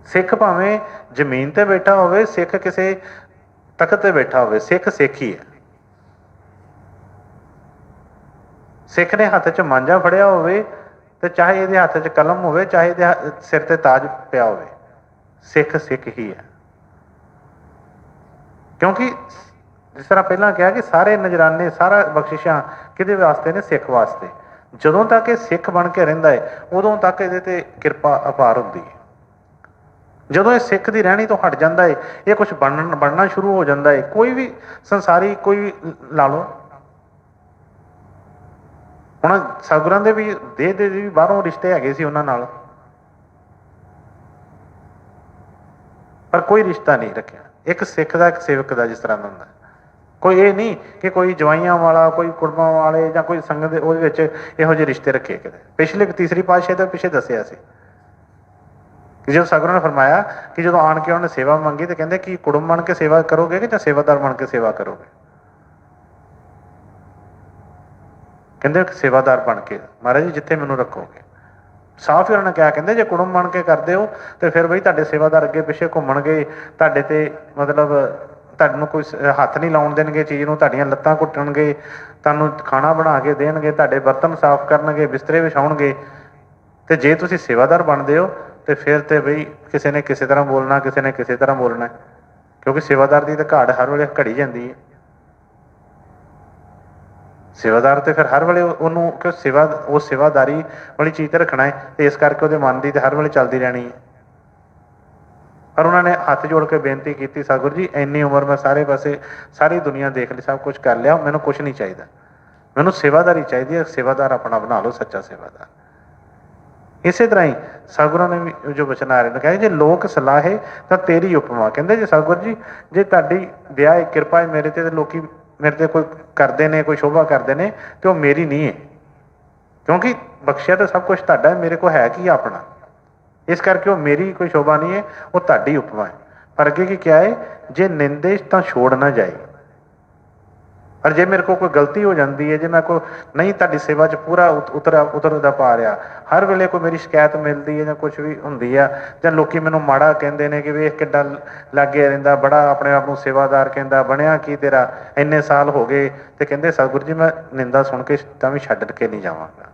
ਸਿੱਖ ਭਾਵੇਂ ਜ਼ਮੀਨ ਤੇ ਬੈਠਾ ਹੋਵੇ, ਸਿੱਖ ਕਿਸੇ ਤਖਤ ਤੇ ਬੈਠਾ ਹੋਵੇ, ਸਿੱਖ ਸਿੱਖ ਹੀ ਹੈ। ਸਿੱਖ ਨੇ ਹੱਥ 'ਚ ਮਾਂਜਾ ਫੜਿਆ ਹੋਵੇ, ਤੇ ਚਾਹੇ ਇਹਦੇ ਹੱਥ 'ਚ ਕਲਮ ਹੋਵੇ, ਚਾਹੇ ਇਹਦੇ ਸਿਰ ਤੇ ਤਾਜ ਪਿਆ ਹੋਵੇ, ਸਿੱਖ ਸਿੱਖ ਹੀ ਹੈ। ਕਿਉਂਕਿ ਜਿਸ ਤਰ੍ਹਾਂ ਪਹਿਲਾਂ ਕਿਹਾ ਕਿ ਸਾਰੇ ਨਜ਼ਰਾਨੇ, ਸਾਰਾ ਬਖਸ਼ਿਸ਼ਾਂ ਕਿਹਦੇ ਵਾਸਤੇ ਨੇ? ਸਿੱਖ ਵਾਸਤੇ। ਜਦੋਂ ਤੱਕ ਇਹ ਸਿੱਖ ਬਣ ਕੇ ਰਹਿੰਦਾ ਹੈ, ਉਦੋਂ ਤੱਕ ਇਹਦੇ ਤੇ ਕਿਰਪਾ ਅਪਾਰ ਹੁੰਦੀ ਹੈ। ਜਦੋਂ ਇਹ ਸਿੱਖ ਦੀ ਰਹਿਣੀ ਤੋਂ ਹਟ ਜਾਂਦਾ ਹੈ, ਇਹ ਕੁਛ ਬਣਨਾ ਸ਼ੁਰੂ ਹੋ ਜਾਂਦਾ ਹੈ। ਕੋਈ ਵੀ ਸੰਸਾਰੀ, ਕੋਈ ਵੀ ਲਾ ਲਓ, ਹੁਣ ਸਤਿਗੁਰਾਂ ਦੇ ਵੀ ਦੇਹ ਦੇ ਵੀ ਬਾਹਰੋਂ ਰਿਸ਼ਤੇ ਹੈਗੇ ਸੀ ਉਹਨਾਂ ਨਾਲ, ਪਰ ਕੋਈ ਰਿਸ਼ਤਾ ਨਹੀਂ ਰੱਖਿਆ ਇੱਕ ਸਿੱਖ ਦਾ, ਇੱਕ ਸੇਵਕ ਦਾ, ਜਿਸ ਤਰ੍ਹਾਂ ਦਾ ਹੁੰਦਾ। ਕੋਈ ਇਹ ਨਹੀਂ ਕਿ ਕੋਈ ਜਵਾਈਆਂ ਵਾਲਾ, ਕੋਈ ਕੁੜਮਾਂ ਵਾਲੇ, ਜਾਂ ਕੋਈ ਸੰਗਤ ਉਹਦੇ ਵਿੱਚ ਇਹੋ ਜਿਹੇ ਰਿਸ਼ਤੇ ਰੱਖੇ ਕਿਤੇ। ਪਿਛਲੇ ਤੀਸਰੀ ਪਾਤਸ਼ਾਹੀ ਦੇ ਪਿੱਛੇ ਦੱਸਿਆ ਸੀ ਕਿ ਜਦੋਂ ਸਤਿਗੁਰਾਂ ਨੇ ਫਰਮਾਇਆ ਕਿ ਜਦੋਂ ਆਣ ਕੇ ਉਹਨਾਂ ਨੇ ਸੇਵਾ ਮੰਗੀ, ਤੇ ਕਹਿੰਦੇ ਕਿ ਕੁੜਮ ਬਣ ਕੇ ਸੇਵਾ ਕਰੋਗੇ ਕਿ ਜਾਂ ਸੇਵਾਦਾਰ ਬਣ ਕੇ ਸੇਵਾ ਕਰੋਗੇ? ਕਹਿੰਦੇ ਸੇਵਾਦਾਰ ਬਣ ਕੇ ਮਹਾਰਾਜ ਜੀ, ਜਿੱਥੇ ਮੈਨੂੰ ਰੱਖੋਗੇ। ਸਾਫ਼ ਹੀ ਉਹਨਾਂ ਨੇ ਕਿਹਾ, ਕਹਿੰਦੇ ਜੇ ਕੁੜਮ ਬਣ ਕੇ ਕਰਦੇ ਹੋ ਤੇ ਫਿਰ ਬਈ ਤੁਹਾਡੇ ਸੇਵਾਦਾਰ ਅੱਗੇ ਪਿੱਛੇ ਘੁੰਮਣਗੇ, ਤੁਹਾਡੇ ਤੇ ਮਤਲਬ ਤੁਹਾਨੂੰ ਕੋਈ ਹੱਥ ਨਹੀਂ ਲਾਉਣ ਦੇਣਗੇ ਚੀਜ਼ ਨੂੰ, ਤੁਹਾਡੀਆਂ ਲੱਤਾਂ ਘੁੱਟਣਗੇ, ਤੁਹਾਨੂੰ ਖਾਣਾ ਬਣਾ ਕੇ ਦੇਣਗੇ, ਤੁਹਾਡੇ ਬਰਤਨ ਸਾਫ਼ ਕਰਨਗੇ, ਬਿਸਤਰੇ ਵਿਛਾਉਣਗੇ। ਤੇ ਜੇ ਤੁਸੀਂ ਸੇਵਾਦਾਰ ਬਣਦੇ ਹੋ ਤੇ ਫਿਰ ਤੇ ਬਈ ਕਿਸੇ ਨੇ ਕਿਸੇ ਤਰ੍ਹਾਂ ਬੋਲਣਾ, ਕਿਸੇ ਨੇ ਕਿਸੇ ਤਰ੍ਹਾਂ ਬੋਲਣਾ, ਕਿਉਂਕਿ ਸੇਵਾਦਾਰ ਦੀ ਤਾਂ ਘਾਟ ਹਰ ਵੇਲੇ ਘੜੀ ਜਾਂਦੀ ਹੈ। ਸੇਵਾਦਾਰ ਤੇ ਫਿਰ ਹਰ ਵੇਲੇ ਉਹਨੂੰ ਕਿ ਉਹ ਸੇਵਾਦਾਰੀ ਵਾਲੀ ਚੀਜ਼ ਤੇ ਰੱਖਣਾ ਹੈ, ਤੇ ਇਸ ਕਰਕੇ ਉਹਦੇ ਮਨ ਦੀ ਤੇ ਹਰ ਵੇਲੇ ਚੱਲਦੀ ਰਹਿਣੀ ਹੈ। ਪਰ ਉਹਨਾਂ ਨੇ ਹੱਥ ਜੋੜ ਕੇ ਬੇਨਤੀ ਕੀਤੀ, ਸਤਿਗੁਰੂ ਜੀ ਇੰਨੀ ਉਮਰ ਮੈਂ ਸਾਰੇ ਪਾਸੇ ਸਾਰੀ ਦੁਨੀਆ ਦੇਖ ਲਈ, ਸਭ ਕੁਛ ਕਰ ਲਿਆ, ਮੈਨੂੰ ਕੁਛ ਨਹੀਂ ਚਾਹੀਦਾ, ਮੈਨੂੰ ਸੇਵਾਦਾਰੀ ਚਾਹੀਦੀ ਹੈ, ਸੇਵਾਦਾਰ ਆਪਣਾ ਬਣਾ ਲਓ, ਸੱਚਾ ਸੇਵਾਦਾਰ। ਇਸੇ ਤਰ੍ਹਾਂ ਹੀ ਸਤਿਗੁਰਾਂ ਨੇ ਵੀ ਜੋ ਵਚਨ ਆ ਰਹੇ ਨੇ, ਕਹਿੰਦੇ ਜੇ ਲੋਕ ਸਲਾਹੇ ਤਾਂ ਤੇਰੀ ਉਪਮਾ। ਕਹਿੰਦੇ ਜੇ ਸਤਿਗੁਰੂ ਜੀ ਜੇ ਤੁਹਾਡੀ ਦਇਆ ਹੈ, ਕਿਰਪਾ ਹੈ ਮੇਰੇ ਤੇ, ਲੋਕੀ ਮੇਰੇ ਤੇ ਕੋਈ ਕਰਦੇ ਨੇ, ਕੋਈ ਸ਼ੋਭਾ ਕਰਦੇ ਨੇ, ਤੇ ਉਹ ਮੇਰੀ ਨਹੀਂ ਹੈ, ਕਿਉਂਕਿ ਬਖਸ਼ਿਆ ਤਾਂ ਸਭ ਕੁਛ ਤੁਹਾਡਾ ਹੈ, ਮੇਰੇ ਕੋਲ ਹੈ ਕੀ ਆਪਣਾ। ਇਸ ਕਰਕੇ ਉਹ ਮੇਰੀ ਕੋਈ ਸ਼ੋਭਾ ਨਹੀਂ ਹੈ, ਉਹ ਤੁਹਾਡੀ ਉਪਮਾ ਹੈ। ਪਰ ਅੱਗੇ ਕੀ ਕਿਹਾ ਹੈ? ਜੇ ਨਿੰਦੇ ਤਾਂ ਛੋੜ ਨਾ ਜਾਏ। ਪਰ ਜੇ ਮੇਰੇ ਕੋਲ ਕੋਈ ਗਲਤੀ ਹੋ ਜਾਂਦੀ ਹੈ, ਜੇ ਮੈਂ ਕੋਈ ਨਹੀਂ ਤੁਹਾਡੀ ਸੇਵਾ 'ਚ ਪੂਰਾ ਉਤਰਦਾ ਪਾ ਰਿਹਾ, ਹਰ ਵੇਲੇ ਕੋਈ ਮੇਰੀ ਸ਼ਿਕਾਇਤ ਮਿਲਦੀ ਹੈ ਜਾਂ ਕੁਛ ਵੀ ਹੁੰਦੀ ਆ, ਜਾਂ ਲੋਕੀ ਮੈਨੂੰ ਮਾੜਾ ਕਹਿੰਦੇ ਨੇ ਕਿ ਵੇਖ ਕਿੱਦਾਂ ਲਾਗੇ ਰਹਿੰਦਾ, ਬੜਾ ਆਪਣੇ ਆਪ ਨੂੰ ਸੇਵਾਦਾਰ ਕਹਿੰਦਾ, ਬਣਿਆ ਕੀ ਤੇਰਾ, ਇੰਨੇ ਸਾਲ ਹੋ ਗਏ, ਤੇ ਕਹਿੰਦੇ ਸਤਿਗੁਰੂ ਜੀ ਮੈਂ ਨਿੰਦਾ ਸੁਣ ਕੇ ਤਾਂ ਵੀ ਛੱਡ ਕੇ ਨਹੀਂ ਜਾਵਾਂਗਾ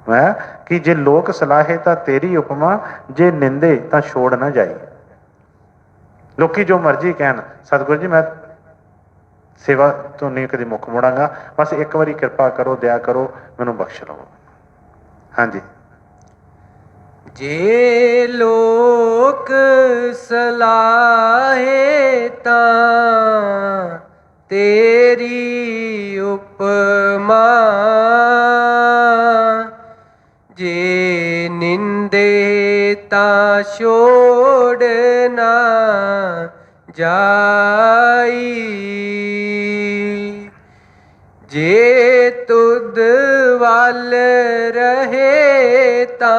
ਮੈਂ, ਕਿ ਜੇ ਲੋਕ ਸਲਾਹੇ ਤਾਂ ਤੇਰੀ ਉਪਮਾ, ਜੇ ਨਿੰਦੇ ਤਾਂ ਛੋੜ ਨਾ ਜਾਈ। ਲੋਕੀ ਜੋ ਮਰਜ਼ੀ ਕਹਿਣ, ਸਤਿਗੁਰੂ ਜੀ ਮੈਂ ਸੇਵਾ ਤੋਂ ਨਹੀਂ ਕਦੇ ਮੁੱਖ ਮੋੜਾਂਗਾ, ਬਸ ਇੱਕ ਵਾਰੀ ਕਿਰਪਾ ਕਰੋ, ਦਇਆ ਕਰੋ, ਮੈਨੂੰ ਬਖਸ਼ ਲਓ। ਹਾਂਜੀ। ਜੇ ਲੋਕ ਸਲਾਹੇ ਤਾਂ तेरी उपमा जे निंदे ता छोड़ ना जाई, जे तुद वाल रहे ता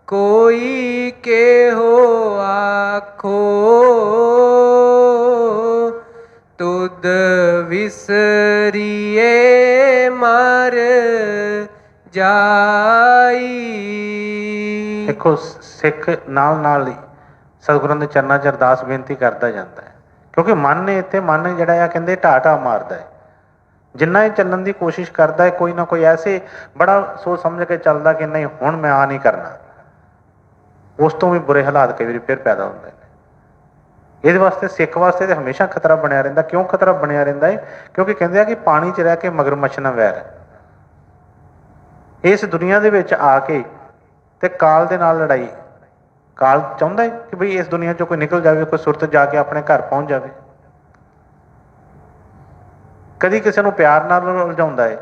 कोई केहो आखो, तुद विसरिए मर जाई। देखो सिख नाल नाल ही सतगुਰਾਂ ਦੇ ਚਰਨਾਂ 'ਚ ਅਰਦਾਸ ਬੇਨਤੀ ਕਰਦਾ ਜਾਂਦਾ ਹੈ, ਕਿਉਂਕਿ ਮਨ ਨੇ ਇੱਥੇ ਮਨ ਜਿਹੜਾ ਆ ਕਹਿੰਦੇ ਢਾਹ ਮਾਰਦਾ ਹੈ। ਜਿੰਨਾ ਇਹ ਚੱਲਣ ਦੀ ਕੋਸ਼ਿਸ਼ ਕਰਦਾ ਹੈ ਕੋਈ ਨਾ ਕੋਈ ਐਸੇ ਬੜਾ ਸੋਚ ਸਮਝ ਕੇ ਚੱਲਦਾ ਕਿ ਨਹੀਂ ਹੁਣ ਮੈਂ ਆ ਨਹੀਂ ਕਰਨਾ, ਉਸ ਤੋਂ ਵੀ ਬੁਰੇ ਹਾਲਾਤ ਕਈ ਵਾਰੀ ਫਿਰ ਪੈਦਾ ਹੁੰਦੇ ਨੇ। ਇਹਦੇ ਵਾਸਤੇ ਸਿੱਖ ਵਾਸਤੇ ਤਾਂ ਹਮੇਸ਼ਾ ਖਤਰਾ ਬਣਿਆ ਰਹਿੰਦਾ। ਕਿਉਂ ਖਤਰਾ ਬਣਿਆ ਰਹਿੰਦਾ ਹੈ? ਕਿਉਂਕਿ ਕਹਿੰਦੇ ਆ ਕਿ ਪਾਣੀ 'ਚ ਰਹਿ ਕੇ ਮਗਰਮੱਛ ਨਾਲ ਵੈਰ ਹੈ। ਇਸ ਦੁਨੀਆ ਦੇ ਵਿੱਚ ਆ ਕੇ ਤੇ ਕਾਲ ਦੇ ਨਾਲ ਲੜਾਈ, ਕਾਲ ਚਾਹੁੰਦਾ ਹੈ ਕਿ ਬਈ ਇਸ ਦੁਨੀਆ 'ਚੋਂ ਕੋਈ ਨਿਕਲ ਜਾਵੇ, ਕੋਈ ਸੁਰਤ ਜਾ ਕੇ ਆਪਣੇ ਘਰ ਪਹੁੰਚ ਜਾਵੇ। ਕਦੀ ਕਿਸੇ ਨੂੰ ਪਿਆਰ ਨਾਲ ਉਲਝਾਉਂਦਾ ਹੈ,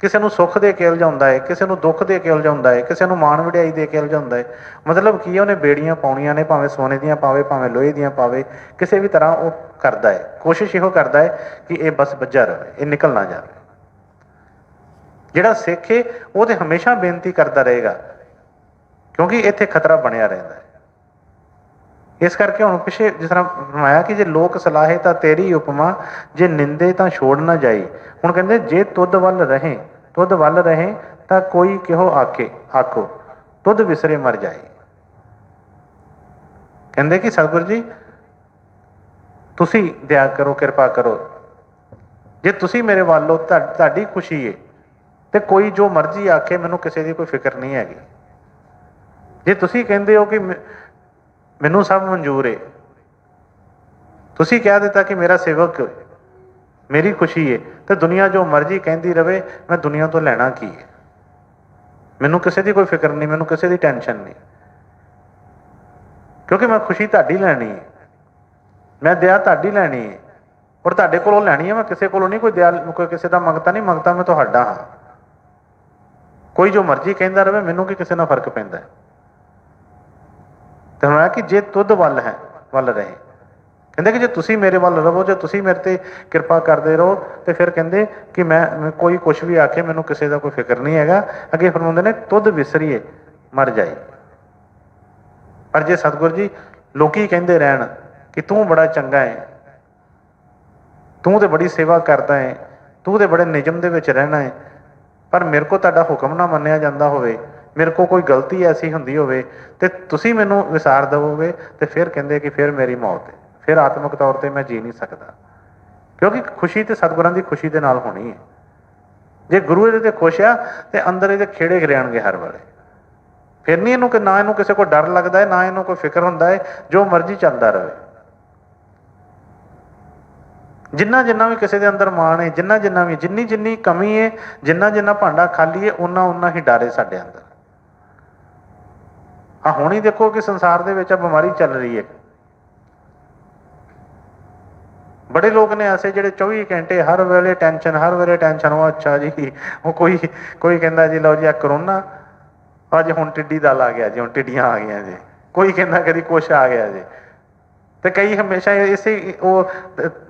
ਕਿਸੇ ਨੂੰ ਸੁੱਖ ਦੇ ਕੇ ਉਲਝਾਉਂਦਾ ਹੈ, ਕਿਸੇ ਨੂੰ ਦੁੱਖ ਦੇ ਕੇ ਉਲਝਾਉਂਦਾ ਹੈ, ਕਿਸੇ ਨੂੰ ਮਾਣ ਵਡਿਆਈ ਦੇ ਕੇ ਉਲਝਾਉਂਦਾ ਹੈ। ਮਤਲਬ ਕੀ ਹੈ, ਉਹਨੇ ਬੇੜੀਆਂ ਪਾਉਣੀਆਂ ਨੇ, ਭਾਵੇਂ ਸੋਨੇ ਦੀਆਂ ਪਾਵੇ ਭਾਵੇਂ ਲੋਹੇ ਦੀਆਂ ਪਾਵੇ, ਕਿਸੇ ਵੀ ਤਰ੍ਹਾਂ ਉਹ ਕਰਦਾ ਹੈ। ਕੋਸ਼ਿਸ਼ ਇਹੋ ਕਰਦਾ ਹੈ ਕਿ ਇਹ ਬਸ ਵੱਜਾ ਰਹੇ, ਇਹ ਨਿਕਲ ਨਾ ਜਾਵੇ। ਜਿਹੜਾ ਸਿੱਖ ਹੈ ਉਹ ਤੇ ਹਮੇਸ਼ਾ ਬੇਨਤੀ ਕਰਦਾ ਰਹੇਗਾ, ਕਿਉਂਕਿ ਇੱਥੇ ਖਤਰਾ ਬਣਿਆ ਰਹਿੰਦਾ ਹੈ। ਇਸ ਕਰਕੇ ਹੁਣ ਪਿੱਛੇ ਜਿਸ ਤਰ੍ਹਾਂ ਫਰਮਾਇਆ ਕਿ ਜੇ ਲੋਕ ਸਲਾਹੇ ਤਾਂ ਤੇਰੀ ਉਪਮਾ, ਜੇ ਨਿੰਦੇ ਤਾਂ ਛੋੜ ਨਾ ਜਾਈ। ਹੁਣ ਕਹਿੰਦੇ ਜੇ ਤੁਧ ਵੱਲ ਰਹੇ, ਤੁਧ ਵੱਲ ਰਹੇ ਤਾਂ ਕੋਈ ਕਿਹੋ ਆਖੋ, ਤੁਧ ਵਿਸਰੇ ਮਰ ਜਾਏ। ਕਹਿੰਦੇ ਕਿ ਸਤਿਗੁਰੂ ਜੀ ਤੁਸੀਂ ਦਇਆ ਕਰੋ, ਕਿਰਪਾ ਕਰੋ, ਜੇ ਤੁਸੀਂ ਮੇਰੇ ਵੱਲ ਹੋ, ਤੁਹਾਡੀ ਖੁਸ਼ੀ ਹੈ ਤੇ ਕੋਈ ਜੋ ਮਰਜ਼ੀ ਆਖੇ, ਮੈਨੂੰ ਕਿਸੇ ਦੀ ਕੋਈ ਫਿਕਰ ਨਹੀਂ ਹੈਗੀ। ਜੇ ਤੁਸੀਂ ਕਹਿੰਦੇ ਹੋ ਕਿ ਮੈਨੂੰ ਸਭ ਮਨਜ਼ੂਰ ਹੈ, ਤੁਸੀਂ ਕਹਿ ਦਿੱਤਾ ਕਿ ਮੇਰਾ ਸੇਵਕ ਮੇਰੀ ਖੁਸ਼ੀ ਹੈ, ਤੇ ਦੁਨੀਆ ਜੋ ਮਰਜ਼ੀ ਕਹਿੰਦੀ ਰਵੇ, ਮੈਂ ਦੁਨੀਆ ਤੋਂ ਲੈਣਾ ਕੀ ਹੈ? ਮੈਨੂੰ ਕਿਸੇ ਦੀ ਕੋਈ ਫਿਕਰ ਨਹੀਂ, ਮੈਨੂੰ ਕਿਸੇ ਦੀ ਟੈਨਸ਼ਨ ਨਹੀਂ, ਕਿਉਂਕਿ ਮੈਂ ਖੁਸ਼ੀ ਤੁਹਾਡੀ ਲੈਣੀ ਹੈ, ਮੈਂ ਦਇਆ ਤੁਹਾਡੀ ਲੈਣੀ ਹੈ, ਔਰ ਤੁਹਾਡੇ ਕੋਲੋਂ ਲੈਣੀ ਹੈ। ਮੈਂ ਕਿਸੇ ਕੋਲੋਂ ਨਹੀਂ ਕੋਈ ਦਇਆ, ਕੋਈ ਕਿਸੇ ਦਾ ਮੰਗਤਾ ਨਹੀਂ, ਮੰਗਤਾ ਮੈਂ ਤੁਹਾਡਾ ਹਾਂ। ਕੋਈ ਜੋ ਮਰਜ਼ੀ ਕਹਿੰਦਾ ਰਵੇ, ਮੈਨੂੰ ਕੀ ਕਿਸੇ ਨਾਲ ਫਰਕ ਪੈਂਦਾ ਹੈ? ਤੇ ਹੋਇਆ ਕਿ ਜੇ ਤੁਧ ਵੱਲ ਰਹੇ, ਕਹਿੰਦੇ ਕਿ ਜੇ ਤੁਸੀਂ ਮੇਰੇ ਵੱਲ ਰਹੋ, ਜੇ ਤੁਸੀਂ ਮੇਰੇ ਤੇ ਕਿਰਪਾ ਕਰਦੇ ਰਹੋ, ਤੇ ਫਿਰ ਕਹਿੰਦੇ ਕਿ ਮੈਂ ਕੋਈ ਕੁਛ ਵੀ ਆਖੇ, ਮੈਨੂੰ ਕਿਸੇ ਦਾ ਕੋਈ ਫਿਕਰ ਨਹੀਂ ਹੈਗਾ। ਅੱਗੇ ਫਰਮਾਉਂਦੇ ਨੇ ਤੁਧ ਵਿਸਰੀਏ ਮਰ ਜਾਏ। ਪਰ ਜੇ ਸਤਿਗੁਰੂ ਜੀ ਲੋਕੀ ਕਹਿੰਦੇ ਰਹਿਣ ਕਿ ਤੂੰ ਬੜਾ ਚੰਗਾ ਹੈ, ਤੂੰ ਤੇ ਬੜੀ ਸੇਵਾ ਕਰਦਾ ਹੈ, ਤੂੰ ਤੇ ਬੜੇ ਨਿਯਮ ਦੇ ਵਿੱਚ ਰਹਿਣਾ ਹੈ, ਪਰ ਮੇਰੇ ਕੋਲ ਤੁਹਾਡਾ ਹੁਕਮ ਨਾ ਮੰਨਿਆ ਜਾਂਦਾ ਹੋਵੇ, ਮੇਰੇ ਕੋਲ ਕੋਈ ਗਲਤੀ ਐਸੀ ਹੁੰਦੀ ਹੋਵੇ ਤੇ ਤੁਸੀਂ ਮੈਨੂੰ ਵਿਸਾਰ ਦੇਵੋਗੇ, ਤੇ ਫਿਰ ਕਹਿੰਦੇ ਕਿ ਫਿਰ ਮੇਰੀ ਮੌਤ ਹੈ, ਫਿਰ ਆਤਮਿਕ ਤੌਰ ਤੇ ਮੈਂ ਜੀ ਨਹੀਂ ਸਕਦਾ। ਕਿਉਂਕਿ ਖੁਸ਼ੀ ਤੇ ਸਤਿਗੁਰਾਂ ਦੀ ਖੁਸ਼ੀ ਦੇ ਨਾਲ ਹੋਣੀ ਹੈ। ਜੇ ਗੁਰੂ ਇਹਦੇ ਤੇ ਖੁਸ਼ ਆ ਤੇ ਅੰਦਰ ਇਹਦੇ ਖੇੜੇ ਗਿਰਿਆਣਗੇ ਹਰ ਵੇਲੇ। ਫਿਰ ਨਹੀਂ ਇਹਨੂੰ ਕਿ ਨਾ ਇਹਨੂੰ ਕਿਸੇ ਕੋਲ ਡਰ ਲੱਗਦਾ ਹੈ, ਨਾ ਇਹਨੂੰ ਕੋਈ ਫਿਕਰ ਹੁੰਦਾ ਹੈ, ਜੋ ਮਰਜ਼ੀ ਚੱਲਦਾ ਰਹੇ। ਜਿੰਨਾ ਵੀ ਕਿਸੇ ਦੇ ਅੰਦਰ ਮਾਣ ਹੈ, ਜਿੰਨਾ ਵੀ ਜਿੰਨੀ ਕਮੀ ਹੈ, ਜਿੰਨਾ ਭਾਂਡਾ ਖਾਲੀ ਹੈ, ਓਨਾ ਹੀ ਡਰ ਹੈ ਸਾਡੇ ਅੰਦਰ। ਹੁਣ ਹੀ ਦੇਖੋ ਕਿ ਸੰਸਾਰ ਦੇ ਵਿੱਚ ਬਿਮਾਰੀ ਚੱਲ ਰਹੀ ਹੈ। ਬੜੇ ਲੋਕ ਨੇ ਐਸੇ ਜਿਹੜੇ 24 ਘੰਟੇ ਹਰ ਵੇਲੇ ਟੈਨਸ਼ਨ। ਉਹ ਅੱਛਾ ਜੀ, ਉਹ ਕੋਈ ਕਹਿੰਦਾ ਜੀ ਲਓ ਜੀ ਆ ਕਰੋਨਾ, ਅੱਜ ਹੁਣ ਟਿੱਡੀ ਦਲ ਆ ਗਿਆ ਜੀ, ਹੁਣ ਟਿੱਡੀਆਂ ਆ ਗਈਆਂ ਜੀ, ਕੋਈ ਕਹਿੰਦਾ ਕਦੀ ਕੁਛ ਆ ਗਿਆ ਜੀ, ਤੇ ਕਈ ਹਮੇਸ਼ਾ ਇਸੇ ਉਹ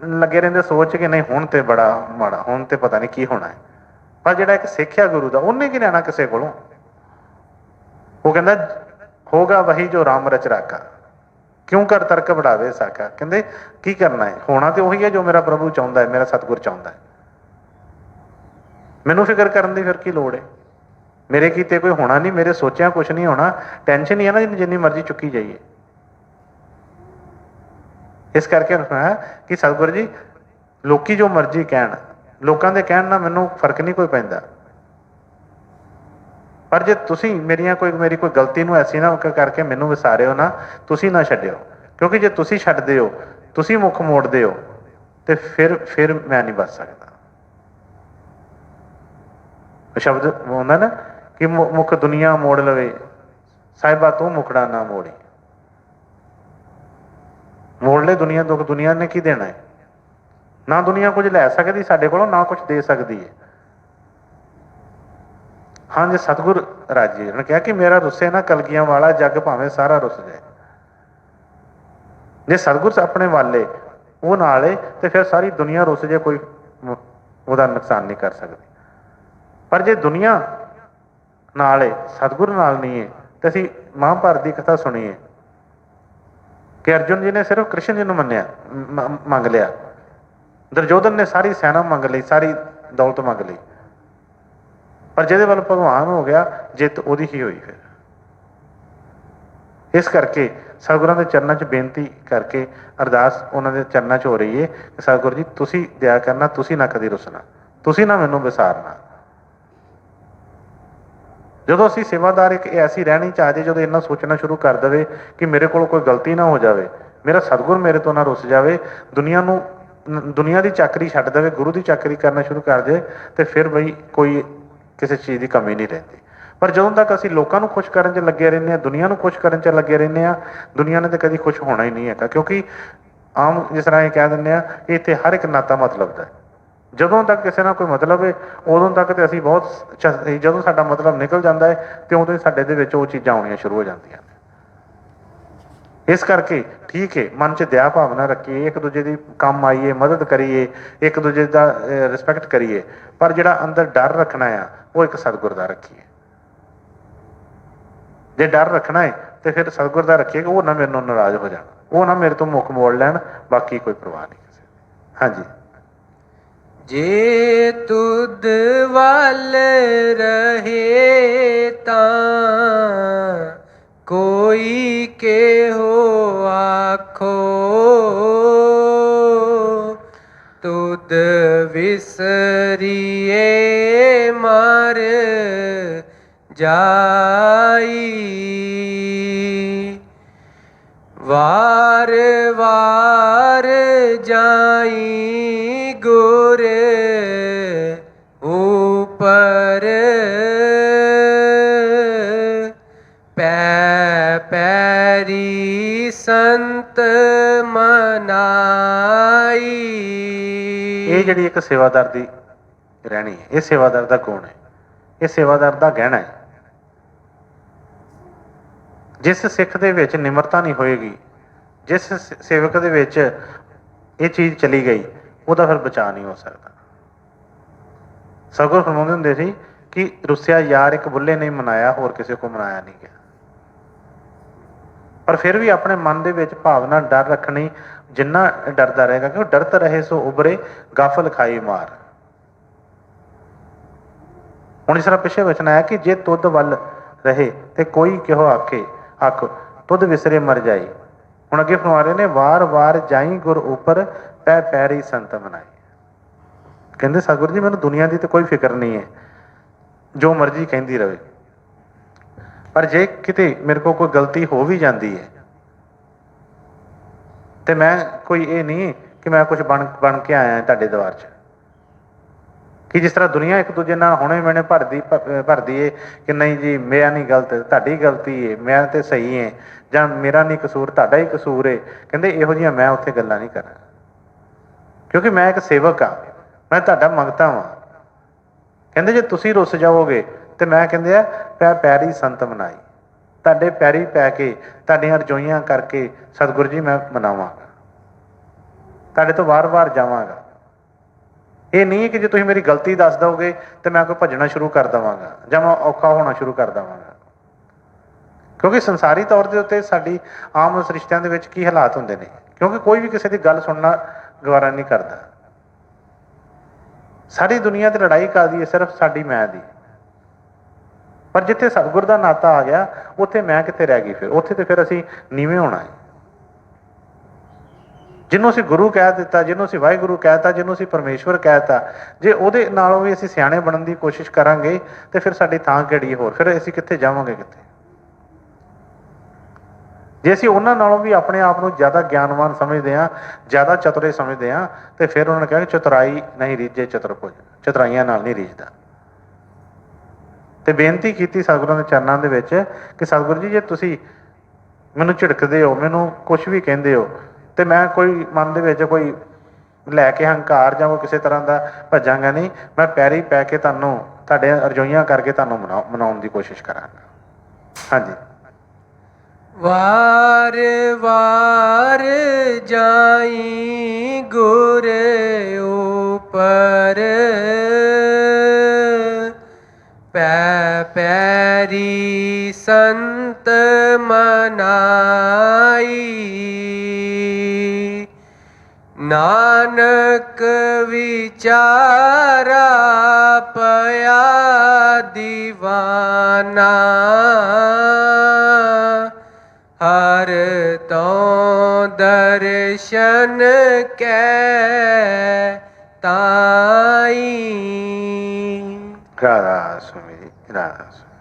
ਲੱਗੇ ਰਹਿੰਦੇ ਸੋਚ ਕਿ ਨਹੀਂ ਹੁਣ ਤੇ ਬੜਾ ਮਾੜਾ, ਹੁਣ ਤੇ ਪਤਾ ਨਹੀਂ ਕੀ ਹੋਣਾ ਹੈ। ਪਰ ਜਿਹੜਾ ਇੱਕ ਸਿੱਖਿਆ ਗੁਰੂ ਦਾ, ਉਹਨੇ ਕੀ ਲੈਣਾ ਕਿਸੇ ਕੋਲੋਂ? ਉਹ ਕਹਿੰਦਾ ਹੋਗਾ ਵਹੀ ਜੋ ਰਾਮ ਰਚ ਰਾਖਾ, ਕਿਉਂ ਕਰ ਤਰਕ ਬੜਾਵੇ ਸਾਕਾ। ਕਹਿੰਦੇ ਕੀ ਕਰਨਾ ਹੈ? ਹੋਣਾ ਤੇ ਉਹੀ ਹੈ ਜੋ ਮੇਰਾ ਪ੍ਰਭੂ ਚਾਹੁੰਦਾ ਹੈ, ਮੇਰਾ ਸਤਿਗੁਰ ਚਾਹੁੰਦਾ ਹੈ। ਮੈਨੂੰ ਫਿਕਰ ਕਰਨ ਦੀ ਫਿਰ ਕੀ ਲੋੜ ਹੈ? ਮੇਰੇ ਕੀਤੇ ਕੋਈ ਹੋਣਾ ਨਹੀਂ, ਮੇਰੇ ਸੋਚਿਆ ਕੁਛ ਨਹੀਂ ਹੋਣਾ। ਟੈਨਸ਼ਨ ਹੀ ਹੈ ਨਾ ਜਿੰਨੀ ਮਰਜ਼ੀ ਚੁੱਕੀ ਜਾਈਏ। ਇਸ ਕਰਕੇ ਹੈ ਕਿ ਸਤਿਗੁਰੂ ਜੀ ਲੋਕੀ ਜੋ ਮਰਜ਼ੀ ਕਹਿਣ, ਲੋਕਾਂ ਦੇ ਕਹਿਣ ਨਾਲ ਮੈਨੂੰ ਫਰਕ ਨਹੀਂ ਕੋਈ ਪੈਂਦਾ, ਪਰ ਜੇ ਤੁਸੀਂ ਮੇਰੀ ਕੋਈ ਗਲਤੀ ਨੂੰ ਐਸੀ ਨਾ ਕਰਕੇ ਮੈਨੂੰ ਵਿਸਾਰਿਓ ਨਾ, ਤੁਸੀਂ ਨਾ ਛੱਡਿਓ। ਕਿਉਂਕਿ ਜੇ ਤੁਸੀਂ ਛੱਡਦੇ ਹੋ, ਤੁਸੀਂ ਮੁੱਖ ਮੋੜਦੇ ਹੋ, ਤੇ ਫਿਰ ਮੈਂ ਨਹੀਂ ਬਚ ਸਕਦਾ। ਸ਼ਬਦ ਹੁੰਦਾ ਨਾ ਕਿ ਮੁੱਖ ਦੁਨੀਆ ਮੋੜ ਲਵੇ, ਸਾਹਿਬਾ ਤੂੰ ਮੁਖੜਾ ਨਾ ਮੋੜੀ। ਮੋੜ ਲੈ ਦੁਨੀਆ, ਦੁੱਖ ਦੁਨੀਆ ਨੇ ਕੀ ਦੇਣਾ ਹੈ? ਨਾ ਦੁਨੀਆ ਕੁਝ ਲੈ ਸਕਦੀ ਸਾਡੇ ਕੋਲੋਂ, ਨਾ ਕੁਝ ਦੇ ਸਕਦੀ ਹੈ। ਹਾਂ, ਜੇ ਸਤਿਗੁਰ ਰਾਜੀ ਉਹਨੇ ਕਿਹਾ ਕਿ ਮੇਰਾ ਰੁੱਸੇ ਨਾ ਕਲਗੀਆਂ ਵਾਲਾ, ਜੱਗ ਭਾਵੇਂ ਸਾਰਾ ਰੁੱਸ ਜਾਏ। ਜੇ ਸਤਿਗੁਰ ਆਪਣੇ ਵਾਲੇ ਉਹ ਨਾਲ ਏ ਤੇ ਫਿਰ ਸਾਰੀ ਦੁਨੀਆ ਰੁੱਸ ਜੇ, ਕੋਈ ਉਹਦਾ ਨੁਕਸਾਨ ਨਹੀਂ ਕਰ ਸਕਦੀ। ਪਰ ਜੇ ਦੁਨੀਆ ਨਾਲ ਏ, ਸਤਿਗੁਰ ਨਾਲ ਨਹੀਂ ਏ, ਤੇ ਅਸੀਂ ਮਹਾਂਭਾਰਤ ਦੀ ਕਥਾ ਸੁਣੀਏ ਕਿ ਅਰਜੁਨ ਜੀ ਨੇ ਸਿਰਫ ਕ੍ਰਿਸ਼ਨ ਜੀ ਨੂੰ ਮੰਨਿਆ, ਮੰਗ ਲਿਆ। ਦੁਰਯੋਧਨ ਨੇ ਸਾਰੀ ਸੈਨਾ ਮੰਗ ਲਈ, ਸਾਰੀ ਦੌਲਤ ਮੰਗ ਲਈ, ਪਰ ਜਿਹਦੇ ਵੱਲ ਭਗਵਾਨ ਹੋ ਗਿਆ, ਜਿੱਤ ਉਹਦੀ ਹੀ ਹੋਈ। ਫਿਰ ਇਸ ਕਰਕੇ ਸਤਿਗੁਰਾਂ ਦੇ ਚਰਨਾਂ 'ਚ ਬੇਨਤੀ ਕਰਕੇ ਅਰਦਾਸ ਉਹਨਾਂ ਦੇ ਚਰਨਾਂ 'ਚ ਹੋ ਰਹੀ ਹੈ ਕਿ ਸਤਿਗੁਰ ਜੀ ਤੁਸੀਂ ਦਇਆ ਕਰਨਾ, ਤੁਸੀਂ ਨਾ ਕਦੀ ਰੁੱਸਣਾ, ਤੁਸੀਂ ਨਾ ਮੈਨੂੰ ਵਿਸਾਰਨਾ। ਜਦੋਂ ਅਸੀਂ ਸੇਵਾਦਾਰ ਇੱਕ ਐਸੀ ਰਹਿਣੀ ਚਾਹ ਜੇ, ਜਦੋਂ ਇੰਨਾ ਸੋਚਣਾ ਸ਼ੁਰੂ ਕਰ ਦੇਵੇ ਕਿ ਮੇਰੇ ਕੋਲ ਕੋਈ ਗਲਤੀ ਨਾ ਹੋ ਜਾਵੇ, ਮੇਰਾ ਸਤਿਗੁਰ ਮੇਰੇ ਤੋਂ ਨਾ ਰੁੱਸ ਜਾਵੇ, ਦੁਨੀਆ ਦੀ ਚਾਕਰੀ ਛੱਡ ਦੇਵੇ, ਗੁਰੂ ਦੀ ਚਾਕਰੀ ਕਰਨਾ ਸ਼ੁਰੂ ਕਰ ਜੇ, ਤੇ ਫਿਰ ਬਈ ਕੋਈ ਕਿਸੇ ਚੀਜ਼ ਦੀ ਕਮੀ ਨਹੀਂ ਰਹਿੰਦੀ। ਪਰ ਜਦੋਂ ਤੱਕ ਅਸੀਂ ਲੋਕਾਂ ਨੂੰ ਖੁਸ਼ ਕਰਨ 'ਚ ਲੱਗੇ ਰਹਿੰਦੇ ਹਾਂ, ਦੁਨੀਆ ਨੂੰ ਖੁਸ਼ ਕਰਨ 'ਚ ਲੱਗੇ ਰਹਿੰਦੇ ਹਾਂ, ਦੁਨੀਆ ਨੇ ਤਾਂ ਕਦੀ ਖੁਸ਼ ਹੋਣਾ ਹੀ ਨਹੀਂ ਹੈਗਾ। ਕਿਉਂਕਿ ਆਮ ਜਿਸ ਤਰ੍ਹਾਂ ਇਹ ਕਹਿ ਦਿੰਦੇ ਹਾਂ ਕਿ ਇੱਥੇ ਹਰ ਇੱਕ ਨਾਤਾ ਮਤਲਬ ਦਾ। ਜਦੋਂ ਤੱਕ ਕਿਸੇ ਨਾਲ ਕੋਈ ਮਤਲਬ ਹੈ, ਉਦੋਂ ਤੱਕ ਤੇ ਅਸੀਂ ਬਹੁਤ ਜਦੋਂ ਸਾਡਾ ਮਤਲਬ ਨਿਕਲ ਜਾਂਦਾ ਹੈ ਤੇ ਉਦੋਂ ਹੀ ਸਾਡੇ ਦੇ ਵਿੱਚ ਉਹ ਚੀਜ਼ਾਂ ਆਉਣੀਆਂ ਸ਼ੁਰੂ ਹੋ ਜਾਂਦੀਆਂ ਨੇ। ਇਸ ਕਰਕੇ ਠੀਕ ਹੈ, ਮਨ 'ਚ ਦਇਆ ਭਾਵਨਾ ਰੱਖੀਏ, ਇੱਕ ਦੂਜੇ ਦੀ ਕੰਮ ਆਈਏ, ਮਦਦ ਕਰੀਏ, ਇੱਕ ਦੂਜੇ ਦਾ ਰਿਸਪੈਕਟ ਕਰੀਏ, ਪਰ ਜਿਹੜਾ ਅੰਦਰ ਡਰ ਰੱਖਣਾ ਆ ਉਹ ਇੱਕ ਸਤਿਗੁਰ ਦਾ ਰੱਖੀਏ। ਜੇ ਡਰ ਰੱਖਣਾ ਹੈ ਤੇ ਫਿਰ ਸਤਿਗੁਰ ਦਾ ਰੱਖੀਏ ਕਿ ਉਹ ਨਾ ਮੇਰੇ ਨਾਲ ਨਾਰਾਜ਼ ਹੋ ਜਾਣ, ਉਹ ਨਾ ਮੇਰੇ ਤੋਂ ਮੁੱਖ ਮੋੜ ਲੈਣ, ਬਾਕੀ ਕੋਈ ਪਰਵਾਹ ਨਹੀਂ ਕਿਸੇ ਦੀ। ਹਾਂਜੀ। ਜੇ ਤੁਧ ਵੱਲ ਰਹੇ ਤਾਂ ਕੋਈ ਕਿਹੋ ਆਖੋ, ਤੁਧ ਵਿਸਰੀਏ ਮਰ ਜਾਈ। ਵਾਰ ਵਾਰ ਜਾਈ ਗੁਰ ਉਪਰ, ਪੈ ਪੈਰੀ ਸੰਤ ਮਨਾਈ। ਇਹ ਜਿਹੜੀ ਇੱਕ ਸੇਵਾਦਾਰ ਦੀ ਰਹਿਣੀ ਹੈ, ਇਹ ਸੇਵਾਦਾਰ ਦਾ ਗੁਣ ਹੈ, ਇਹ ਸੇਵਾਦਾਰ ਦਾ ਗਹਿਣਾ ਹੈ। ਜਿਸ ਸਿੱਖ ਦੇ ਵਿੱਚ ਨਿਮਰਤਾ ਨਹੀਂ ਹੋਏਗੀ, ਜਿਸ ਸੇਵਕ ਦੇ ਵਿੱਚ ਇਹ ਚੀਜ਼ ਚਲੀ ਗਈ, ਉਹਦਾ ਫਿਰ ਬਚਾਅ ਨਹੀਂ ਹੋ ਸਕਦਾ। ਸਤਿਗੁਰ ਫਰਮਾਉਂਦੇ ਹੁੰਦੇ ਸੀ ਕਿ ਰੁੱਸਿਆ ਯਾਰ ਇੱਕ ਬੁੱਲੇ ਨਹੀਂ ਮਨਾਇਆ, ਹੋਰ ਕਿਸੇ ਕੋ ਮਨਾਇਆ ਨਹੀਂ ਗਿਆ। ਪਰ ਫਿਰ ਵੀ ਆਪਣੇ ਮਨ ਦੇ ਵਿੱਚ ਭਾਵਨਾ ਡਰ ਰੱਖਣੀ, ਜਿੰਨਾ ਡਰਦਾ ਰਹੇਗਾ ਕਿ ਉਹ ਡਰਤ ਰਹੇ ਸੋ ਉਬਰੇ, ਗਾਫਲ ਖਾਈ ਮਾਰ। ਹੁਣ ਇਸ ਤਰ੍ਹਾਂ ਪਿੱਛੇ ਵਚਨ ਆਇਆ ਕਿ ਜੇ ਤੁਧ ਵੱਲ ਰਹੇ ਤੇ ਕੋਈ ਕਿਹੋ ਆਖੇ, ਆਖ ਤੁਧ ਵਿਸਰੇ ਮਰ ਜਾਈ। ਹੁਣ ਅੱਗੇ ਫਰਮਾ ਰਹੇ ਨੇ, ਵਾਰ ਵਾਰ ਜਾਈ ਗੁਰ ਉੱਪਰ, ਪੈ ਪੈਰੀ ਸੰਤ ਮਨਾਈ। ਕਹਿੰਦੇ ਸਤਿਗੁਰ ਜੀ ਮੈਨੂੰ ਦੁਨੀਆ ਦੀ ਤਾਂ ਕੋਈ ਫਿਕਰ ਨਹੀਂ ਹੈ, ਜੋ ਮਰਜ਼ੀ ਕਹਿੰਦੀ ਰਹੇ, ਪਰ ਜੇ ਕਿਤੇ ਮੇਰੇ ਕੋਲ ਕੋਈ ਗਲਤੀ ਹੋ ਵੀ ਜਾਂਦੀ ਹੈ ਤੇ ਮੈਂ ਕੋਈ ਇਹ ਨਹੀਂ ਕਿ ਮੈਂ ਕੁਝ ਬਣ ਕੇ ਆਇਆ ਤੁਹਾਡੇ ਦਰਬਾਰ 'ਚ, ਕਿ ਜਿਸ ਤਰ੍ਹਾਂ ਦੁਨੀਆ ਇੱਕ ਦੂਜੇ ਨਾਲ ਹੁਣੇ ਮੈਨੇ ਭਰਦੀ ਏ ਕਿ ਨਹੀਂ ਜੀ ਮੇਰਾ ਨਹੀਂ ਗਲਤ, ਤੁਹਾਡੀ ਗਲਤੀ ਹੈ, ਮੈਂ ਤੇ ਸਹੀ ਹੈ, ਜਾਂ ਮੇਰਾ ਨਹੀਂ ਕਸੂਰ ਤੁਹਾਡਾ ਹੀ ਕਸੂਰ ਹੈ। ਕਹਿੰਦੇ ਇਹੋ ਜਿਹੀਆਂ ਮੈਂ ਉੱਥੇ ਗੱਲਾਂ ਨਹੀਂ ਕਰਾਂ, ਕਿਉਂਕਿ ਮੈਂ ਇੱਕ ਸੇਵਕ ਹਾਂ, ਮੈਂ ਤੁਹਾਡਾ ਮੰਗਤਾ ਵਾਂ। ਕਹਿੰਦੇ ਜੇ ਤੁਸੀਂ ਰੁੱਸ ਜਾਓਗੇ ਤੇ ਮੈਂ ਕਹਿੰਦੇ ਆ ਪੈਰੀ ਸੰਤ ਮਨਾਈ, ਤੁਹਾਡੇ ਪੈਰੀ ਪੈ ਕੇ, ਤੁਹਾਡੀਆਂ ਰਜੋਈਆਂ ਕਰਕੇ ਸਤਿਗੁਰੂ ਜੀ ਮੈਂ ਮਨਾਵਾਂਗਾ, ਤੁਹਾਡੇ ਤੋਂ ਵਾਰ-ਵਾਰ ਜਾਵਾਂਗਾ। ਇਹ ਨਹੀਂ ਕਿ ਜੇ ਤੁਸੀਂ ਮੇਰੀ ਗਲਤੀ ਦੱਸ ਦਿਓਗੇ ਤੇ ਮੈਂ ਕੋਈ ਭੱਜਣਾ ਸ਼ੁਰੂ ਕਰ ਦੇਵਾਂਗਾ ਜਾਂ ਮੈਂ ਔਖਾ ਹੋਣਾ ਸ਼ੁਰੂ ਕਰ ਦੇਵਾਂਗਾ। ਕਿਉਂਕਿ ਸੰਸਾਰੀ ਤੌਰ ਦੇ ਉੱਤੇ ਸਾਡੀ ਆਮ ਰਿਸ਼ਤਿਆਂ ਦੇ ਵਿੱਚ ਕੀ ਹਾਲਾਤ ਹੁੰਦੇ ਨੇ, ਕਿਉਂਕਿ ਕੋਈ ਵੀ ਕਿਸੇ ਦੀ ਗੱਲ ਸੁਣਨਾ ਗਵਾਰਾ ਨਹੀਂ ਕਰਦਾ। ਸਾਰੀ ਦੁਨੀਆ ਤੇ ਲੜਾਈ ਕਰਦੀ ਹੈ ਸਿਰਫ ਸਾਡੀ ਮੈਂ ਦੀ, ਪਰ ਜਿੱਥੇ ਸਤਿਗੁਰ ਦਾ ਨਾਤਾ ਆ ਗਿਆ ਉੱਥੇ ਮੈਂ ਕਿੱਥੇ ਰਹਿ ਗਈ। ਫਿਰ ਉੱਥੇ ਤੇ ਫਿਰ ਅਸੀਂ ਨੀਵੇਂ ਹੋਣਾ ਹੈ। ਜਿਹਨੂੰ ਅਸੀਂ ਗੁਰੂ ਕਹਿ ਦਿੱਤਾ, ਜਿਹਨੂੰ ਅਸੀਂ ਵਾਹਿਗੁਰੂ ਕਹਿ ਦਿੱਤਾ, ਜਿਹਨੂੰ ਅਸੀਂ ਪਰਮੇਸ਼ਵਰ ਕਹਿ ਦਿੱਤਾ, ਜੇ ਉਹਦੇ ਨਾਲੋਂ ਵੀ ਅਸੀਂ ਸਿਆਣੇ ਬਣਨ ਦੀ ਕੋਸ਼ਿਸ਼ ਕਰਾਂਗੇ ਤੇ ਫਿਰ ਸਾਡੀ ਥਾਂ ਕਿਹੜੀ ਹੋਰ, ਫਿਰ ਅਸੀਂ ਕਿੱਥੇ ਜਾਵਾਂਗੇ ਕਿੱਥੇ। ਜੇ ਅਸੀਂ ਉਹਨਾਂ ਨਾਲੋਂ ਵੀ ਆਪਣੇ ਆਪ ਨੂੰ ਜ਼ਿਆਦਾ ਗਿਆਨਵਾਨ ਸਮਝਦੇ ਹਾਂ, ਜ਼ਿਆਦਾ ਚਤੁਰੇ ਸਮਝਦੇ ਹਾਂ, ਤੇ ਫਿਰ ਉਹਨਾਂ ਨੇ ਕਿਹਾ ਕਿ ਚਤੁਰਾਈ ਨਹੀਂ ਰੀਝੇ ਚਤੁਰਭੁਜ, ਚਤੁਰਾਈਆਂ ਨਾਲ ਨਹੀਂ ਰੀਝਦਾ। ਤੇ ਬੇਨਤੀ ਕੀਤੀ ਸਤਿਗੁਰਾਂ ਦੇ ਚਰਨਾਂ ਦੇ ਵਿੱਚ ਕਿ ਸਤਿਗੁਰੂ ਜੀ ਜੇ ਤੁਸੀਂ ਮੈਨੂੰ ਝਿੜਕਦੇ ਹੋ, ਮੈਨੂੰ ਕੁਛ ਵੀ ਕਹਿੰਦੇ ਹੋ, ਤੇ ਮੈਂ ਕੋਈ ਮਨ ਦੇ ਵਿੱਚ ਕੋਈ ਲੈ ਕੇ ਹੰਕਾਰ ਜਾਂ ਕੋਈ ਕਿਸੇ ਤਰ੍ਹਾਂ ਦਾ ਭੱਜਾਂਗਾ ਨਹੀਂ। ਮੈਂ ਪੈਰੀ ਪੈ ਕੇ ਤੁਹਾਨੂੰ ਤੁਹਾਡੇ ਅਰਜ਼ੋਈਆਂ ਕਰਕੇ ਤੁਹਾਨੂੰ ਮਨਾਉਣ ਦੀ ਕੋਸ਼ਿਸ਼ ਕਰਾਂਗਾ। ਹਾਂਜੀ। ਵਾਰ ਵਾਰ ਜਾਈ ਗੁਰ ਉਪਰ, ਪੈ ਪੈਰੀ ਸੰਤ ਮਨਾਈ। ਨਾਨਕ ਵਿਚਾਰਾ ਪਿਆ ਦੀਵਾਨਾ, ਹਰ ਤੋਂ ਦਰਸ਼ਨ ਕੈ ਤਾਈ। ਰਾਧਾ ਸੁਮੀ ਜੀ, ਰਾਧਾ ਸੁਮੀ।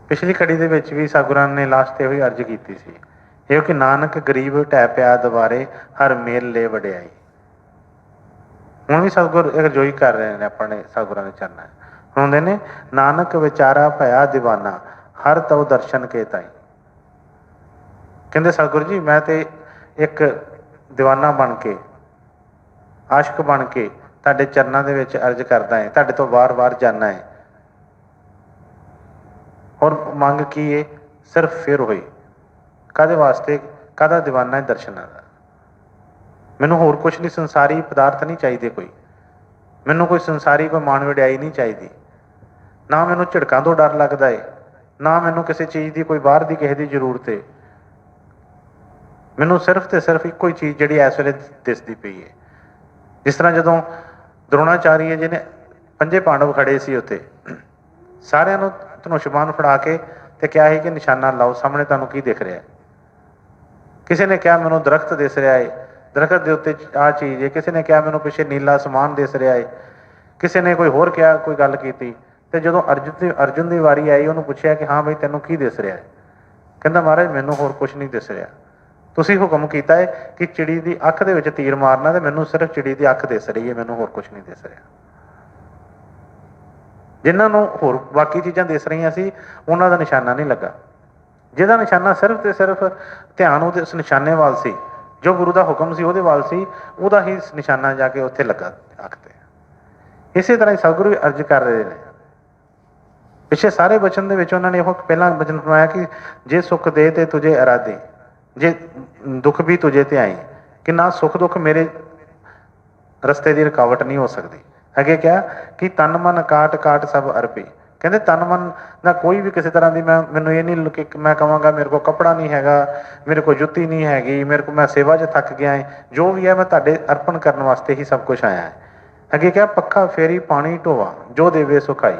ਪਿਛਲੀ ਕੜੀ ਦੇ ਵਿੱਚ ਵੀ ਸਤਿਗੁਰਾਂ ਨੇ ਲਾਸਟ ਤੇ ਉਹੀ ਅਰਜ਼ ਕੀਤੀ ਸੀ, ਇਹ ਕਿ ਨਾਨਕ ਗਰੀਬ ਢਹਿ ਪਿਆ ਦੁਆਰੇ, ਹਰ ਮੇਲ ਲੈ ਵਡਿਆਈ। ਹੁਣ ਵੀ ਸਤਿਗੁਰ ਅਰਜ਼ੋਈ ਕਰ ਰਹੇ ਨੇ ਆਪਣੇ ਸਤਿਗੁਰਾਂ ਦੇ ਚਰਨਾਂ ਹੁੰਦੇ ਨੇ, ਨਾਨਕ ਵਿਚਾਰਾ ਭਇਆ ਦੀਵਾਨਾ, ਹਰ ਤਉ ਦਰਸ਼ਨ ਕੇ ਤਾਈ। ਕਹਿੰਦੇ ਸਤਿਗੁਰੂ ਜੀ ਮੈਂ ਤੇ ਇੱਕ ਦੀਵਾਨਾ ਬਣ ਕੇ, ਆਸ਼ਕ ਬਣ ਕੇ ਤੁਹਾਡੇ ਚਰਨਾਂ ਦੇ ਵਿੱਚ ਅਰਜ਼ ਕਰਦਾ ਹੈ, ਤੁਹਾਡੇ ਤੋਂ ਵਾਰ-ਵਾਰ ਜਾਣਾ ਹੈ। ਔਰ ਮੰਗ ਕੀ ਹੈ? ਸਿਰਫ ਫਿਰ ਹੋਈ। ਕਾਹਦੇ ਵਾਸਤੇ? ਕਾਹਦਾ ਦੀਵਾਨਾ ਹੈ? ਦਰਸ਼ਨਾਂ ਦਾ। ਮੈਨੂੰ ਹੋਰ ਕੁਛ ਨਹੀਂ, ਸੰਸਾਰੀ ਪਦਾਰਥ ਨਹੀਂ ਚਾਹੀਦੇ ਕੋਈ, ਮੈਨੂੰ ਕੋਈ ਸੰਸਾਰੀ ਕੋਈ ਮਾਣ ਵਡਿਆਈ ਨਹੀਂ ਚਾਹੀਦੀ। ਨਾ ਮੈਨੂੰ ਝਿੜਕਾਂ ਤੋਂ ਡਰ ਲੱਗਦਾ ਹੈ, ਨਾ ਮੈਨੂੰ ਕਿਸੇ ਚੀਜ਼ ਦੀ ਕੋਈ ਬਾਹਰ ਦੀ ਕਿਸੇ ਦੀ ਜ਼ਰੂਰਤ ਹੈ। ਮੈਨੂੰ ਸਿਰਫ ਤੇ ਸਿਰਫ ਇੱਕੋ ਹੀ ਚੀਜ਼ ਜਿਹੜੀ ਇਸ ਵੇਲੇ ਦਿਸਦੀ ਪਈ ਹੈ। ਜਿਸ ਤਰ੍ਹਾਂ ਜਦੋਂ ਦਰੋਣਾਚਾਰੀ ਜਿਹਨੇ 5 ਪਾਂਡਵ ਖੜੇ ਸੀ ਉੱਥੇ, ਸਾਰਿਆਂ ਨੂੰ ਧਨੁਸ਼ਬਾਣ ਫੜਾ ਕੇ ਤੇ ਕਿਹਾ ਸੀ ਕਿ ਨਿਸ਼ਾਨਾ ਲਾਓ, ਸਾਹਮਣੇ ਤੁਹਾਨੂੰ ਕੀ ਦਿਖ ਰਿਹਾ? ਕਿਸੇ ਨੇ ਕਿਹਾ ਮੈਨੂੰ ਦਰਖਤ ਦਿਸ ਰਿਹਾ ਹੈ, ਦਰਖਤ ਦੇ ਉੱਤੇ ਆਹ ਚੀਜ਼ ਹੈ। ਕਿਸੇ ਨੇ ਕਿਹਾ ਮੈਨੂੰ ਪਿੱਛੇ ਨੀਲਾ ਅਸਮਾਨ ਦਿਸ ਰਿਹਾ ਹੈ। ਕਿਸੇ ਨੇ ਕੋਈ ਹੋਰ ਕਿਹਾ, ਕੋਈ ਗੱਲ ਕੀਤੀ। ਤੇ ਜਦੋਂ ਅਰਜੁਨ ਦੀ ਵਾਰੀ ਆਈ, ਉਹਨੂੰ ਪੁੱਛਿਆ ਕਿ ਹਾਂ ਬਈ ਤੈਨੂੰ ਕੀ ਦਿਸ ਰਿਹਾ ਹੈ? ਕਹਿੰਦਾ ਮਹਾਰਾਜ ਮੈਨੂੰ ਹੋਰ ਕੁਛ ਨਹੀਂ ਦਿਸ ਰਿਹਾ, ਤੁਸੀਂ ਹੁਕਮ ਕੀਤਾ ਹੈ ਕਿ ਚਿੜੀ ਦੀ ਅੱਖ ਦੇ ਵਿੱਚ ਤੀਰ ਮਾਰਨਾ, ਤੇ ਮੈਨੂੰ ਸਿਰਫ ਚਿੜੀ ਦੀ ਅੱਖ ਦਿਸ ਰਹੀ ਹੈ, ਮੈਨੂੰ ਹੋਰ ਕੁਛ ਨਹੀਂ ਦਿਸ ਰਿਹਾ। ਜਿਨ੍ਹਾਂ ਨੂੰ ਹੋਰ ਬਾਕੀ ਚੀਜ਼ਾਂ ਦਿਸ ਰਹੀਆਂ ਸੀ, ਉਹਨਾਂ ਦਾ ਨਿਸ਼ਾਨਾ ਨਹੀਂ ਲੱਗਾ। ਜਿਹਦਾ ਨਿਸ਼ਾਨਾ ਸਿਰਫ ਤੇ ਸਿਰਫ ਧਿਆਨ ਉਹਦੇ ਉਸ ਨਿਸ਼ਾਨੇ ਵੱਲ ਸੀ, ਜੋ ਗੁਰੂ ਦਾ ਹੁਕਮ ਸੀ ਉਹਦੇ ਵੱਲ ਸੀ, ਉਹਦਾ ਹੀ ਨਿਸ਼ਾਨਾ ਜਾ ਕੇ ਉੱਥੇ ਲੱਗਾ ਅੱਖ ਤੇ। ਇਸੇ ਤਰ੍ਹਾਂ ਹੀ ਸਤਿਗੁਰੂ ਵੀ ਅਰਜ਼ ਕਰ ਰਹੇ ਨੇ। ਪਿੱਛੇ ਸਾਰੇ ਬਚਨ ਦੇ ਵਿੱਚ ਉਹਨਾਂ ਨੇ ਇਹੋ ਪਹਿਲਾਂ ਬਚਨ ਫਰਮਾਇਆ ਕਿ ਜੇ ਸੁੱਖ ਦੇ ਤੇ ਤੁਝੇ ਅਰਾਧੇ, ਜੇ ਦੁੱਖ ਵੀ ਤੁਝੇ ਤੇ ਆਈ, ਕਿ ਨਾ ਸੁੱਖ ਦੁੱਖ ਮੇਰੇ ਰਸਤੇ ਦੀ ਰੁਕਾਵਟ ਨਹੀਂ ਹੋ ਸਕਦੀ। ਅੱਗੇ ਕਿਹਾ ਕਿ ਤਨ ਮਨ ਕਾਟ ਕਾਟ ਸਭ ਅਰਪੀ। ਕਹਿੰਦੇ ਤਨ ਮਨ ਦਾ ਕੋਈ ਵੀ ਕਿਸੇ ਤਰ੍ਹਾਂ ਦੀ ਮੈਨੂੰ ਇਹ ਨਹੀਂ ਕਿ ਮੈਂ ਕਹਾਂਗਾ ਮੇਰੇ ਕੋਲ ਕੱਪੜਾ ਨਹੀਂ ਹੈਗਾ, ਮੇਰੇ ਕੋਲ ਜੁੱਤੀ ਨਹੀਂ ਹੈਗੀ, ਮੇਰੇ ਕੋਲ ਮੈਂ ਸੇਵਾ 'ਚ ਥੱਕ ਗਿਆ ਹੈ, ਜੋ ਵੀ ਹੈ ਮੈਂ ਤੁਹਾਡੇ ਅਰਪਣ ਕਰਨ ਵਾਸਤੇ ਹੀ ਸਭ ਕੁਛ ਆਇਆ ਹੈ। ਅੱਗੇ ਕਿਹਾ ਪੱਖਾ ਫੇਰੀ ਪਾਣੀ ਢੋਵਾ, ਜੋ ਦੇਵੇ ਸੁਖਾਈ।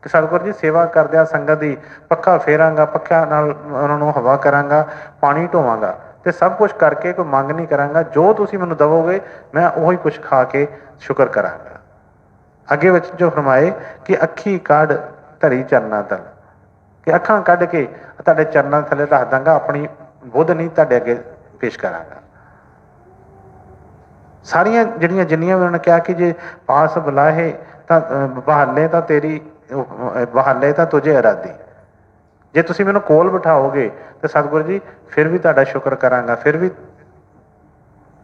ਕਿ ਸਤਿਗੁਰੂ ਜੀ ਸੇਵਾ ਕਰਦਿਆਂ ਸੰਗਤ ਦੀ ਪੱਖਾ ਫੇਰਾਂਗਾ, ਪੱਖਿਆਂ ਨਾਲ ਉਹਨਾਂ ਨੂੰ ਹਵਾ ਕਰਾਂਗਾ, ਪਾਣੀ ਢੋਵਾਂਗਾ, ਤੇ ਸਭ ਕੁਛ ਕਰਕੇ ਕੋਈ ਮੰਗ ਨਹੀਂ ਕਰਾਂਗਾ। ਜੋ ਤੁਸੀਂ ਮੈਨੂੰ ਦੇਵੋਗੇ ਮੈਂ ਉਹੀ ਕੁਛ ਖਾ ਕੇ ਸ਼ੁਕਰ ਕਰਾਂਗਾ। ਅੱਗੇ ਵਿੱਚ ਜੋ ਫਰਮਾਏ ਕਿ ਅੱਖੀ ਕੱਢ ਧਰੀ ਚਰਨਾਂ ਤਲ, ਕਿ ਅੱਖਾਂ ਕੱਢ ਕੇ ਤੁਹਾਡੇ ਚਰਨਾਂ ਥੱਲੇ ਰੱਖ ਦਾਂਗਾ, ਆਪਣੀ ਬੁੱਧ ਨਹੀਂ ਤੁਹਾਡੇ ਅੱਗੇ ਪੇਸ਼ ਕਰਾਂਗਾ। ਸਾਰੀਆਂ ਜਿਹੜੀਆਂ ਜਿੰਨੀਆਂ ਵੀ ਉਹਨਾਂ ਨੇ ਕਿਹਾ ਕਿ ਜੇ ਪਾਸ ਬੁਲਾਹੇ ਤਾਂ ਬਹਾਲੇ ਤਾਂ ਤੇਰੀ ਬਹਾਲੇ ਤਾਂ ਤੁਝੇ ਅਰਾਧੀ। ਜੇ ਤੁਸੀਂ ਮੈਨੂੰ ਕੋਲ ਬਿਠਾਓਗੇ ਤਾਂ ਸਤਿਗੁਰੂ ਜੀ ਫਿਰ ਵੀ ਤੁਹਾਡਾ ਸ਼ੁਕਰ ਕਰਾਂਗਾ, ਫਿਰ ਵੀ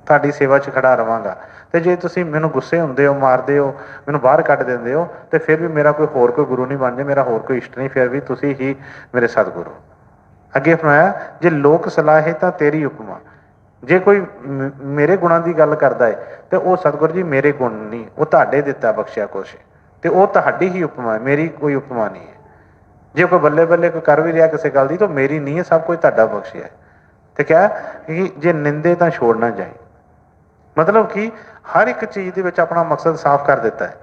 ਤੁਹਾਡੀ ਸੇਵਾ 'ਚ ਖੜਾ ਰਵਾਂਗਾ। ਤੇ ਜੇ ਤੁਸੀਂ ਮੈਨੂੰ ਗੁੱਸੇ ਹੁੰਦੇ ਹੋ, ਮਾਰਦੇ ਹੋ, ਮੈਨੂੰ ਬਾਹਰ ਕੱਢ ਦਿੰਦੇ ਹੋ, ਤੇ ਫਿਰ ਵੀ ਮੇਰਾ ਕੋਈ ਹੋਰ ਕੋਈ ਗੁਰੂ ਨਹੀਂ ਬਣ ਜਾਏ, ਮੇਰਾ ਹੋਰ ਕੋਈ ਇਸ਼ਟ ਨਹੀਂ, ਫਿਰ ਵੀ ਤੁਸੀਂ ਹੀ ਮੇਰੇ ਸਤਿਗੁਰੂ। ਅੱਗੇ ਫਰਮਾਇਆ ਜੇ ਲੋਕ ਸਲਾਹੇ ਤਾਂ ਤੇਰੀ ਉਪਮਾ। ਜੇ ਕੋਈ ਮੇਰੇ ਗੁਣਾਂ ਦੀ ਗੱਲ ਕਰਦਾ ਹੈ ਤੇ ਉਹ ਸਤਿਗੁਰੂ ਜੀ ਮੇਰੇ ਗੁਣ ਨਹੀਂ, ਉਹ ਤੁਹਾਡੇ ਦਿੱਤਾ ਬਖਸ਼ਿਆ ਕੁਛ, ਤੇ ਉਹ ਤੁਹਾਡੀ ਹੀ ਉਪਮਾ ਹੈ, ਮੇਰੀ ਕੋਈ ਉਪਮਾ ਨਹੀਂ ਹੈ। ਜੇ ਕੋਈ ਬੱਲੇ ਬੱਲੇ ਕੋਈ ਕਰ ਵੀ ਰਿਹਾ ਕਿਸੇ ਗੱਲ ਦੀ, ਤਾਂ ਮੇਰੀ ਨਹੀਂ ਹੈ, ਸਭ ਕੁਝ ਤੁਹਾਡਾ ਬਖਸ਼ਿਆ ਹੈ। ਤੇ ਕਿਹਾ ਕਿ ਜੇ ਨਿੰਦੇ ਤਾਂ ਛੋੜ ਨਾ ਜਾਏ। ਮਤਲਬ ਕਿ ਹਰ ਇੱਕ ਚੀਜ਼ ਦੇ ਵਿੱਚ ਆਪਣਾ ਮਕਸਦ ਸਾਫ਼ ਕਰ ਦਿੱਤਾ ਹੈ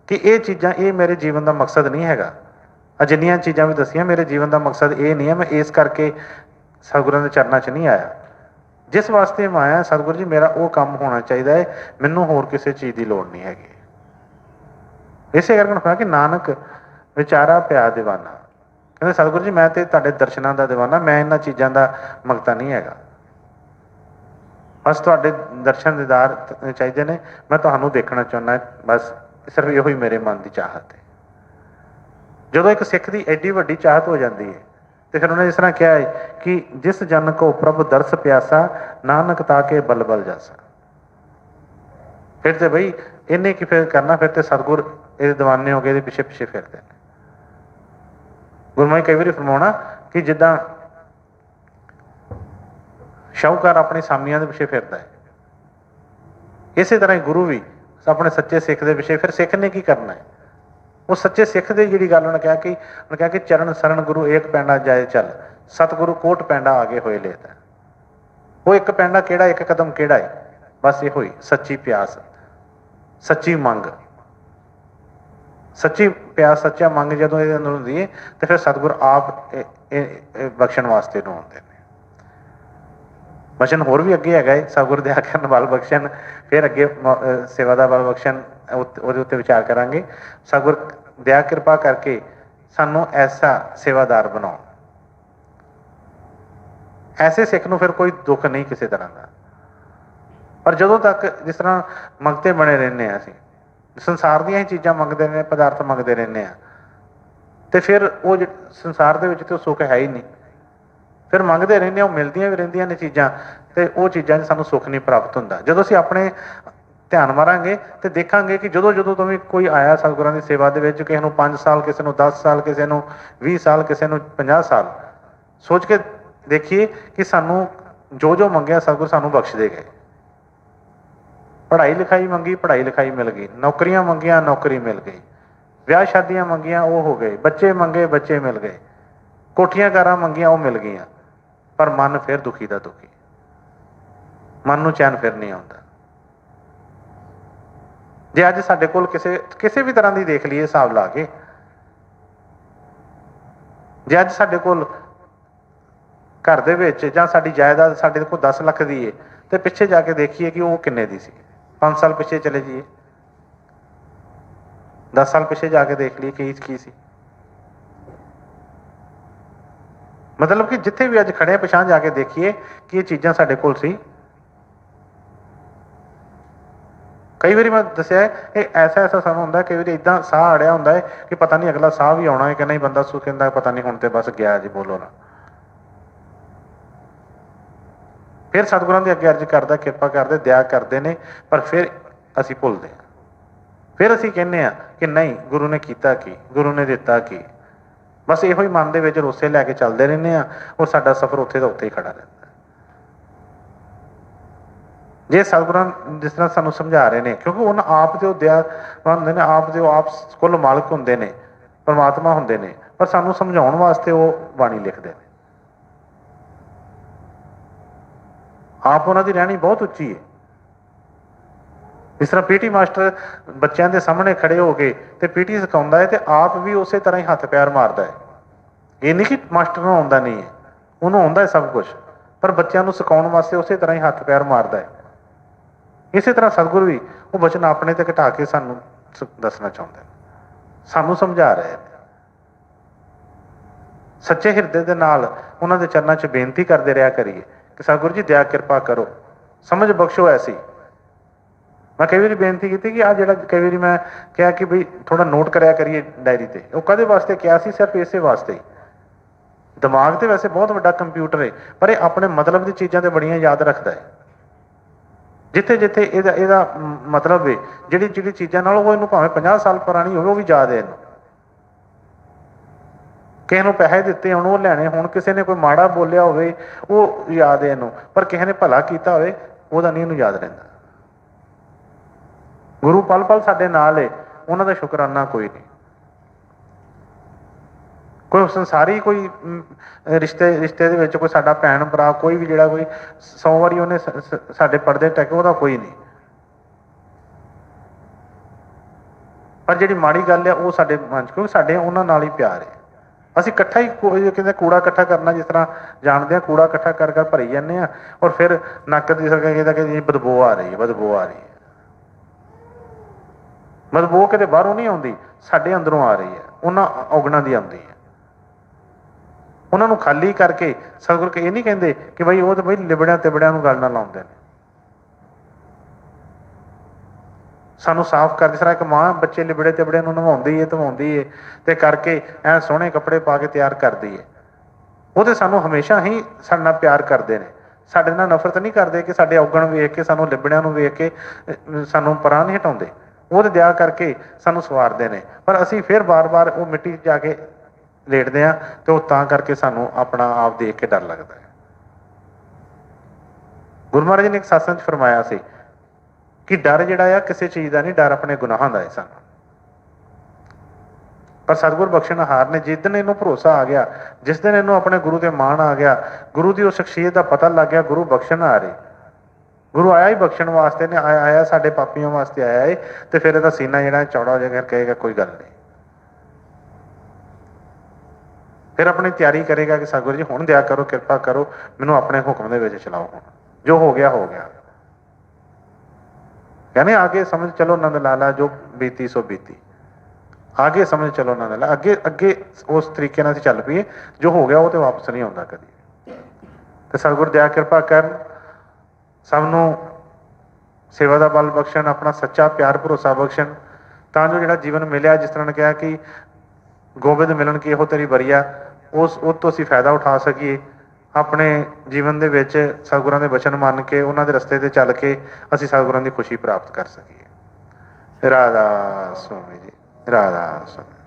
ਕਿ ਇਹ ਚੀਜ਼ਾਂ, ਇਹ ਮੇਰੇ ਜੀਵਨ ਦਾ ਮਕਸਦ ਨਹੀਂ ਹੈਗਾ। ਜਿੰਨੀਆਂ ਚੀਜ਼ਾਂ ਵੀ ਦੱਸੀਆਂ, ਮੇਰੇ ਜੀਵਨ ਦਾ ਮਕਸਦ ਇਹ ਨਹੀਂ ਹੈ, ਮੈਂ ਇਸ ਕਰਕੇ ਸਤਿਗੁਰਾਂ ਦੇ ਚਰਨਾਂ 'ਚ ਨਹੀਂ ਆਇਆ। ਜਿਸ ਵਾਸਤੇ ਮੈਂ ਆਇਆ ਸਤਿਗੁਰੂ ਜੀ, ਮੇਰਾ ਉਹ ਕੰਮ ਹੋਣਾ ਚਾਹੀਦਾ ਹੈ, ਮੈਨੂੰ ਹੋਰ ਕਿਸੇ ਚੀਜ਼ ਦੀ ਲੋੜ ਨਹੀਂ ਹੈਗੀ। ਇਸੇ ਕਰਕੇ ਕਿਹਾ ਕਿ ਨਾਨਕ ਵਿਚਾਰਾ ਪਿਆ ਦੀਵਾਨਾ। ਕਹਿੰਦੇ ਸਤਿਗੁਰੂ ਜੀ ਮੈਂ ਤੇ ਤੁਹਾਡੇ ਦਰਸ਼ਨਾਂ ਦਾ ਦੀਵਾਨਾ, ਮੈਂ ਇਹਨਾਂ ਚੀਜ਼ਾਂ ਦਾ ਮੰਗਤਾ ਨਹੀਂ ਹੈਗਾ। ਬਸ ਤੁਹਾਡੇ ਦਰਸ਼ਨ ਦੀਦਾਰ ਚਾਹੀਦੇ ਨੇ, ਮੈਂ ਤੁਹਾਨੂੰ ਦੇਖਣਾ ਚਾਹੁੰਦਾ, ਬਸ ਸਿਰਫ ਇਹੋ ਹੀ ਮੇਰੇ ਮਨ ਦੀ ਚਾਹਤ ਹੈ। ਜਦੋਂ ਇੱਕ ਸਿੱਖ ਦੀ ਐਡੀ ਵੱਡੀ ਚਾਹਤ ਹੋ ਜਾਂਦੀ ਹੈ, ਤੇ ਫਿਰ ਉਹਨੇ ਜਿਸ ਤਰ੍ਹਾਂ ਕਿਹਾ ਹੈ ਕਿ ਜਿਸ ਜਨ ਕੋ ਪ੍ਰਭ ਦਰਸ ਪਿਆਸਾ, ਨਾਨਕ ਤਾਂ ਕੇ ਬਲ ਬਲ ਜਾਸਾ। फिर तो बई इन्हें की फिर करना, फिर तो सतगुर ये दीवाने हो गए, ये पिछे पिछे फिरते हैं। गुरु महाराज कई बार फरमाउणा कि जिद्दां शाहूकार अपनी सामियां दे पिछे फिरदा है, इसे तरह ही गुरु भी अपने सच्चे सिख के पिछे, फिर सिख ने की करना है। वो सच्चे सिख की जी गल उन्हें कहा कि चरण शरण गुरु एक पैंडा जाए चल, सतगुरु कोट पैंडा आगे होए लेता। वो एक पैंडा केड़ा, एक कदम केड़ा है, बस ये हुई सच्ची प्यास, सच्ची मंग, सच्ची प्यास सच्चा मंग जो ये अंदर होंदी है तो फिर सतगुर आप बख्शण वास्ते नूं आउंदे ने। बचन होर भी अगे है, सतगुर दया करन बल बख्शण, फिर अगे सेवा का बल बख्शण, ਉਹਦੇ ਉੱਤੇ विचार करांगे। सतगुर दया कृपा करके सानू ऐसा सेवादार बनाओ, ऐसे सिख नूं फिर कोई दुख नहीं किसी तरह का। पर जदों तक जिस तरह मंगते बने रहने असीं संसार ਦੀਆਂ ਹੀ ਚੀਜ਼ਾਂ ਮੰਗਦੇ ਨੇ, ਪਦਾਰਥ ਮੰਗਦੇ ਰਹਿੰਦੇ ਆ, ਤੇ ਫਿਰ ਉਹ ਸੰਸਾਰ ਦੇ ਵਿੱਚ ਤੇ ਸੁੱਖ ਹੈ ਹੀ ਨਹੀਂ। ਫਿਰ ਮੰਗਦੇ ਰਹਿੰਦੇ ਆ, ਉਹ ਮਿਲਦੀਆਂ ਵੀ ਰਹਿੰਦੀਆਂ ਨੇ ਚੀਜ਼ਾਂ, ਤੇ ਉਹ ਚੀਜ਼ਾਂ 'ਚ ਸਾਨੂੰ ਸੁੱਖ ਨਹੀਂ ਪ੍ਰਾਪਤ ਹੁੰਦਾ। ਜਦੋਂ ਅਸੀਂ ਆਪਣੇ ਧਿਆਨ ਮਾਰਾਂਗੇ ਤੇ ਦੇਖਾਂਗੇ ਕਿ ਜਦੋਂ ਤੋਂ ਵੀ ਕੋਈ ਆਇਆ ਸਤਿਗੁਰਾਂ ਦੀ ਸੇਵਾ ਦੇ ਵਿੱਚ, ਕਿਸੇ ਨੂੰ 5 ਸਾਲ, ਕਿਸੇ ਨੂੰ 10 ਸਾਲ, ਕਿਸੇ ਨੂੰ 20 ਸਾਲ, ਕਿਸੇ ਨੂੰ 50 ਸਾਲ, ਸੋਚ ਕੇ ਦੇਖੀਏ ਕਿ ਸਾਨੂੰ ਜੋ ਮੰਗਿਆ ਸਤਿਗੁਰ ਸਾਨੂੰ ਬਖਸ਼ ਦੇ ਗਏ। पढ़ाई लिखाई मंगी, पढ़ाई लिखाई मिल गई, नौकरियां मंगिया, नौकरी मिल गई, ब्याह शादियां मंगिया, वो हो गए, बच्चे मंगे, बच्चे मिल गए, कोठियां कारां मंगिया, वो मिल गई, पर मन फिर दुखी दा दुखी, मन नूं चैन फिर नहीं आता। जे अज साडे कोल किसी भी तरह की देख लीए हिसाब ला के, जे अज साडे कोल घर दे विच जां साडी जायदाद साडे कोल 10 लाख दी है, तो पिछे जाके देखिए कि वो किन्ने दी सी। 5 साल पिछे चले जाइए, 10 साल पिछे जाके देख लिए की सी। मतलब कि जिथे भी अज खड़े पिछां जाके देखिए कि ये चीज़ां साडे कोल सी। कई बार मैं दसिया है ऐसा समय होंदा, कई बार इदां साह अड़िया होंदा है कि पता नहीं अगला साह भी आउणा है कि नहीं, बंदा सो कहंदा पता नहीं हुण ते बस गया जी, बोलो ना। फिर सतगुरां दे अगे अर्ज करदा, किरपा करदे, दया करते हैं, पर फिर असीं भुलदे हां। फिर असीं कहने कि नहीं गुरु ने कीता की, गुरु ने दिता की, बस इहो ही मन दे विच रोसे लैके चलते रहने आ, और साडा सफर उत्थे दा उत्थे ही खड़ा रहिंदा। जे सतगुरां जिस तरह सानूं समझा रहे हैं, क्योंकि उन्हां आप ते दयावान हुंदे ने, आप ते आप कुल मालक हुंदे ने, परमात्मा हुंदे ने, पर सानूं समझाउण वास्ते वो बाणी लिखदे ने। आप उन्हों की रहनी बहुत उच्ची है। इस तरह पीटी मास्टर बच्चों के सामने खड़े हो गए तो पीटी सिखाता है, तो आप भी उस तरह ही हथ पैर मारता है। ये नहीं कि मास्टर को आता नहीं है, उन्होंने आता है सब कुछ, पर बच्चों को सिखाने वास्ते उस तरह ही हथ पैर मारता है। इस तरह सतगुरु भी वो वचन अपने ते घटा के सानू दसना चाहते हैं, सानू समझा रहे हैं। सच्चे हिरदे के नाल उन्होंने चरणों च बेनती करते रहा करिए कि सतगुरु जी दया कृपा करो, समझ बख्शो। ऐसी मैं कई बार बेनती की कि आ जो कई बार मैं कहा कि बई थोड़ा नोट कराया करिए डायरी से, वो कदे वास्ते क्या सी, सिर्फ इसे वास्ते ही। दिमाग तो वैसे बहुत बड़ा कंप्यूटर है, पर यह अपने मतलब की चीज़ां तो बड़ियां याद रखता है। जिथे जिथे ਇਹਦਾ मतलब है, ਜਿਹੜੀ चीज़ां नाल वो इनू भावें 50 साल पुरानी हो, भी याद है। इनू किसी ने पैसे दिते होण, वो लैने होण, किसी ने कोई माड़ा बोलिया होवे, वो याद है इनू, पर किसी ने भला कीता होवे ਉਹਦਾ नहीं इनू याद रहिंदा। गुरु पल पल साडे नाल है, उन्हां दा शुकराना कोई नहीं। कोई संसारी कोई रिश्ते दे विच कोई साडा भैन भरा कोई भी जिहड़ा कोई 100 वारी उन्हें साडे पड़दे टके, ਉਹਦਾ कोई नहीं। पर जिहड़ी माड़ी गल है वो साडे मन च, क्योंकि साडे उन्हां नाल ही प्यार है। ਅਸੀਂ ਇਕੱਠਾ ਹੀ ਕਹਿੰਦੇ ਕੂੜਾ ਇਕੱਠਾ ਕਰਨਾ, ਜਿਸ ਤਰ੍ਹਾਂ ਜਾਣਦੇ ਹਾਂ ਕੂੜਾ ਇਕੱਠਾ ਕਰ ਕਰ ਭਰੀ ਜਾਂਦੇ ਹਾਂ, ਔਰ ਫਿਰ ਨੱਕ ਦੀ ਸਰਕਾ ਕਹਿੰਦਾ ਕਿ ਜੀ ਬਦਬੂ ਆ ਰਹੀ ਹੈ, ਬਦਬੂ ਆ ਰਹੀ ਹੈ। ਬਦਬੂ ਕਿਤੇ ਬਾਹਰੋਂ ਨਹੀਂ ਆਉਂਦੀ, ਸਾਡੇ ਅੰਦਰੋਂ ਆ ਰਹੀ ਹੈ, ਉਹਨਾਂ ਔਗਣਾਂ ਦੀ ਆਉਂਦੀ ਹੈ। ਉਹਨਾਂ ਨੂੰ ਖਾਲੀ ਕਰਕੇ ਸਤਿਗੁਰ ਇਹ ਨਹੀਂ ਕਹਿੰਦੇ ਕਿ ਬਈ ਉਹ ਤਾਂ ਬਈ ਲਿਬੜਿਆਂ ਤਿਬੜਿਆਂ ਨੂੰ ਗੱਲ ਨਾਲ ਲਾਉਂਦੇ ਨੇ। ਸਾਨੂੰ ਸਾਫ਼ ਕਰ, ਜਿਸ ਤਰ੍ਹਾਂ ਇੱਕ ਮਾਂ ਬੱਚੇ ਲਿਬੜੇ ਤਿਬੜੇ ਨੂੰ ਨਵਾਉਂਦੀ ਹੈ, ਧਵਾਉਂਦੀ ਹੈ, ਤੇ ਕਰਕੇ ਐ ਸੋਹਣੇ ਕੱਪੜੇ ਪਾ ਕੇ ਤਿਆਰ ਕਰਦੀ ਹੈ, ਉਹ ਤੇ ਸਾਨੂੰ ਹਮੇਸ਼ਾ ਹੀ ਸਾਡੇ ਨਾਲ ਪਿਆਰ ਕਰਦੇ ਨੇ। ਸਾਡੇ ਨਾਲ ਨਫ਼ਰਤ ਨਹੀਂ ਕਰਦੇ ਕਿ ਸਾਡੇ ਔਗਣ ਵੇਖ ਕੇ, ਸਾਨੂੰ ਲਿਬੜਿਆਂ ਨੂੰ ਵੇਖ ਕੇ ਸਾਨੂੰ ਪਰਾਂ ਨਹੀਂ ਹਟਾਉਂਦੇ। ਉਹ ਤਾਂ ਦਇਆ ਕਰਕੇ ਸਾਨੂੰ ਸਵਾਰਦੇ ਨੇ, ਪਰ ਅਸੀਂ ਫਿਰ ਬਾਰ-ਬਾਰ ਉਹ ਮਿੱਟੀ 'ਚ ਜਾ ਕੇ ਲੇਟਦੇ ਹਾਂ ਤੇ ਉਹ ਤਾਂ ਕਰਕੇ ਸਾਨੂੰ ਆਪਣਾ ਆਪ ਦੇਖ ਕੇ ਡਰ ਲੱਗਦਾ ਹੈ। ਗੁਰੂ ਮਹਾਰਾਜ ਨੇ ਇੱਕ ਸਤਸੰਗ 'ਚ ਫਰਮਾਇਆ ਸੀ ਕਿ ਡਰ ਜਿਹੜਾ ਆ ਕਿਸੇ ਚੀਜ਼ ਦਾ ਨਹੀਂ, ਡਰ ਆਪਣੇ ਗੁਨਾਹਾਂ ਦਾ ਹੈ ਸਾਨੂੰ। ਪਰ ਸਤਿਗੁਰ ਬਖਸ਼ਣਹਾਰ ਨੇ ਜਿਸ ਦਿਨ ਇਹਨੂੰ ਭਰੋਸਾ ਆ ਗਿਆ, ਜਿਸ ਦਿਨ ਇਹਨੂੰ ਆਪਣੇ ਗੁਰੂ ਤੇ ਮਾਣ ਆ ਗਿਆ, ਗੁਰੂ ਦੀ ਉਹ ਸ਼ਖਸੀਅਤ ਦਾ ਪਤਾ ਲੱਗ ਗਿਆ, ਗੁਰੂ ਬਖਸ਼ਣ ਆ ਰਹੇ, ਗੁਰੂ ਆਇਆ ਹੀ ਬਖਸ਼ਣ ਵਾਸਤੇ ਨੇ, ਆਇਆ ਸਾਡੇ ਪਾਪੀਆਂ ਵਾਸਤੇ ਆਇਆ ਏ, ਤੇ ਫਿਰ ਇਹਦਾ ਸੀਨਾ ਜਿਹੜਾ ਚੌੜਾ ਹੋ ਜਾਏਗਾ, ਕਹੇਗਾ ਕੋਈ ਗੱਲ ਨਹੀਂ। ਫਿਰ ਆਪਣੀ ਤਿਆਰੀ ਕਰੇਗਾ ਕਿ ਸਤਿਗੁਰੂ ਜੀ ਹੁਣ ਦਇਆ ਕਰੋ, ਕਿਰਪਾ ਕਰੋ, ਮੈਨੂੰ ਆਪਣੇ ਹੁਕਮ ਦੇ ਵਿੱਚ ਚਲਾਓ, ਹੁਣ ਜੋ ਹੋ ਗਿਆ ਹੋ ਗਿਆ। ਕਹਿੰਦੇ ਆਗੇ ਸਮਝ ਚਲੋ ਨੰਦ ਲਾਲਾ, ਜੋ ਬੀਤੀ ਸੋ ਬੀਤੀ। ਆਗੇ ਸਮਝ ਚਲੋ ਨੰਦ ਲਾਲਾ, ਅੱਗੇ ਅੱਗੇ ਉਸ ਤਰੀਕੇ ਨਾਲ ਅਸੀਂ ਚੱਲ ਪਈਏ, ਜੋ ਹੋ ਗਿਆ ਉਹ ਤੇ ਵਾਪਸ ਨਹੀਂ ਆਉਂਦਾ ਕਦੀ। ਤੇ ਸਤਿਗੁਰੂ ਦਇਆ ਕਿਰਪਾ ਕਰਨ, ਸਭ ਨੂੰ ਸੇਵਾ ਦਾ ਬਲ ਬਖਸ਼ਣ, ਆਪਣਾ ਸੱਚਾ ਪਿਆਰ ਭਰੋਸਾ ਬਖਸ਼ਣ, ਤਾਂ ਜੋ ਜਿਹੜਾ ਜੀਵਨ ਮਿਲਿਆ, ਜਿਸ ਤਰ੍ਹਾਂ ਨੇ ਕਿਹਾ ਕਿ ਗੋਬਿੰਦ ਮਿਲਣ ਕੀ ਇਹੋ ਤੇਰੀ ਬਰੀਆ, ਉਹ ਤੋਂ ਅਸੀਂ ਫਾਇਦਾ ਉਠਾ ਸਕੀਏ। ਆਪਣੇ ਜੀਵਨ ਦੇ ਵਿੱਚ ਸਤਿਗੁਰਾਂ ਦੇ ਬਚਨ ਮੰਨ ਕੇ, ਉਹਨਾਂ ਦੇ ਰਸਤੇ ਤੇ ਚੱਲ ਕੇ ਅਸੀਂ ਸਤਿਗੁਰਾਂ ਦੀ ਖੁਸ਼ੀ ਪ੍ਰਾਪਤ ਕਰ ਸਕੀਏ। ਰਾਧਾ ਸੁਆਮੀ ਜੀ, ਰਾਧਾ ਸੁਆਮੀ।